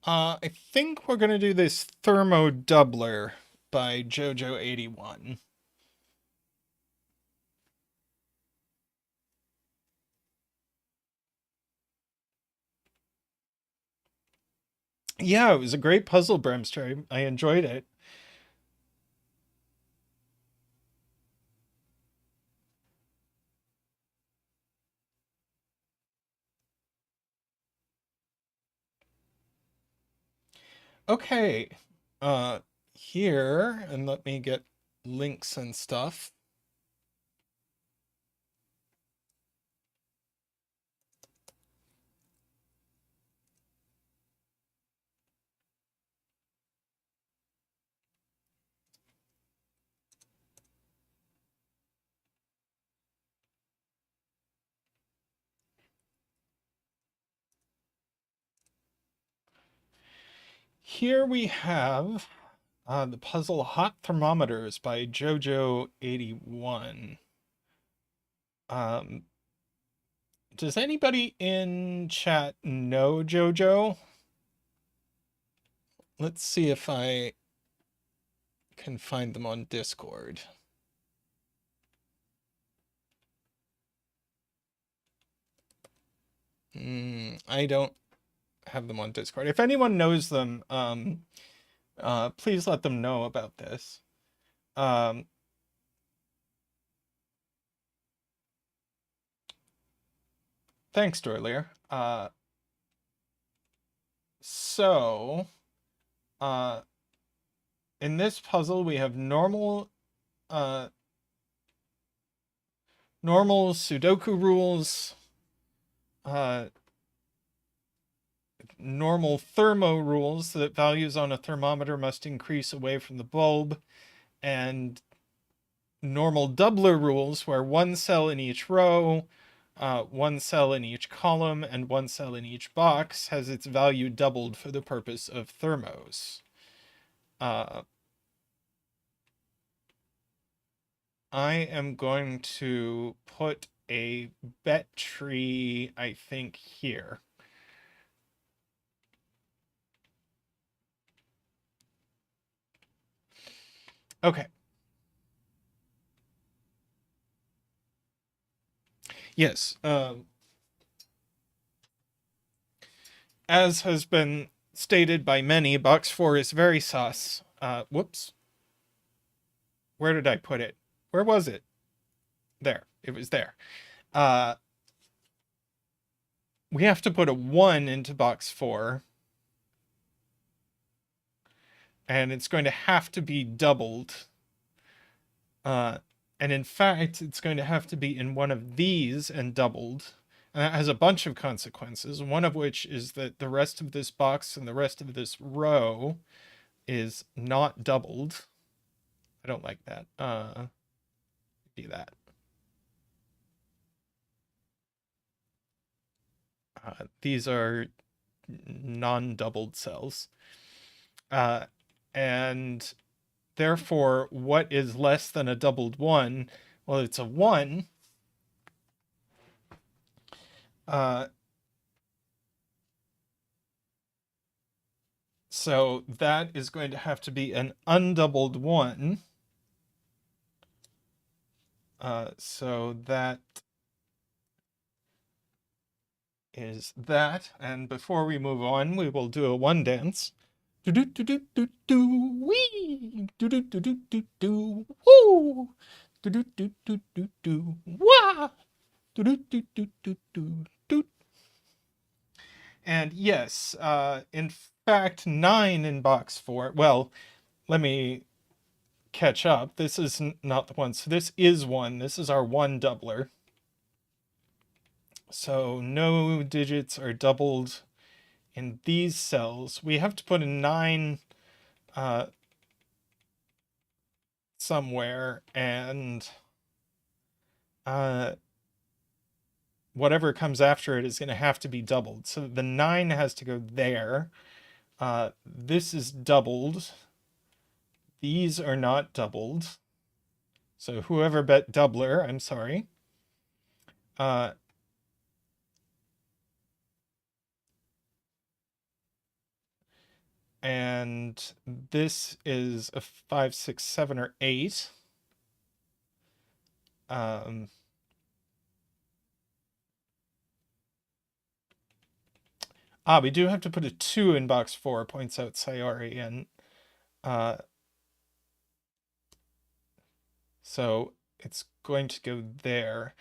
I think we're going to do this Thermo Doubler by JoJo81. Yeah, it was a great puzzle, Bremster. I enjoyed it. Okay. Uh, Here, and let me get links and stuff. Here we have the puzzle Hot Thermometers by JoJo81. Um, does anybody in chat know JoJo? Let's see if I can find them on Discord. I don't have them on Discord. If anyone knows them, please let them know about this. Thanks, Dorlier. So, in this puzzle, we have normal Sudoku rules, normal thermo rules that values on a thermometer must increase away from the bulb, and normal doubler rules where one cell in each row, one cell in each column, and one cell in each box has its value doubled for the purpose of thermos. I am going to put a bet tree, I think, here. Okay. Yes. As has been stated by many, box 4 is very sus. Whoops. Where did I put it? Where was it? There. It was there. We have to put a 1 into box 4. And it's going to have to be doubled. And in fact, it's going to have to be in one of these and doubled. And that has a bunch of consequences, one of which is that the rest of this box and the rest of this row is not doubled. I don't like that. Do that. These are non-doubled cells. And therefore, what is less than a doubled 1? Well, it's a 1. So that is going to have to be an undoubled 1. So that is that. And before we move on, we will do a 1 dance. Do do do do do do wee. Do do do do do do woo. Do do do do do do wah. Do do do do do do do. And yes, in fact, 9 in box 4. Well, let me catch up. This is not the one. So this is 1. This is our 1 doubler. So no digits are doubled in these cells. We have to put a 9 somewhere, and whatever comes after it is going to have to be doubled. So the 9 has to go there. This is doubled. These are not doubled. So whoever bet doubler, I'm sorry. And this is a 5, 6, 7, or 8. We do have to put a 2 in box 4, points out Sayori, and so it's going to go there.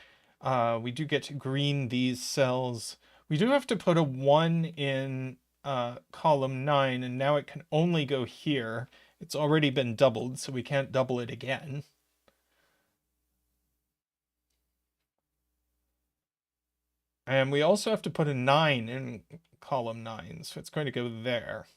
We do get to green these cells. We do have to put a 1 in column 9, and now it can only go here. It's already been doubled, so we can't double it again. And we also have to put a 9 in column 9, so it's going to go there.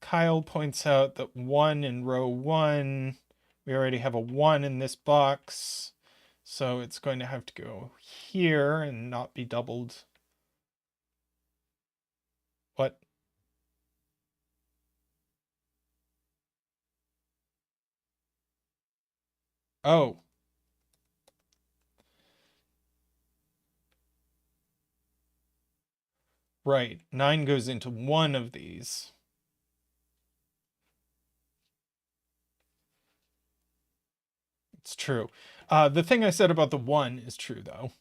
Kyle points out that 1 in row 1, we already have a 1 in this box, so it's going to have to go here and not be doubled. What? Oh. Right. 9 goes into one of these. It's true. The thing I said about the 1 is true, though.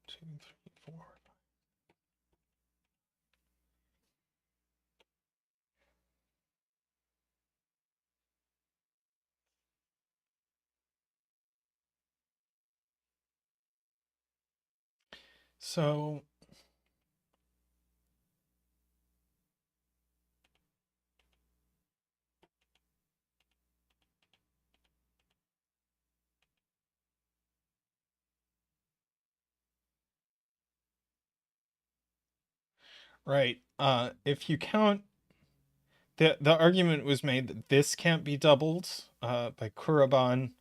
Two, three, four. So right. If you count, the argument was made that this can't be doubled by Kuraban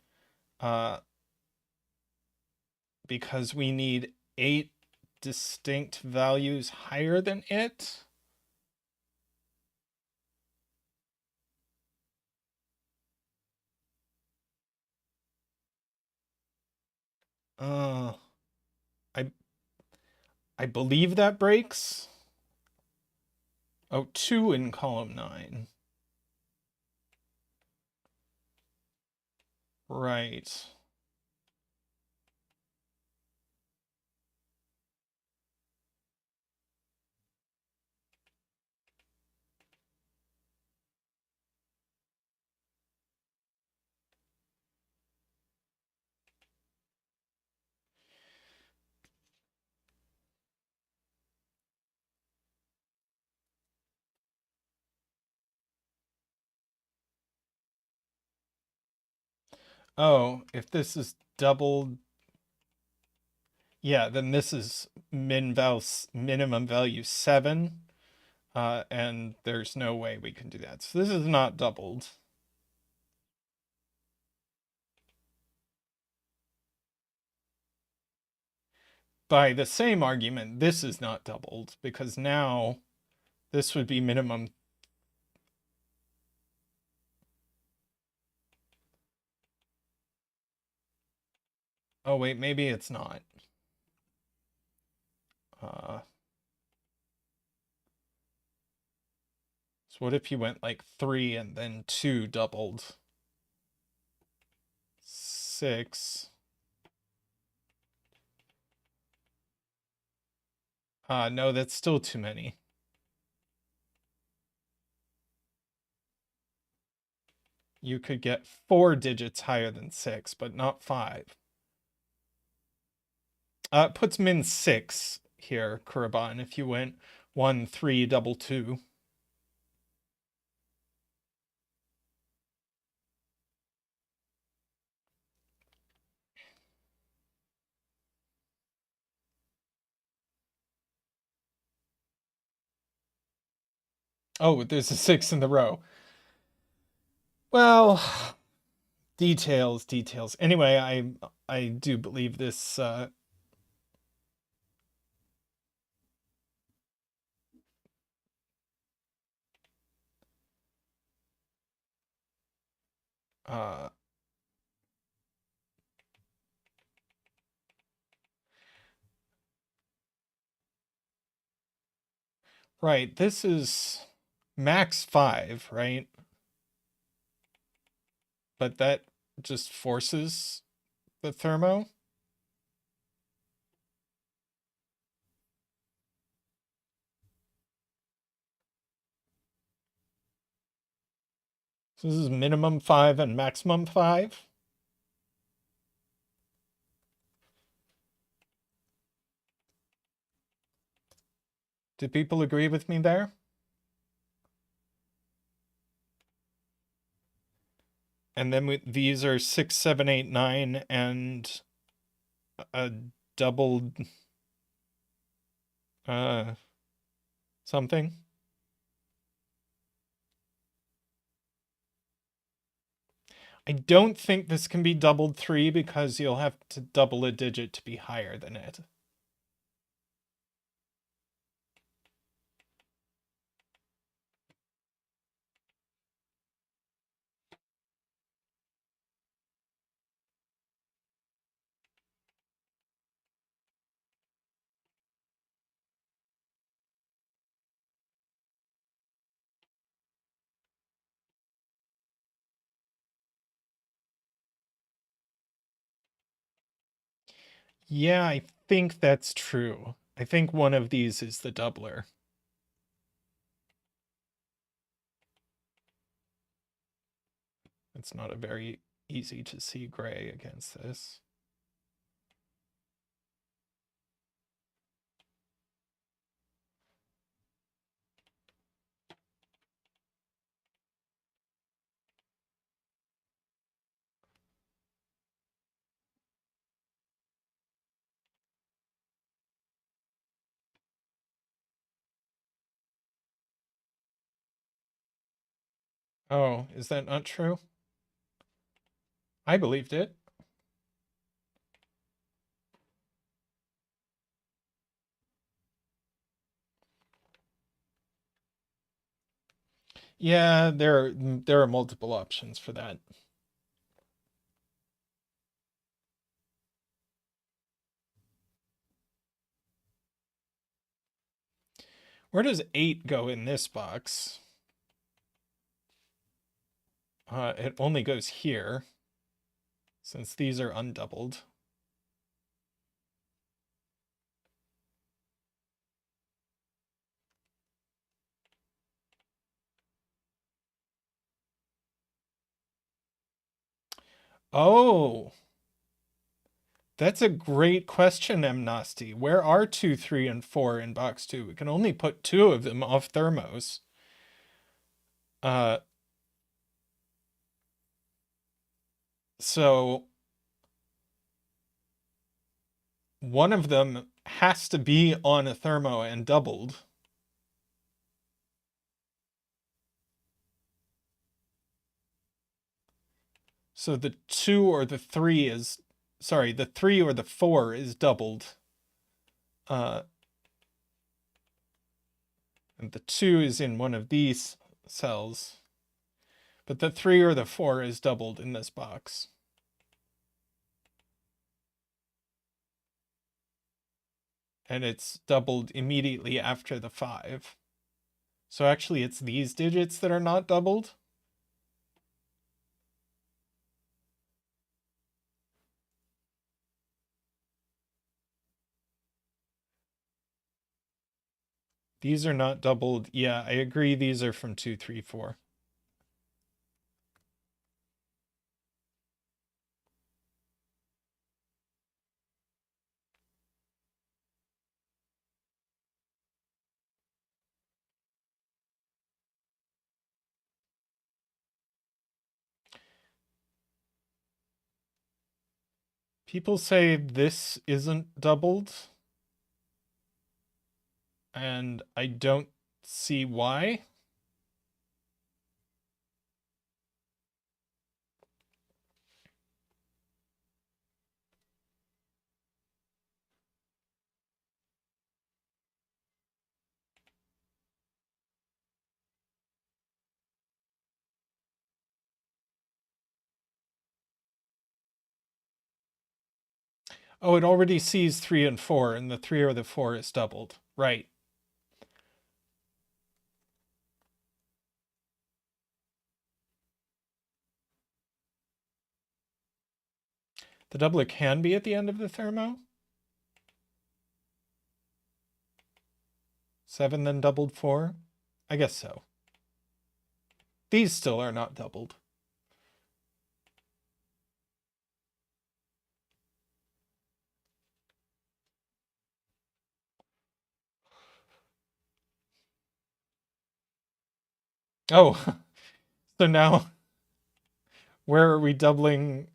because we need 8 distinct values higher than it. I I believe that breaks. Oh, 2 in column 9. Right. Oh, if this is doubled, yeah, then this is minimum value 7, and there's no way we can do that. So this is not doubled. By the same argument, this is not doubled because now this would be minimum. Oh, wait, maybe it's not. So what if you went like 3 and then 2 doubled? 6. No, that's still too many. You could get 4 digits higher than 6, but not 5. It puts min 6 here, Kuraban, if you went 1, 3, double 2. Oh, there's a 6 in the row. Well, details. Anyway, I do believe this uh right, this is max 5, right? But that just forces the thermo. So this is minimum 5 and maximum 5. Do people agree with me there? And then these are 6, 7, 8, 9, and a doubled something. I don't think this can be doubled 3 because you'll have to double a digit to be higher than it. Yeah, I think that's true. I think one of these is the doubler. It's not a very easy to see gray against this. Oh, is that not true? I believed it. Yeah, there are multiple options for that. Where does 8 go in this box? It only goes here, since these are undoubled. Oh, that's a great question, Amnesty. Where are 2, 3, and 4 in box 2? We can only put 2 of them off thermos. So one of them has to be on a thermo and doubled. So the 2 or the 3 is, sorry, the 3 or the 4 is doubled. And the 2 is in one of these cells. But the 3 or the 4 is doubled in this box. and it's doubled immediately after the 5. So actually it's these digits that are not doubled. These are not doubled. Yeah, I agree. These are from 2, 3, 4. People say this isn't doubled, and I don't see why. Oh, it already sees 3 and 4, and the 3 or the 4 is doubled. Right. The doubler can be at the end of the thermo. 7 then doubled 4. I guess so. These still are not doubled. Oh, so now where are we doubling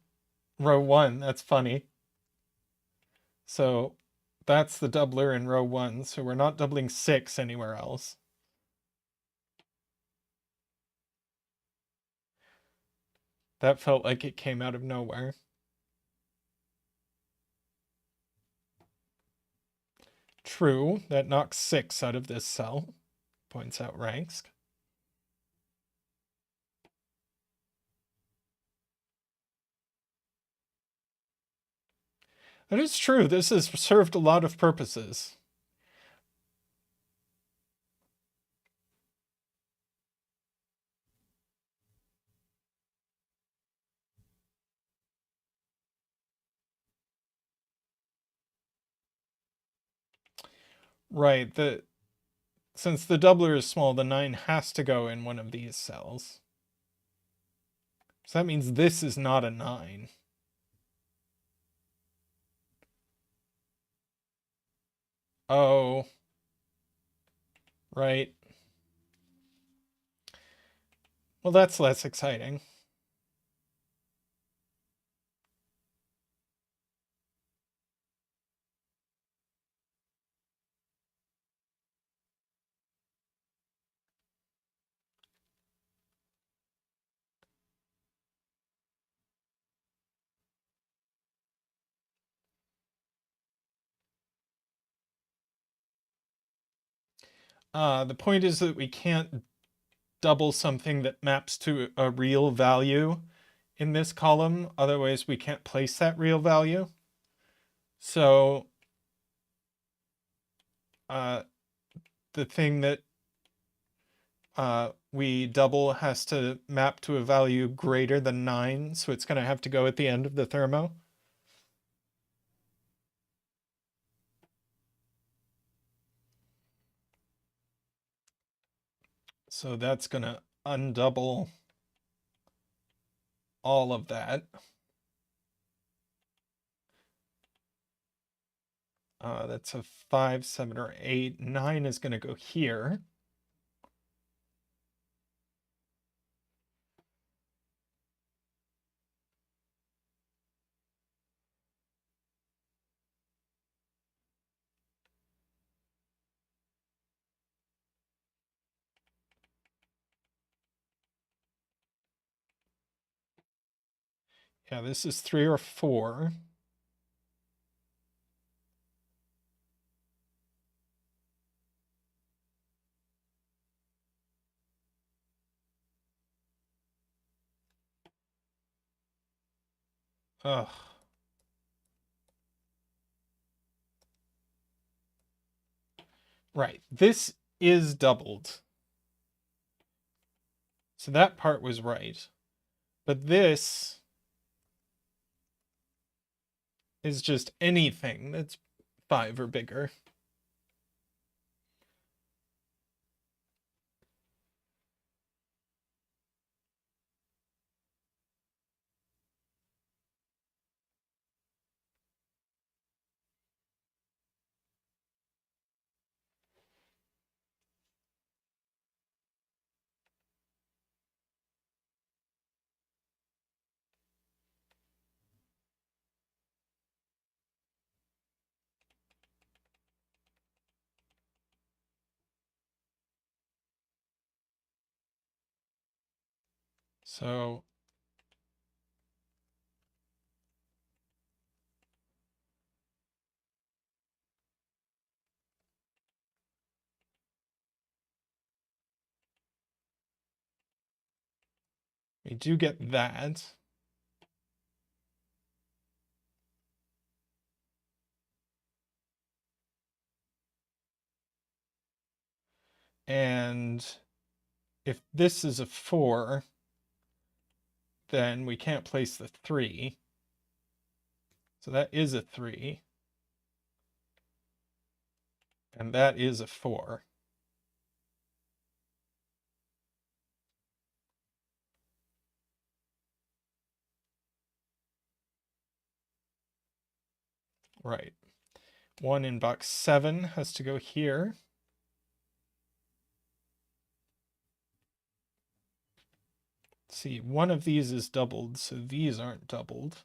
row 1? That's funny. So that's the doubler in row 1. So we're not doubling 6 anywhere else. That felt like it came out of nowhere. True, that knocks 6 out of this cell, points out Ranks. That is true. This has served a lot of purposes. Right, since the doubler is small, the 9 has to go in one of these cells. So that means this is not a 9. Oh. Right. Well, that's less exciting. The point is that we can't double something that maps to a real value in this column. Otherwise, we can't place that real value. So the thing that we double has to map to a value greater than 9. So it's going to have to go at the end of the thermo. So that's going to undouble all of that. That's a 5, 7, or 8. 9 is going to go here. Yeah, this is 3 or 4. Ugh. Right. This is doubled. So that part was right. But this is just anything that's 5 or bigger. So we do get that. And if this is a 4, then we can't place the 3. So that is a 3. And that is a 4. Right. 1 in box 7 has to go here. Let's see, one of these is doubled, so these aren't doubled.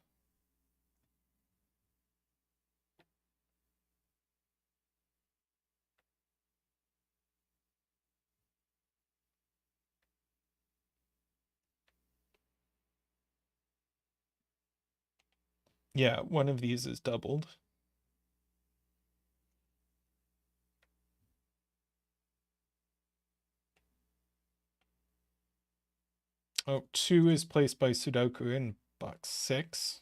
Yeah, one of these is doubled. Oh, 2 is placed by Sudoku in box 6.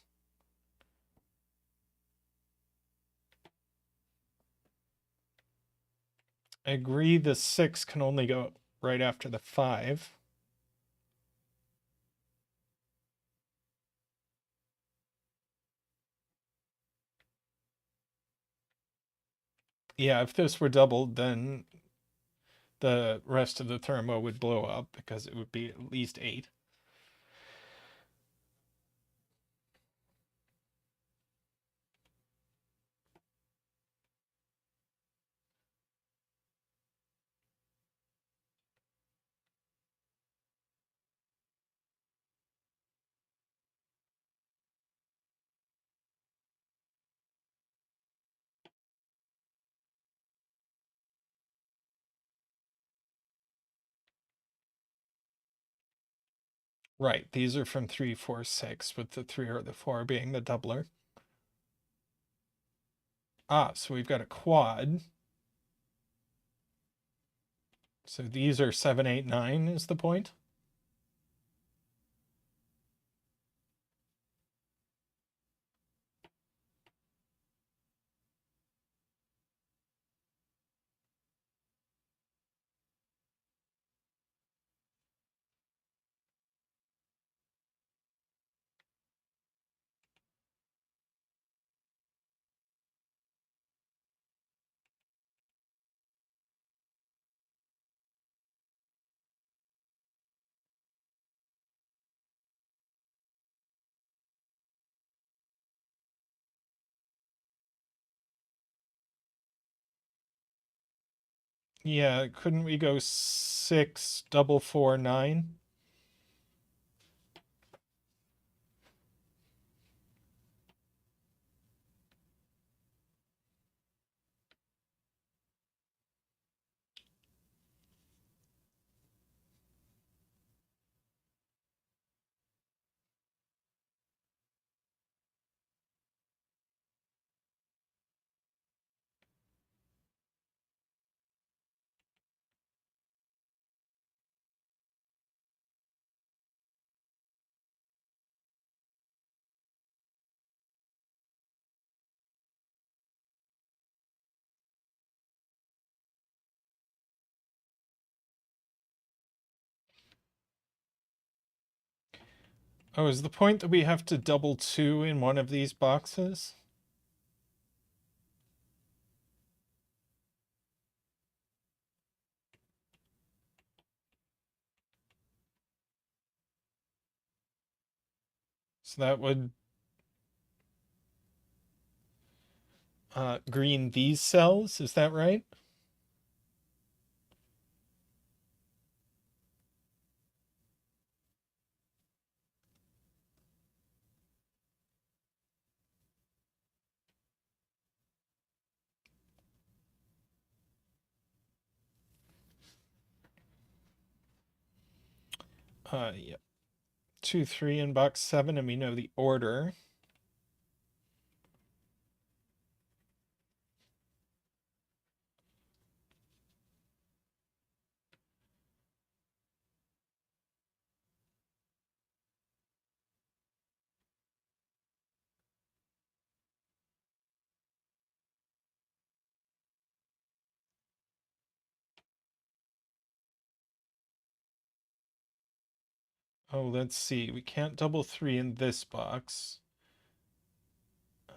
I agree the 6 can only go right after the 5. Yeah, if this were doubled, then the rest of the thermo would blow up because it would be at least 8. Right, these are from 3, 4, 6, with the 3 or the 4 being the doubler. Ah, so we've got a quad. So these are 7, 8, 9 is the point. Yeah, couldn't we go 6, double 4, 9? Oh, is the point that we have to double 2 in one of these boxes? So that would green these cells, is that right? Yeah. 2, 3 in box 7, and we know the order. Oh, let's see. We can't double 3 in this box.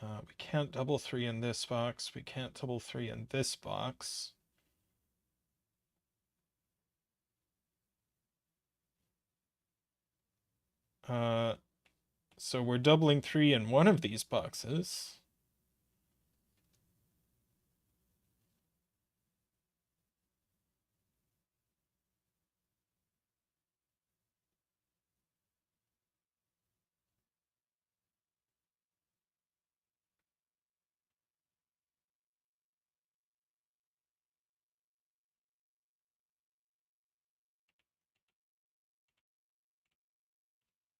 We can't double 3 in this box. We can't double 3 in this box. So we're doubling 3 in one of these boxes.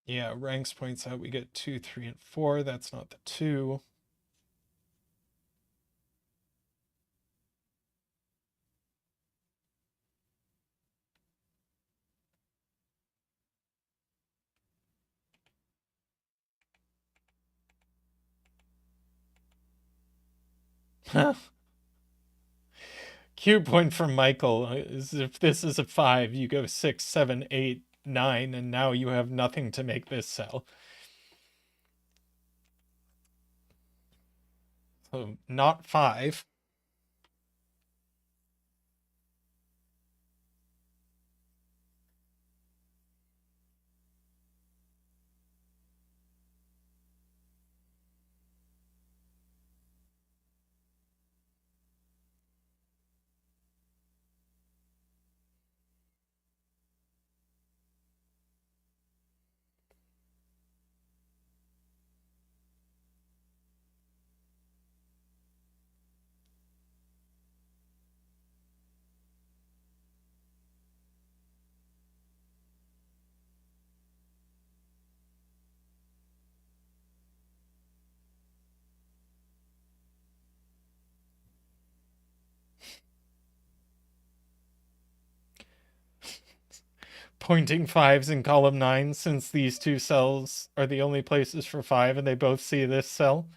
Yeah, ranks points out we get 2, 3, and 4. That's not the 2. Cue point from Michael is if this is a 5, you go 6, 7, 8, 9, and now you have nothing to make this cell. So not 5. Pointing 5s in column 9 since these two cells are the only places for 5 and they both see this cell.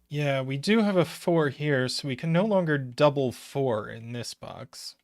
Yeah, we do have a 4 here, so we can no longer double 4 in this box.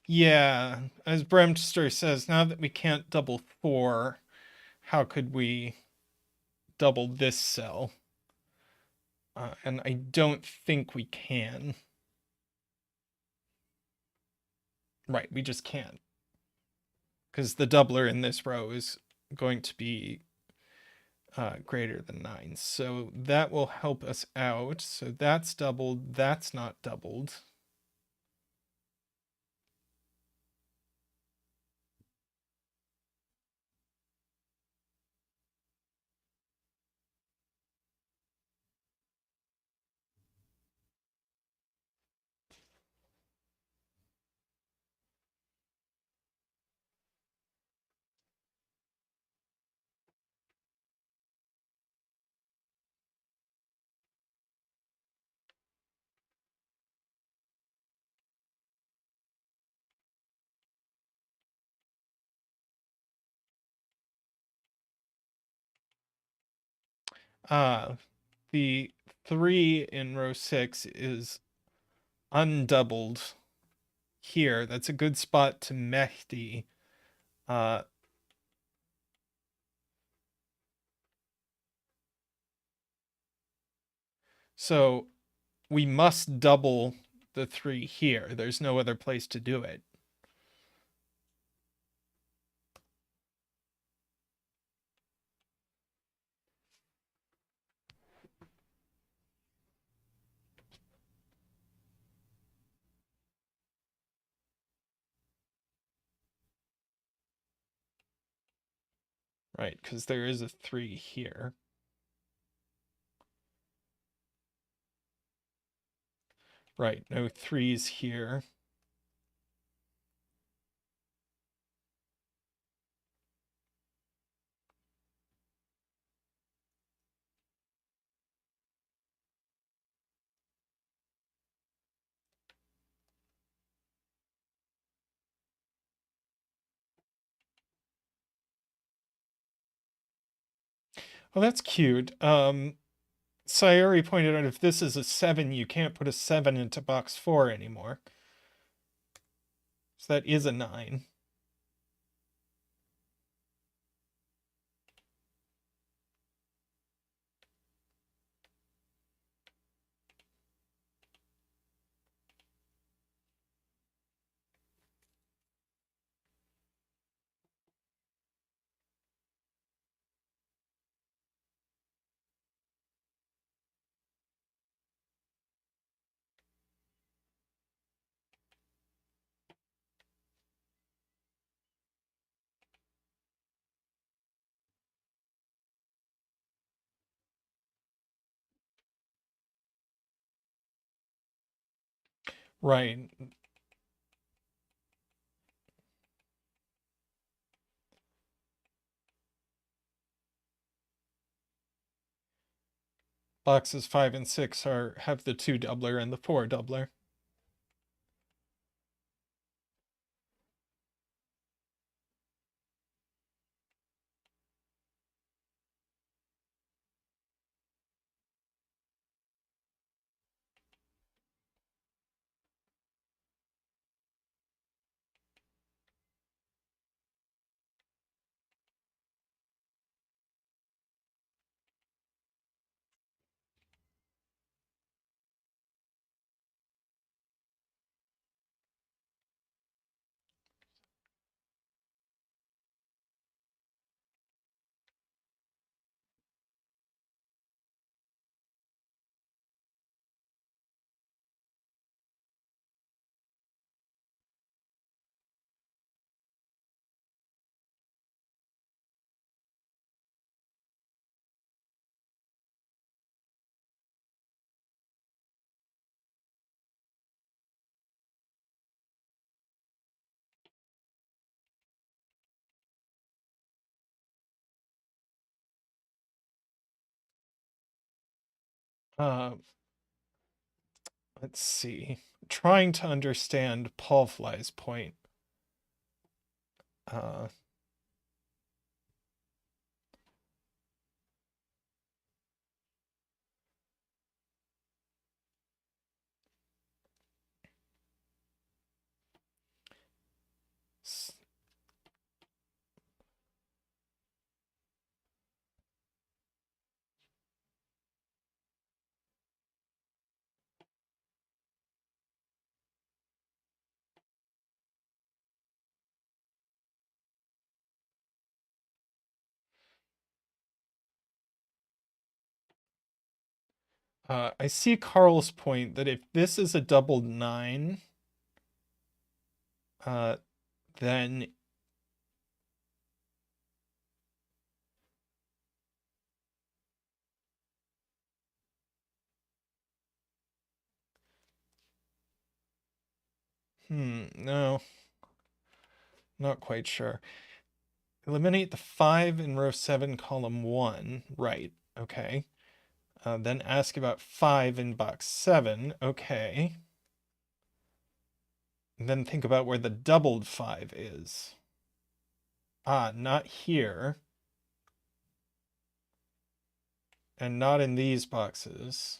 Yeah, as Bremster says, now that we can't double 4, how could we double this cell? And I don't think we can. Right, we just can't. Because the doubler in this row is going to be greater than 9. So that will help us out. So that's doubled. That's not doubled. The 3 in row 6 is undoubled here. That's a good spot to Mehdi. Uh, so we must double the 3 here. There's no other place to do it. Right, because there is a 3 here. Right, no 3s here. Well, that's cute. Sayuri pointed out if this is a 7, you can't put a 7 into box 4 anymore. So that is a 9. Right. Boxes 5 and 6 have the 2 doubler and the 4 doubler. Uh, let's see. Trying to understand Paul Fly's point. Uh, I see Carl's point that if this is a doubled 9, then no, not quite sure. Eliminate the 5 in row 7, column 1. Right. Okay. Then ask about 5 in box 7. Okay. And then think about where the doubled 5 is. Not here. And not in these boxes.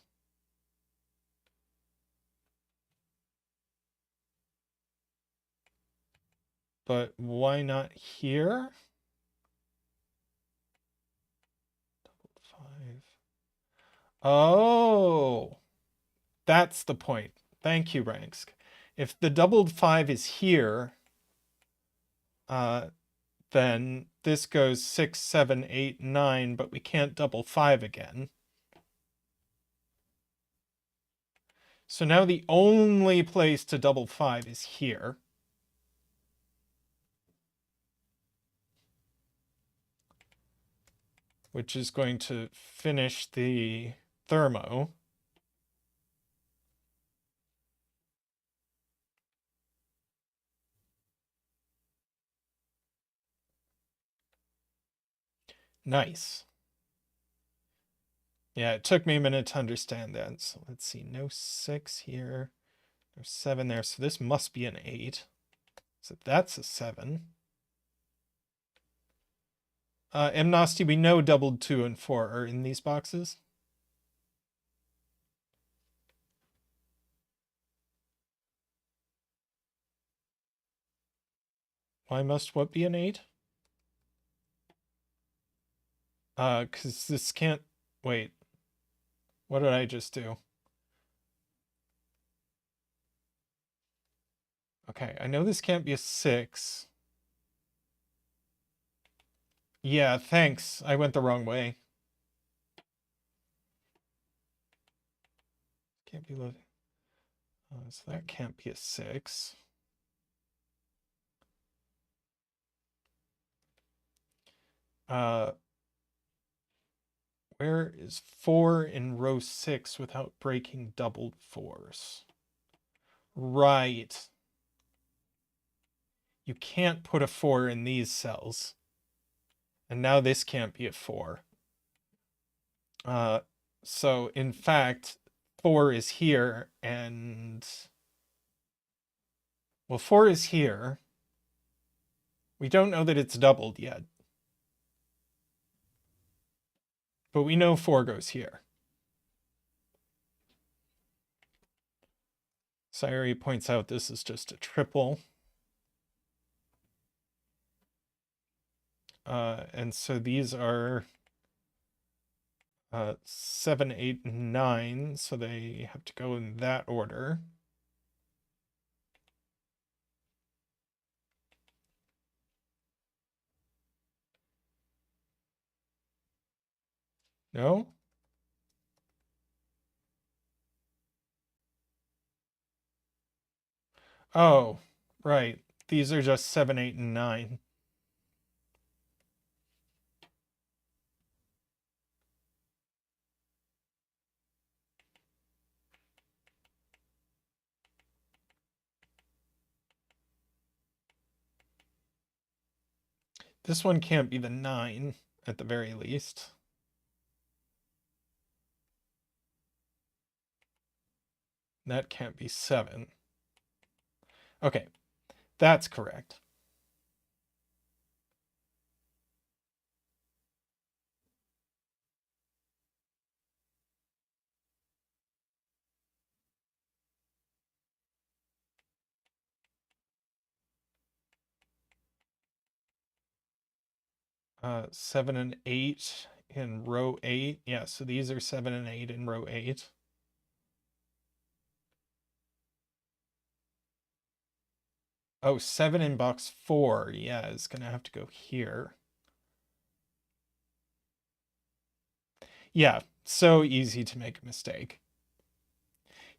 But why not here? Doubled 5. Oh, that's the point. Thank you, Ranks. If the doubled 5 is here, then this goes 6, 7, 8, 9, but we can't double 5 again. So now the only place to double 5 is here. Which is going to finish the thermo. Nice. Yeah, it took me a minute to understand that. So let's see, no 6 here, no 7 there. So this must be an 8. So that's a 7. Mnosti, we know doubled 2 and 4 are in these boxes. Why must what be an 8? Because this can't... Wait. What did I just do? Okay, I know this can't be a 6. Yeah, thanks. I went the wrong way. Can't be loaded. So that can't be a 6. Where is 4 in row 6 without breaking doubled 4s? Right. You can't put a 4 in these cells. And now this can't be a 4. So in fact, 4 is here and... Well, 4 is here. We don't know that it's doubled yet. But we know 4 goes here. Sayuri points out this is just a triple. And so these are 7, 8, 9. So they have to go in that order. No? Oh, right. These are just 7, 8, and 9. This one can't be the 9 at the very least. That can't be 7. Okay, that's correct. Seven and 8 in row 8. Yeah, so these are 7 and 8 in row 8. Oh, 7 in box 4. Yeah, it's going to have to go here. Yeah, so easy to make a mistake.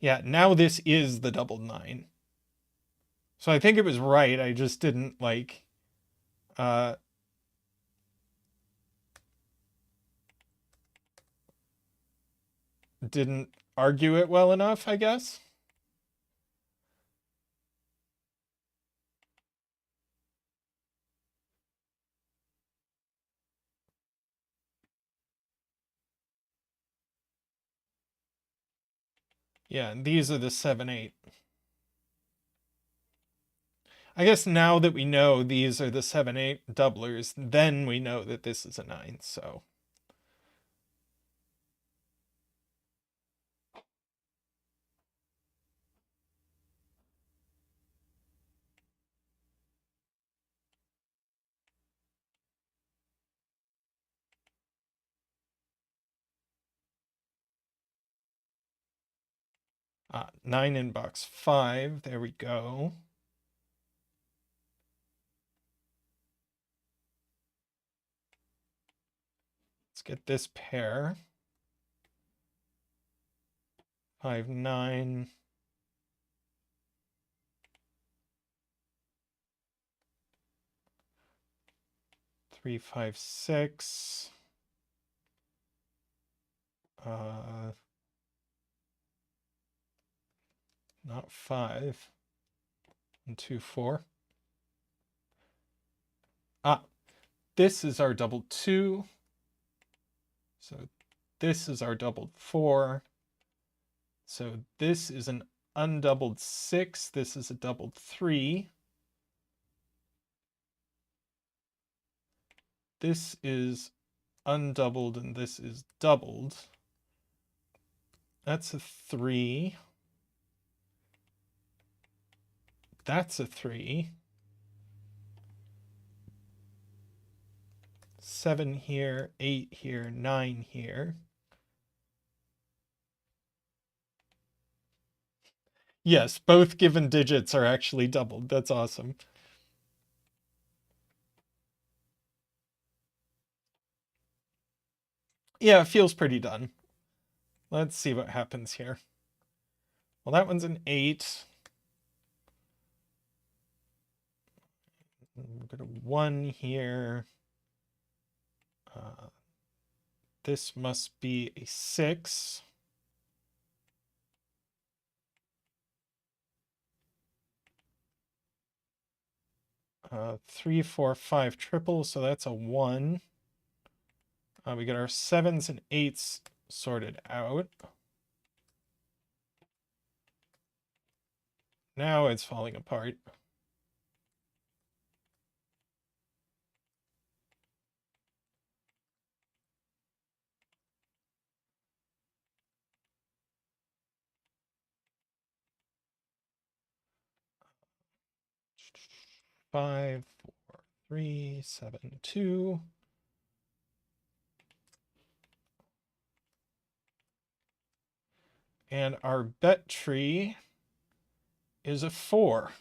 Yeah, now this is the double 9. So I think it was right. I just didn't like uh didn't argue it well enough, I guess. Yeah, and these are the 7, 8. I guess now that we know these are the 7, 8 doublers, then we know that this is a 9, so. 9 in box 5, there we go. Let's get this pair. 5, 9. 3, 5, 6. Not 5. And 2, 4. This is our double 2. So this is our doubled 4. So this is an undoubled 6. This is a doubled 3. This is undoubled and this is doubled. That's a 3. That's a 3. 7 here, 8 here, 9 here. Yes, both given digits are actually doubled. That's awesome. Yeah, it feels pretty done. Let's see what happens here. Well, that one's an 8. We've got a 1 here. This must be a 6. Uh, 3, 4, 5 triple, so that's a 1. We get our 7s and 8s sorted out. Now it's falling apart. Five, 4, 3, 7, 2. And our bet tree is a 4.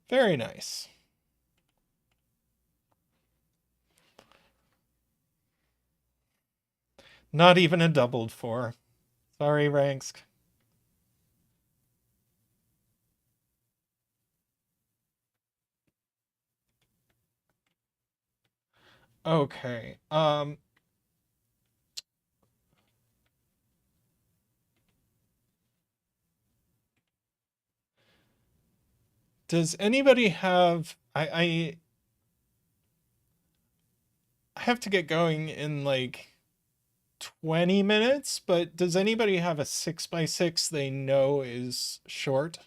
Very nice. Not even a doubled 4. Sorry, Ranks. Okay. Does anybody have I have to get going in like 20 minutes, but does anybody have a 6x6 they know is short?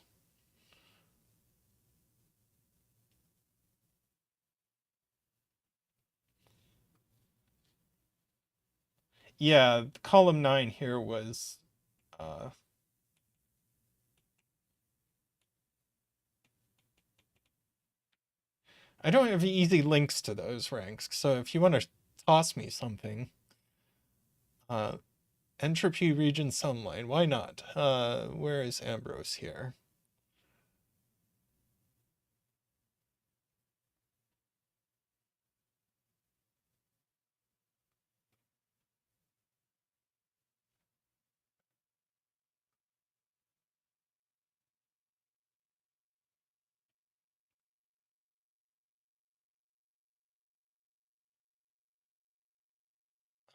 Yeah, column 9 here was I don't have easy links to those ranks, so if you want to toss me something, entropy region sunlight, why not? Where is Ambrose here?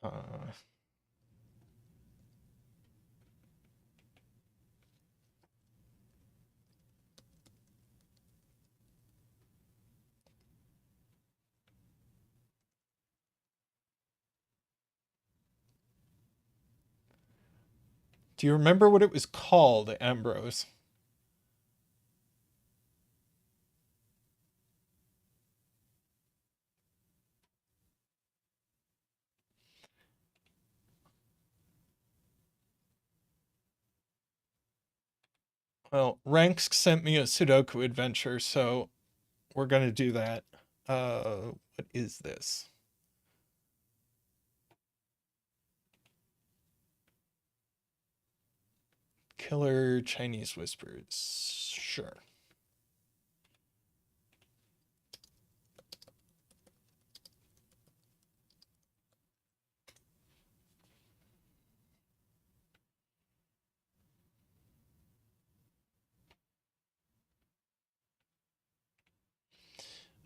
Uh, do you remember what it was called, Ambrose? Well, Ranks sent me a Sudoku adventure, so we're going to do that. What is this? Killer Chinese whispers. Sure.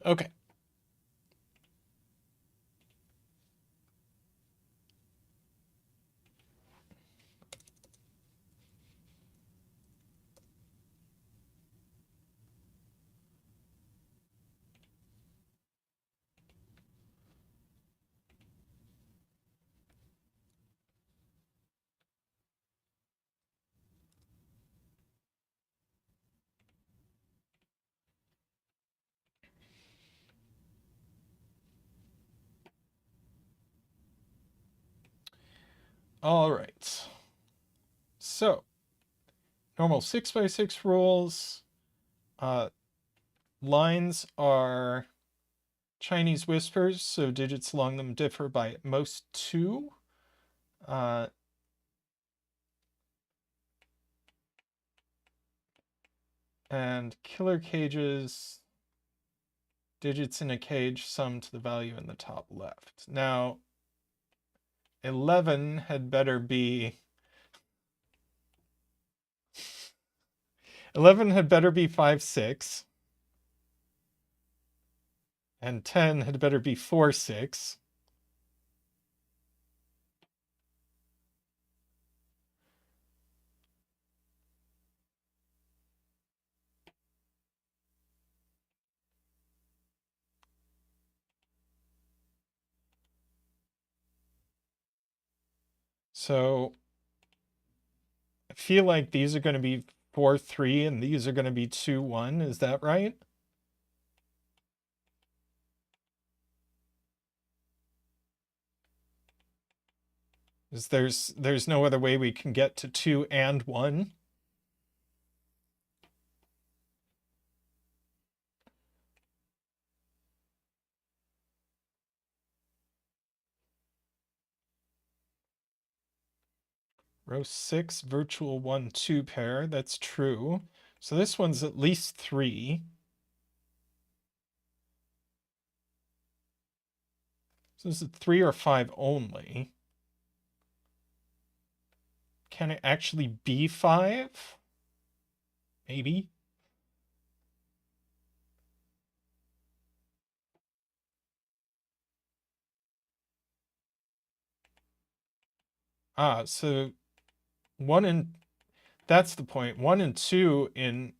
Okay. All right. So, normal 6x6 rules. Lines are Chinese whispers, so digits along them differ by at most 2. Uh, and killer cages, digits in a cage sum to the value in the top left. Now, 11 had better be 5, 6. And 10 had better be 4, 6. So I feel like these are going to be 4, 3, and these are going to be 2, 1. Is that right? Is there's no other way we can get to 2 and 1? Row 6, virtual 1, 2 pair. That's true. So this one's at least 3. So this is 3 or 5 only. Can it actually be 5? Maybe. So 1 and that's the point. 1 and 2 in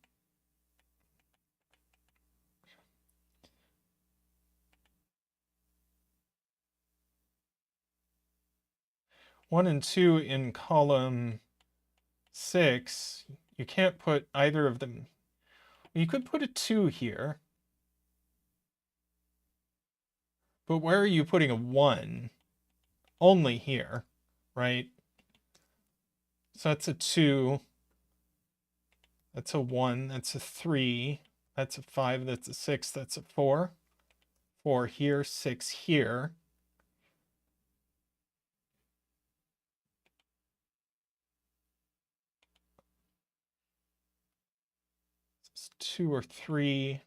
1 and 2 in column 6, you can't put either of them. You could put a 2 here, but where are you putting a 1? Only here, right? So that's a 2, that's a 1, that's a 3, that's a 5, that's a 6, that's a 4. 4 here, 6 here. It's 2 or 3.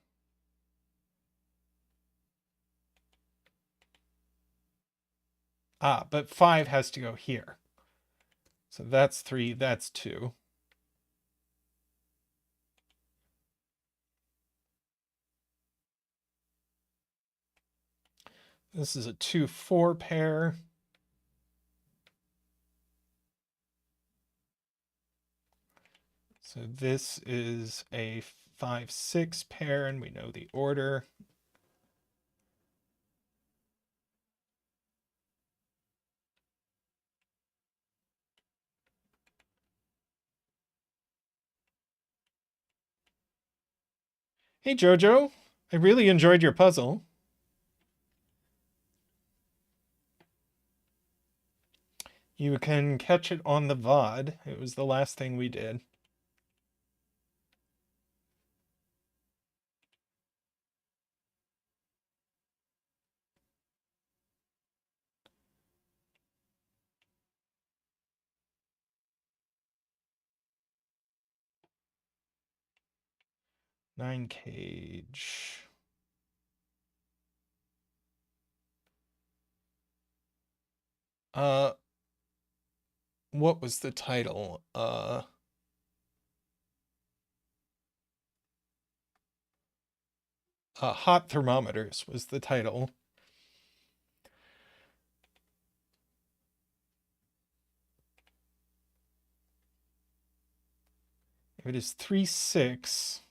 But 5 has to go here. So that's 3, that's 2. This is a 2, 4 pair. So this is a 5-6 pair, and we know the order. Hey, Jojo. I really enjoyed your puzzle. You can catch it on the VOD. It was the last thing we did. Nine cage. What was the title? Hot Thermometers was the title. If it is 3-6.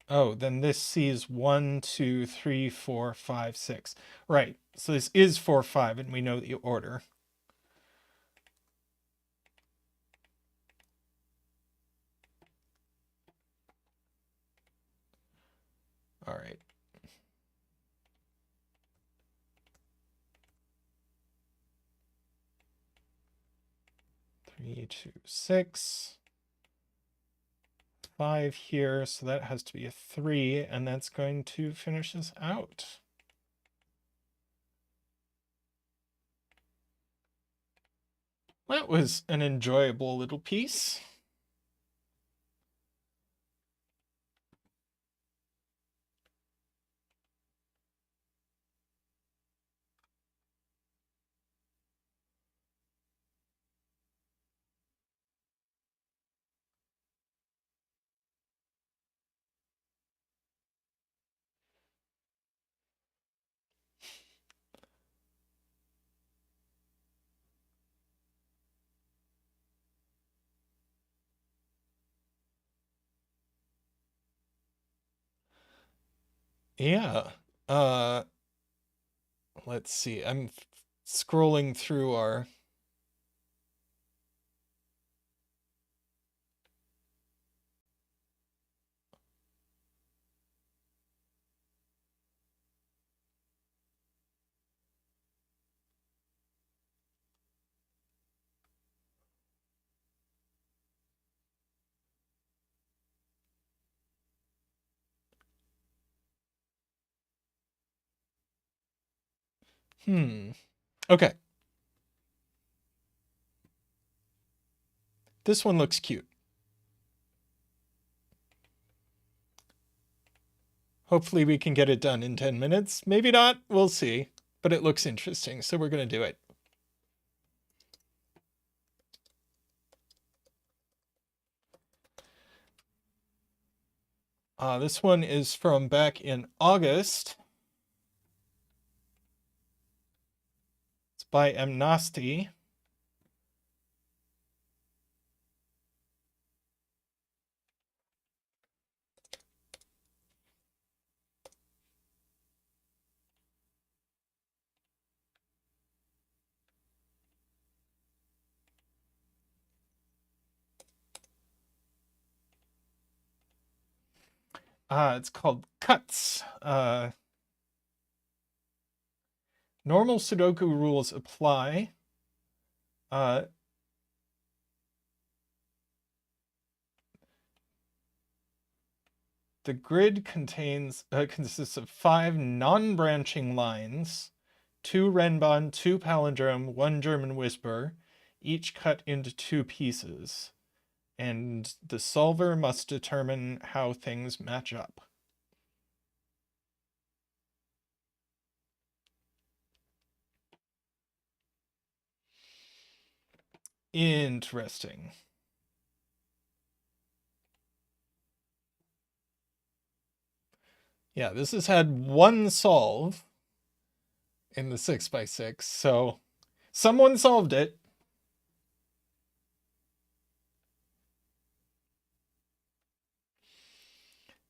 Oh, then this sees 1, 2, 3, 4, 5, 6. Right. So this is 4, 5, and we know the order. All right. 3, 2, 6. 5 here, so that has to be a 3, and that's going to finish us out. That was an enjoyable little piece. Yeah. Let's see. I'm scrolling through our Okay. This one looks cute. Hopefully we can get it done in 10 minutes. Maybe not. We'll see. But it looks interesting, so we're going to do it. This one is from back in August. It's by Amnesty. It's called Cuts. Normal Sudoku rules apply. The grid consists of 5 non-branching lines, 2 Renban, 2 palindrome, 1 German whisper, each cut into 2 pieces. And the solver must determine how things match up. Interesting. Yeah, this has had one solve in the 6x6, so Someone solved it.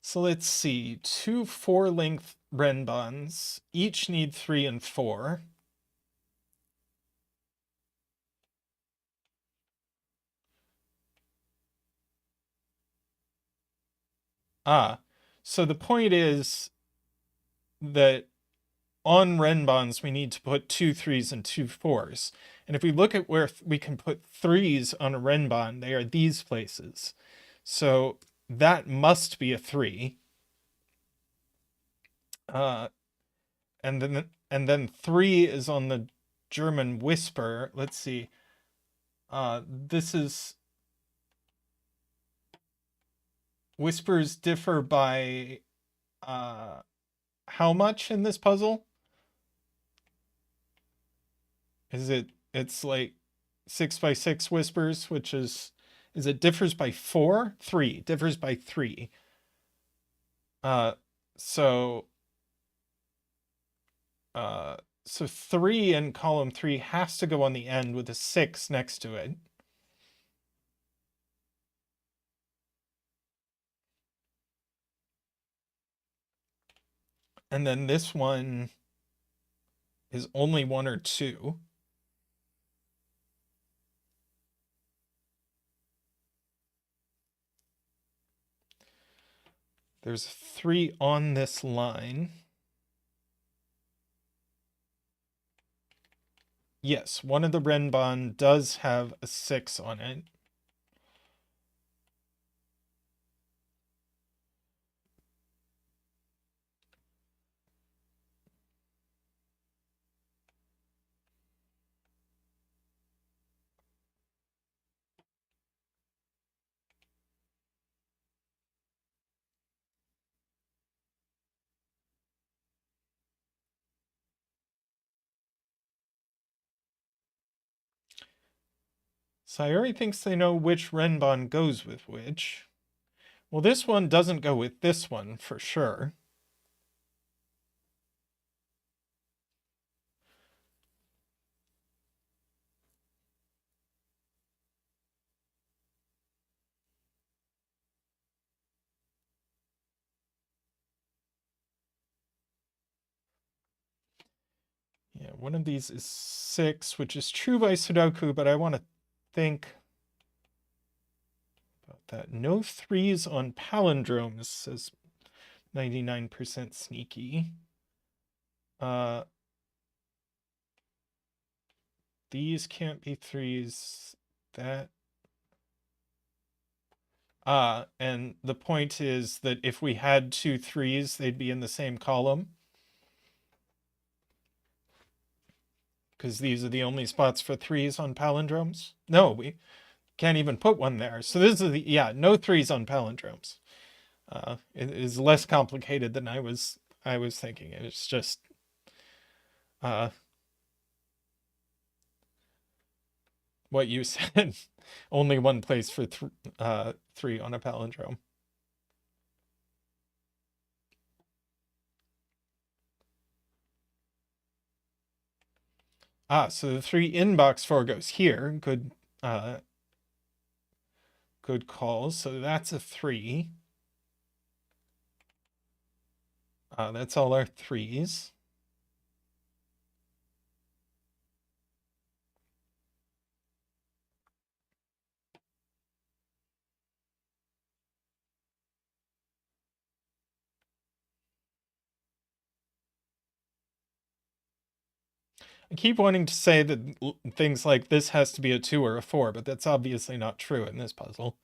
So let's see. Two 4-length renbans. Each need 3 and 4. So the point is that on renbans we need to put 2 3s and 2 4s. And if we look at where we can put 3s on a renban, they are these places. So that must be a 3. And then 3 is on the German whisper. Let's see. This is whispers differ by how much in this puzzle? It's like 6 by 6 whispers, which is it differs by 4? 3. Differs by 3. So so 3 in column 3 has to go on the end with a 6 next to it. And then this one is only 1 or 2. There's 3 on this line. Yes, one of the renban does have a 6 on it. Sayuri thinks they know which renban goes with which. Well, this one doesn't go with this one for sure. Yeah, one of these is 6, which is true by sudoku, but I want to think about that. No 3s on palindromes, says 99% sneaky. These can't be 3s. That. And the point is that if we had 2 3s, they'd be in the same column. Because these are the only spots for 3s on palindromes. No, we can't even put one there. So this is no 3s on palindromes. It is less complicated than I was thinking. It's just what you said. Only one place for 3 on a palindrome. So the 3 in box 4 goes here. Good call. So that's a 3. That's all our 3s. I keep wanting to say that things like this has to be a 2 or a 4, but that's obviously not true in this puzzle.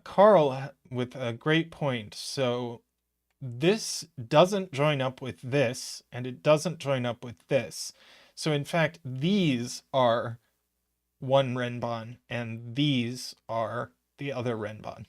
Carl with a great point. So this doesn't join up with this, and it doesn't join up with this. So in fact, these are one renban, and these are the other renban.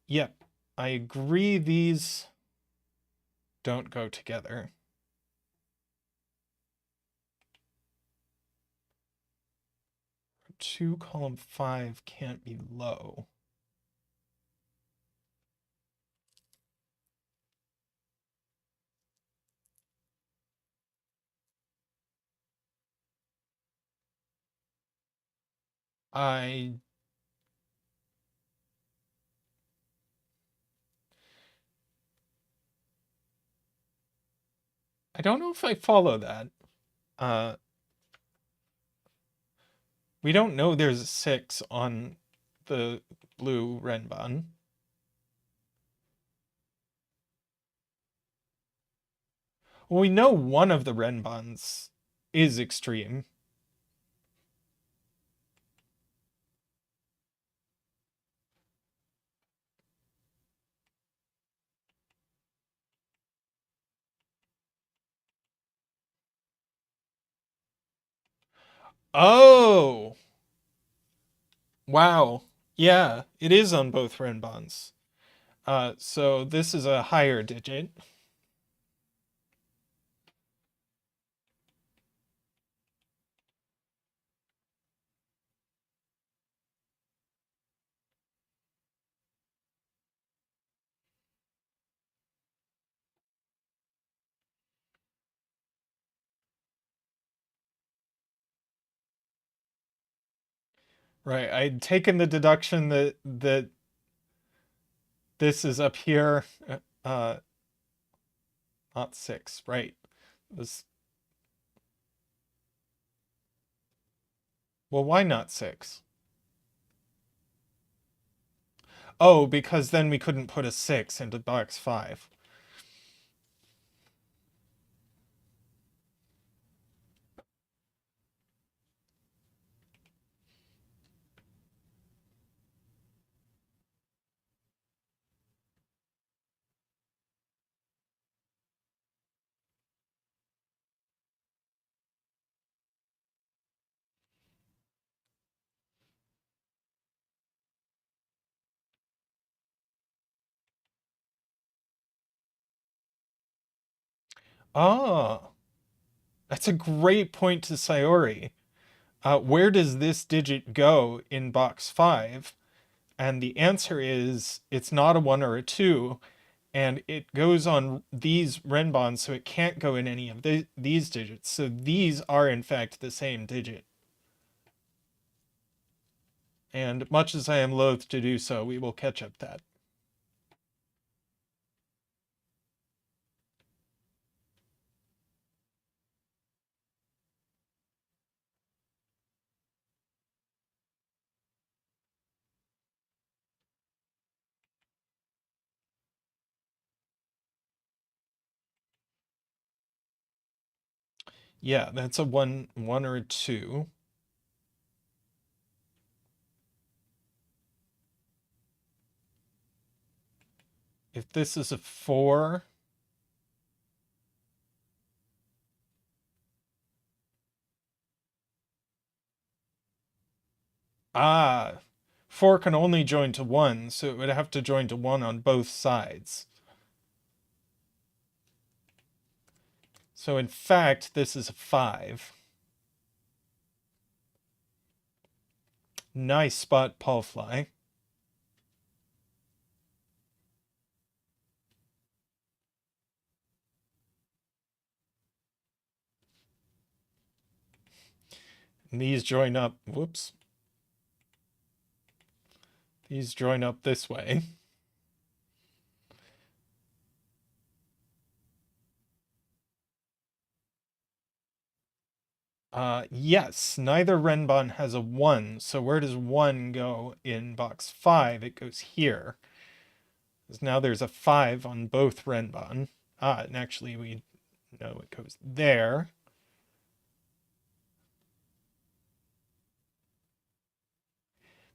Yep, I agree these don't go together. 2 column 5 can't be low. I don't know if I follow that. Uh, we don't know there's a 6 on the blue renban. Well, we know one of the renbans is extreme. Oh, wow. Yeah, it is on both renbans. So this is a higher digit. Right. I'd taken the deduction that this is up here, uh, not 6. Right. This. Well, why not 6? Oh, because then we couldn't put a 6 into box 5. Ah, that's a great point to Sayori. Where does this digit go in box 5? And the answer is it's not a 1 or a 2, and it goes on these renbans, so it can't go in any of these digits. So these are, in fact, the same digit. And much as I am loath to do so, we will catch up that. Yeah, that's a 1 or a 2. If this is a 4, ah, 4 can only join to 1, so it would have to join to 1 on both sides. So in fact, this is a 5. Nice spot, Paul Fly. And these join up, whoops. These join up this way. Yes, neither renban has a 1, so where does 1 go in box 5? It goes here. Because now there's a 5 on both renban. And actually we know it goes there.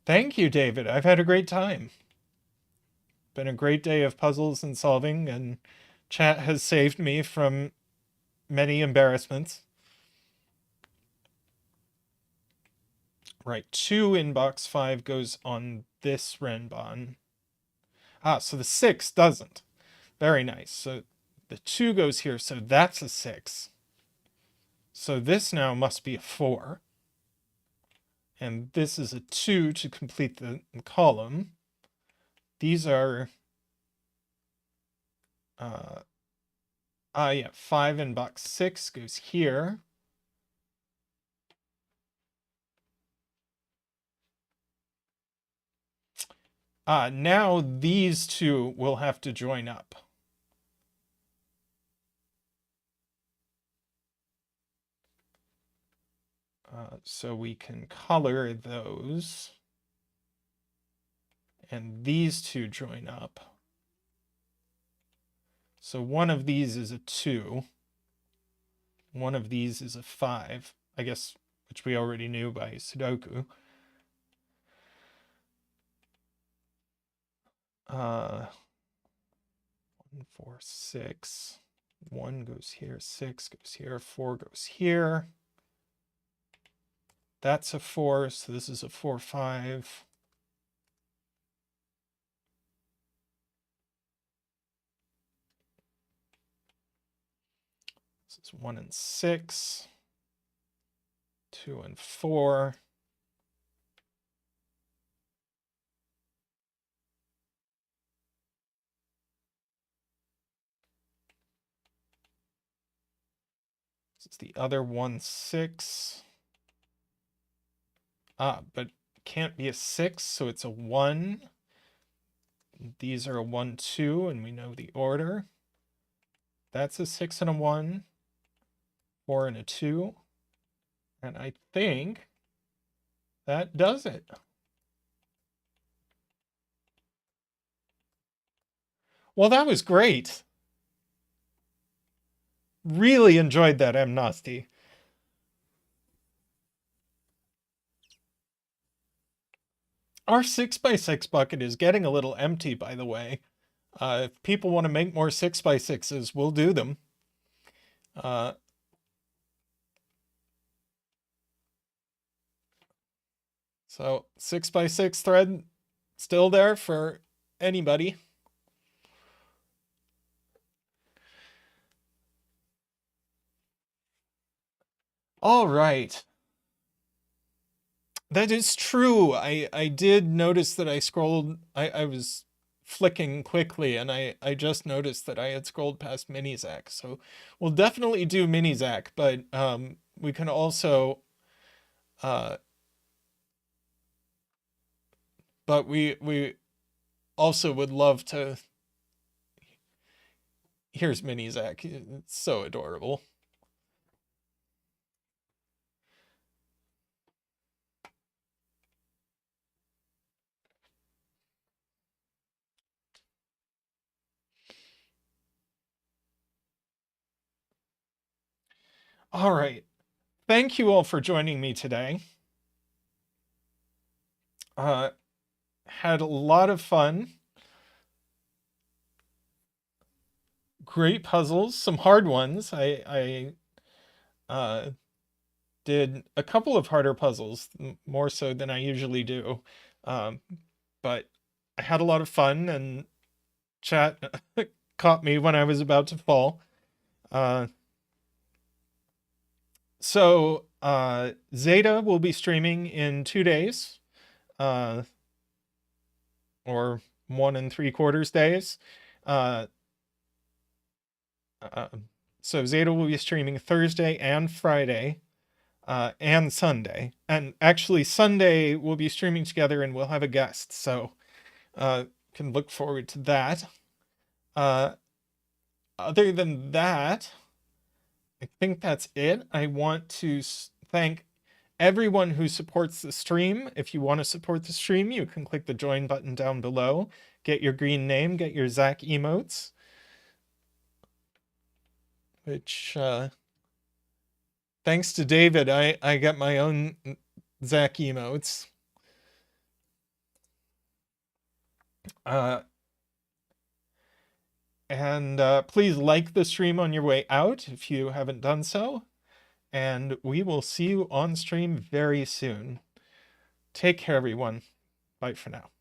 Thank you, David. I've had a great time. Been a great day of puzzles and solving, and chat has saved me from many embarrassments. Right, 2 in box 5 goes on this renban. Ah, so the 6 doesn't. Very nice. So the 2 goes here, so that's a 6. So this now must be a 4. And this is a 2 to complete the column. These are, yeah, 5 in box 6 goes here. Now these two will have to join up. So we can color those. And these two join up. So one of these is a 2. One of these is a 5. I guess, which we already knew by sudoku. 1, 4, 6. 1 goes here, 6 goes here, 4 goes here. That's a 4, so this is a 4, 5. This is 1 and 6. 2 and 4. This is the other 1, 6. But can't be a 6, so it's a 1. These are a 1, 2, and we know the order. That's a 6 and a 1. 4 and a 2. And I think that does it. Well, that was great. Really enjoyed that, M. Nasty. Our 6x6 bucket is getting a little empty, by the way. If people want to make more 6x6s, we'll do them. So 6x6 thread still there for anybody. All right. That is true. I did notice that I scrolled, I was flicking quickly, and I just noticed that I had scrolled past Mini Zach. So we'll definitely do Mini Zach, but we can also, but we also would love to. Here's Mini Zach. It's so adorable. All right. Thank you all for joining me today. Had a lot of fun. Great puzzles, some hard ones. I did a couple of harder puzzles, more so than I usually do. But I had a lot of fun, and chat caught me when I was about to fall. So Zeta will be streaming in 2 days, or 1 3/4 days. So Zeta will be streaming Thursday and Friday, and Sunday. And actually, Sunday we'll be streaming together, and we'll have a guest. So can look forward to that. Other than that, I think that's it. I want to thank everyone who supports the stream. If you want to support the stream, you can click the join button down below. Get your green name, get your Zach emotes. Which, thanks to David, I get my own Zach emotes. And please like the stream on your way out if you haven't done so. And we will see you on stream very soon. Take care, everyone. Bye for now.